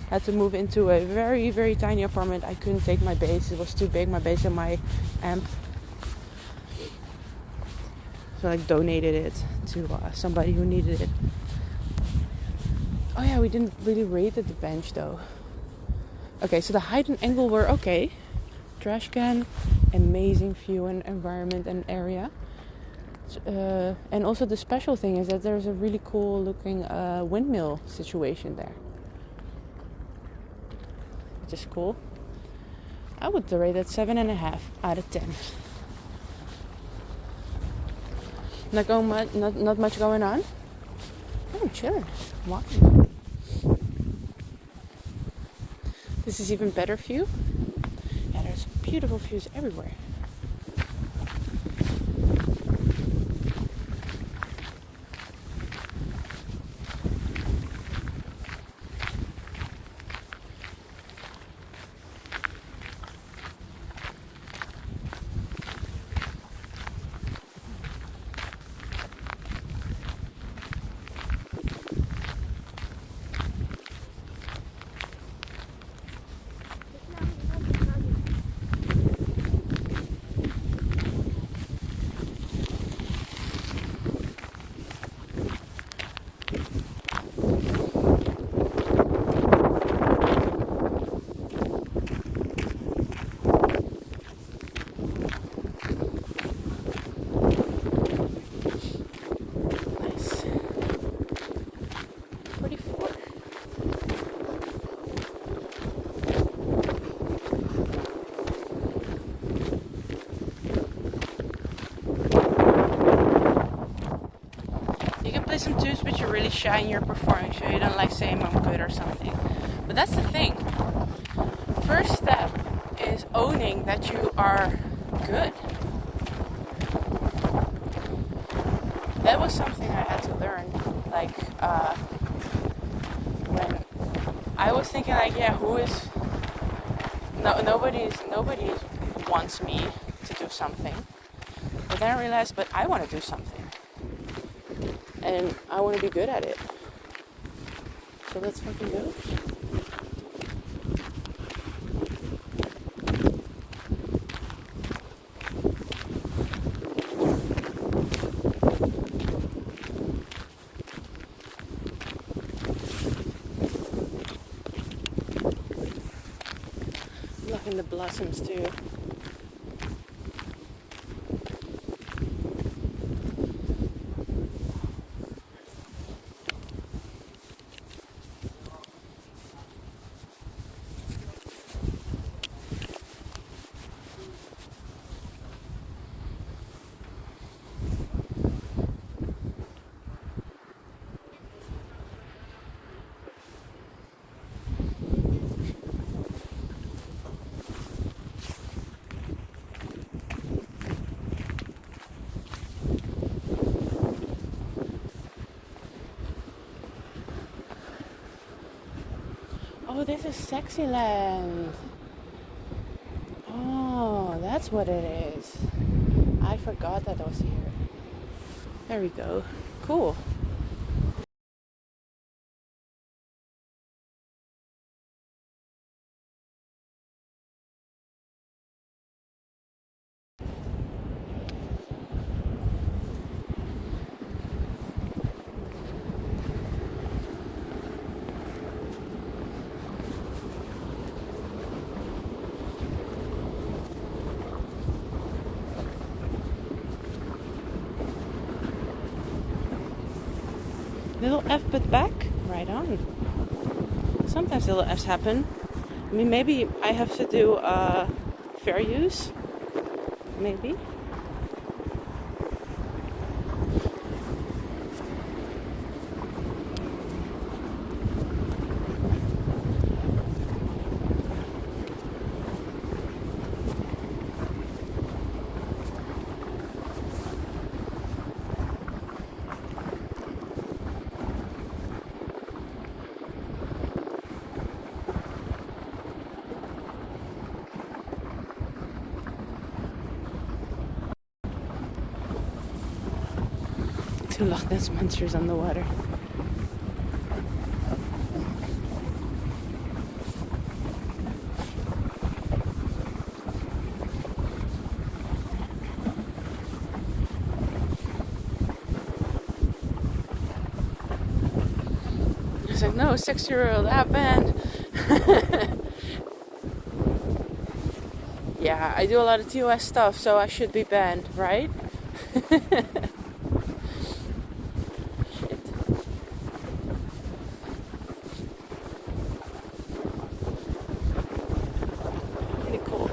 had to move into a very, very tiny apartment. I couldn't take my bass. It was too big, my bass and my amp. So I donated it to somebody who needed it. Oh yeah, we didn't really rate the bench though. Okay, so the height and angle were okay. Trash can, amazing view and environment and area. And also the special thing is that there's a really cool looking windmill situation there. Which is cool. I would rate it 7.5 out of 10. Not much going on. I'm chilling. Walking. This is even better view. Yeah, there's beautiful views everywhere. Some tunes but you're really shy in your performing, so you don't like saying I'm good or something. But that's the thing. First step is owning that you are good. That was something I had to learn. Like when I was thinking like, yeah, nobody wants me to do something. But then I realized, but I want to do something. And I want to be good at it. So let's fucking go. Loving the blossoms too. Oh, this is Sexyland. Oh, that's what it is. I forgot that was here. There we go. Cool. Little F but back? Right on. Sometimes little F's happen. I mean, maybe I have to do fair use. Maybe. Two Loch Ness monsters on the water. I was like, no, 6-year-old, that band. Yeah, I do a lot of TOS stuff, so I should be banned, right? Pretty cool.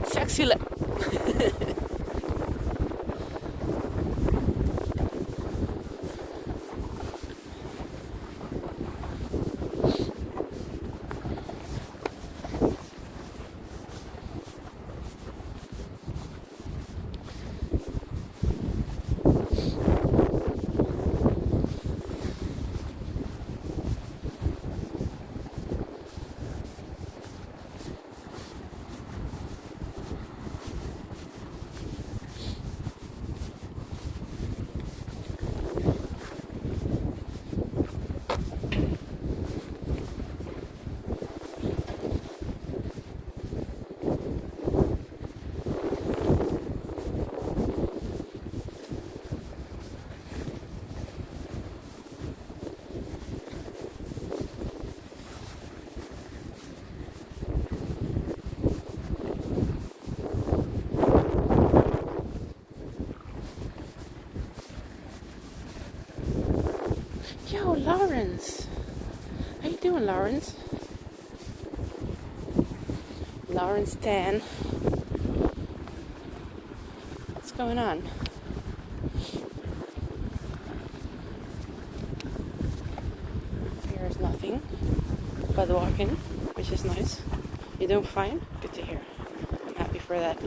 Sexy. Yo, Lawrence. How you doing, Lawrence? Lawrence Tan. What's going on? Here's nothing but walking, which is nice. You doing fine? Good to hear. I'm happy for that.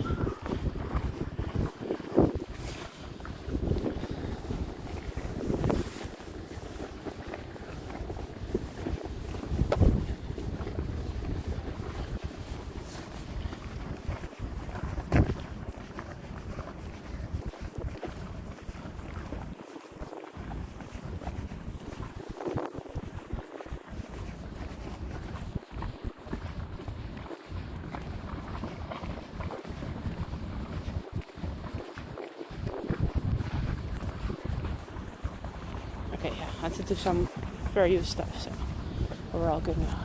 Okay, yeah, I had to do some fair use stuff, so we're all good now.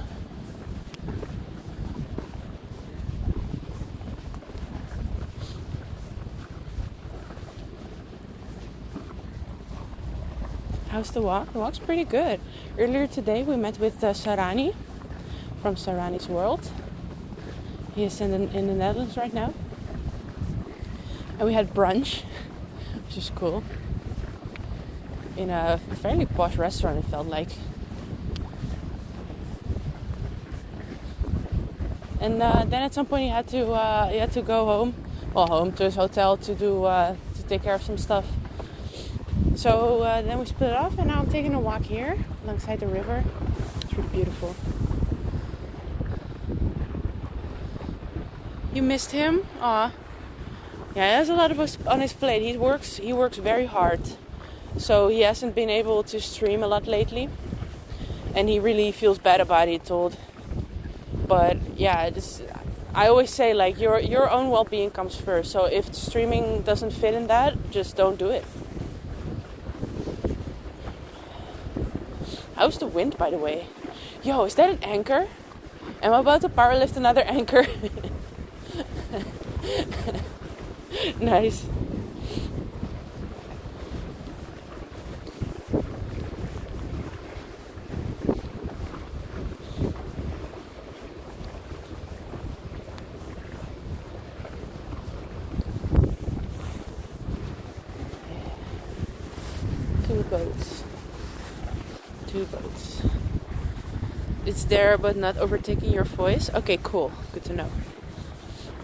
How's the walk? The walk's pretty good. Earlier today we met with Sarani from Sarani's World. He is in the Netherlands right now. And we had brunch, which is cool. In a fairly posh restaurant, it felt like. And then at some point he had to go home to his hotel to take care of some stuff. So then we split off, and now I'm taking a walk here alongside the river. It's really beautiful. You missed him? Aw. Yeah, he has a lot of us on his plate. He works very hard. So he hasn't been able to stream a lot lately. And he really feels bad about it, told. But yeah, I always say, like, your own well-being comes first. So if streaming doesn't fit in that, just don't do it. How's the wind, by the way? Yo, is that an anchor? Am I about to powerlift another anchor? Nice. Two boats. It's there but not overtaking your voice. Okay, cool. Good to know.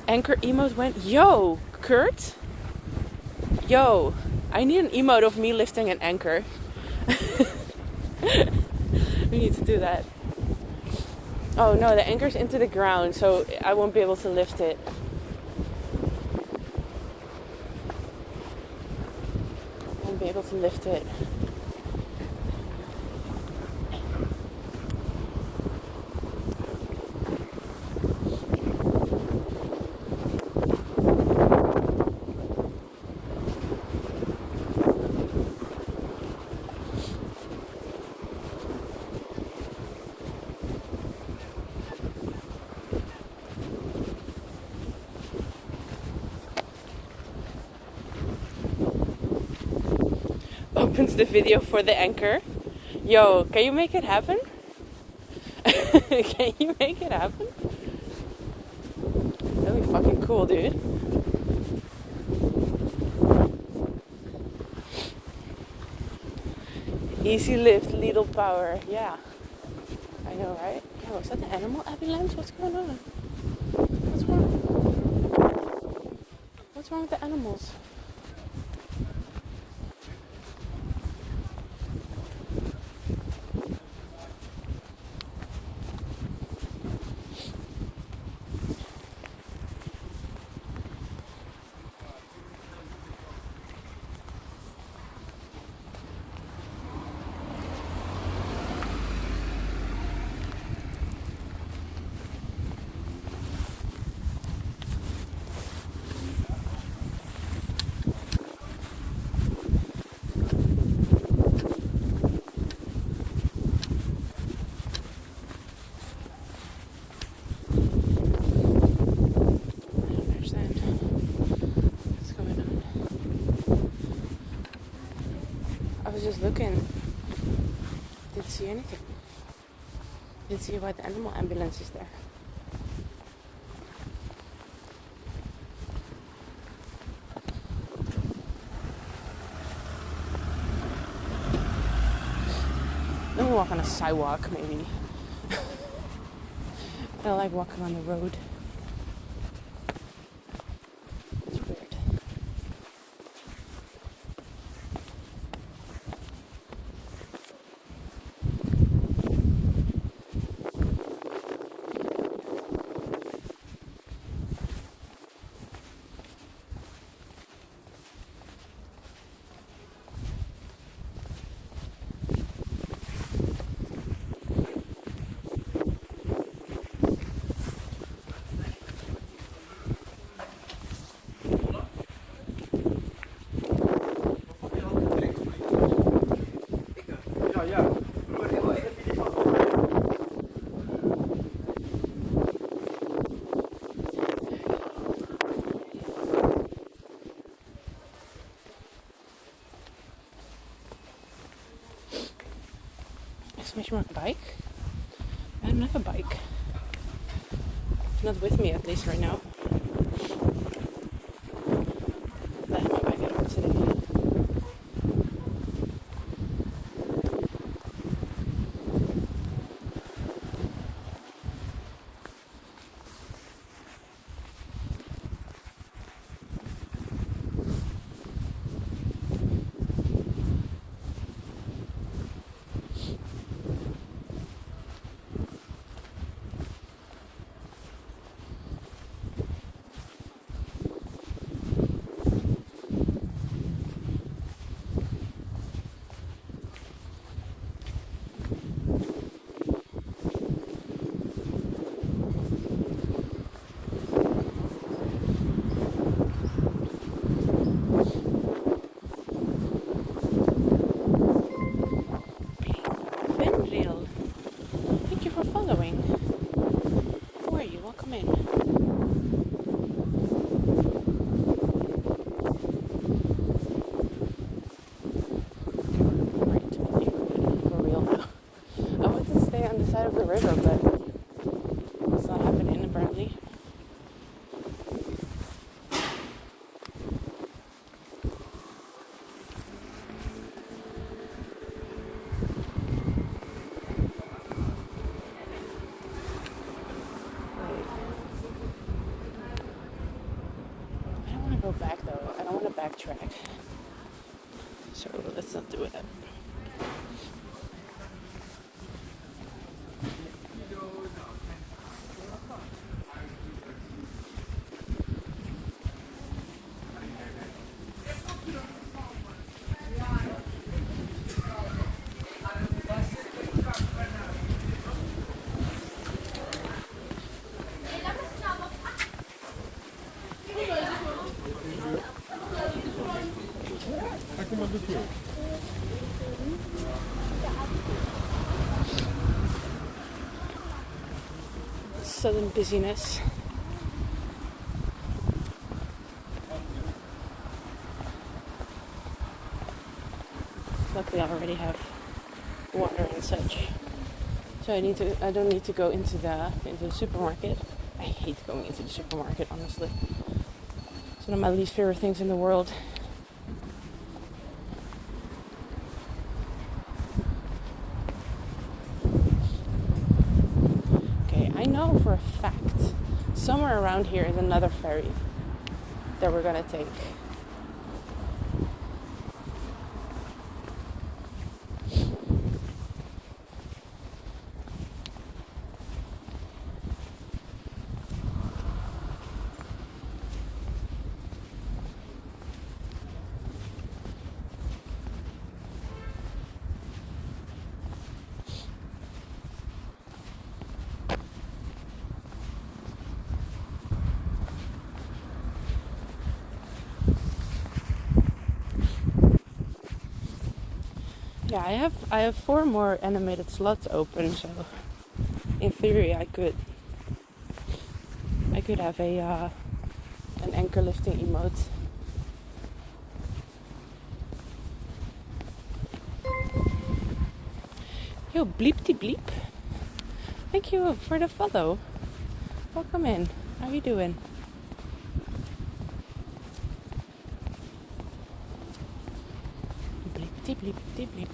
Anchor emote went. Yo, Kurt? Yo, I need an emote of me lifting an anchor. We need to do that. Oh no, the anchor's into the ground, so I won't be able to lift it. Won't be able to lift it. Opens the video for the anchor. Yo, can you make it happen? Can you make it happen? That'd be fucking cool, dude. Easy lift, little power. Yeah. I know, right? Yo, is that the animal ambulance? What's going on? What's wrong? What's wrong with the animals? Just looking. Didn't see anything. Didn't see why the animal ambulance is there. Let me walk on a sidewalk, maybe. I don't like walking on the road. It's weird. Exclamation mark bike? I don't have a bike. It's not with me, at least right now. I have my bike at home today. river, but it's not happening apparently. I don't want to go back though. I don't want to backtrack. So let's not do it. Sudden busyness. Luckily I already have water and such. So I don't need to go into the supermarket. I hate going into the supermarket, honestly. It's one of my least favorite things in the world. Okay, I know for a fact somewhere around here is another ferry that we're gonna take. Yeah, I have 4 more animated slots open, so in theory I could have a an anchor lifting emote. Yo, bleepty bleep. Thank you for the follow. Welcome in. How you doing? Bleepty bleepty bleep.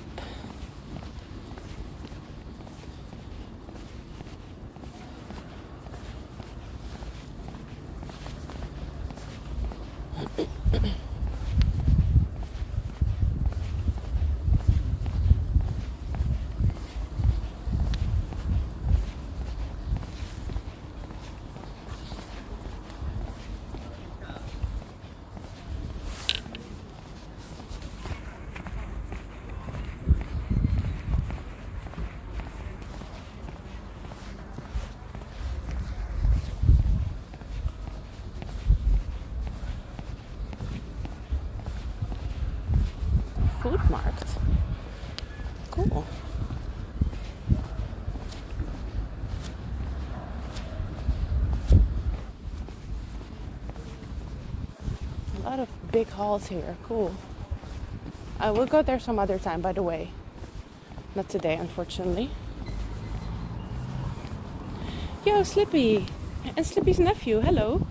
Food market. Cool. A lot of big halls here. Cool. I will go there some other time, by the way. Not today, unfortunately. Yo, Slippy! And Slippy's nephew, hello.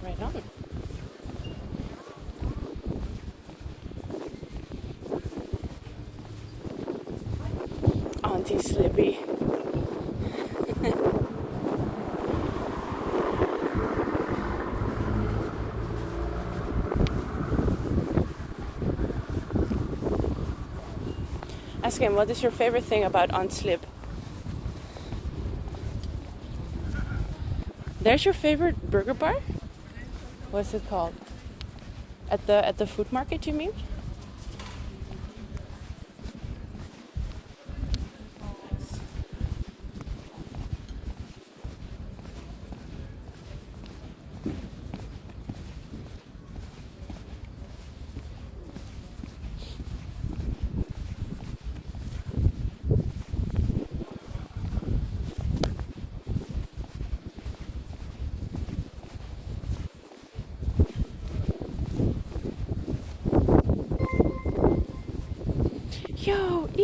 Right on. Auntie Slippy. Ask him, what is your favorite thing about Aunt Slip? There's your favorite burger bar? What's it called? At the food market, you mean?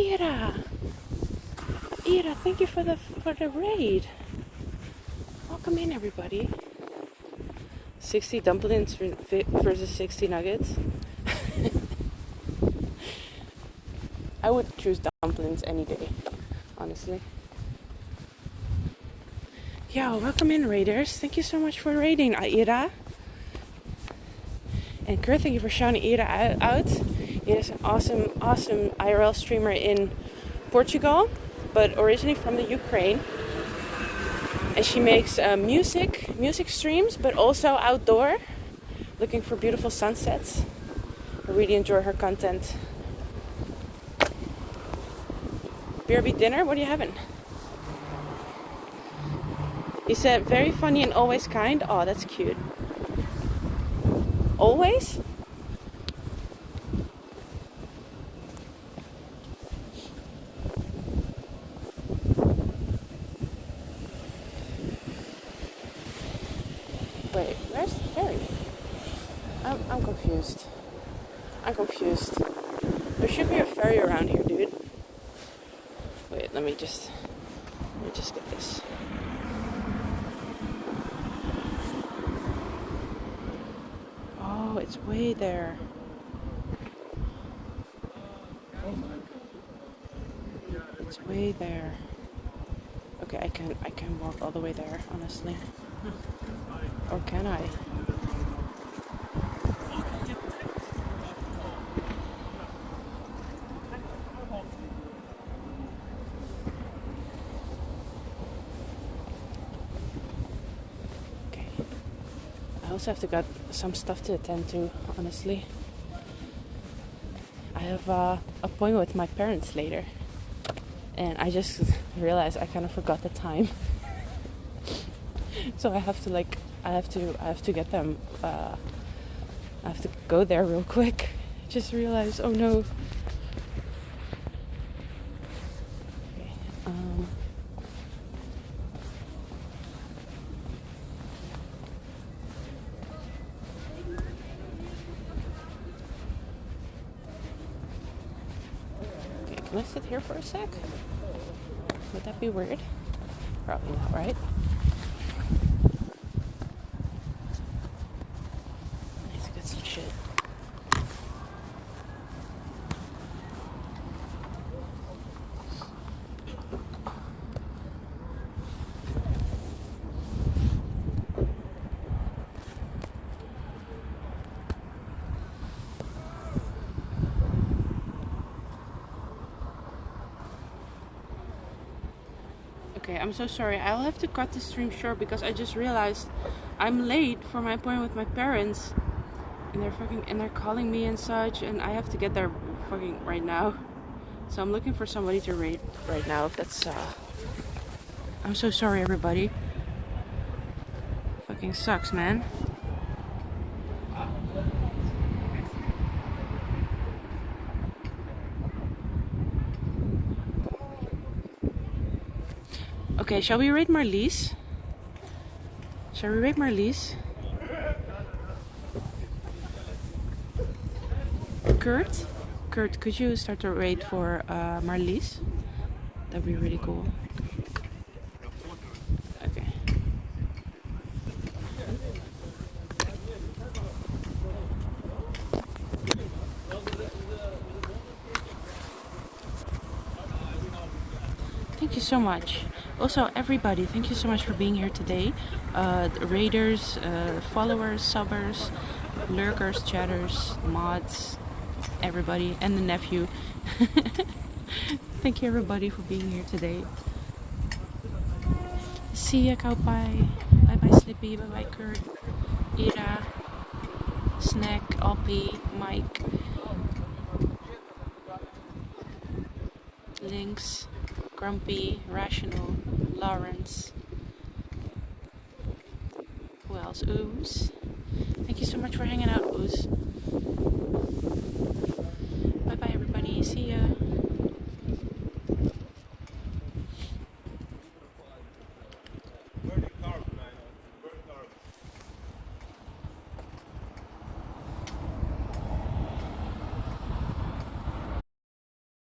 Ira, thank you for the raid. Welcome in, everybody. 60 dumplings versus 60 nuggets. I would choose dumplings any day, honestly. Yo, welcome in, raiders. Thank you so much for raiding, Ira. And Kurt, thank you for shouting Ira out. He is an awesome IRL streamer in Portugal, but originally from the Ukraine. And she makes music streams, but also outdoor, looking for beautiful sunsets. I really enjoy her content. BRB dinner, what are you having? He said, very funny and always kind. Oh, that's cute. Always? Wait, where's the ferry? I'm confused. There should be a ferry around here, dude. Wait, let me just get this. Oh, it's way there. It's way there. Okay, I can walk all the way there, honestly. Or can I? Okay. I also have to got some stuff to attend to, honestly. I have an appointment with my parents later. And I just realized I kind of forgot the time. So I have to get them. I have to go there real quick. Just realized, oh no. Okay, okay, can I sit here for a sec? Would that be weird? Probably not, right? I need to get some shit. Okay, I'm so sorry. I'll have to cut the stream short because I just realized I'm late for my appointment with my parents, and they're calling me and such, and I have to get there fucking right now. So I'm looking for somebody to raid right now. That's I'm so sorry, everybody. Fucking sucks, man. Okay, shall we raid Marlies? Kurt, could you start a raid for Marlies? That'd be really cool. Okay. Thank you so much. Also, everybody, thank you so much for being here today. The raiders, followers, subbers, lurkers, chatters, mods, everybody, and the nephew. Thank you, everybody, for being here today. See ya, Kaupai. Bye bye, Slippy. Bye bye, Kurt. Ira. Snack, Oppie, Mike. Lynx. Grumpy, Rational, Lawrence. Who else? Ooze. Thank you so much for hanging out, Ooze.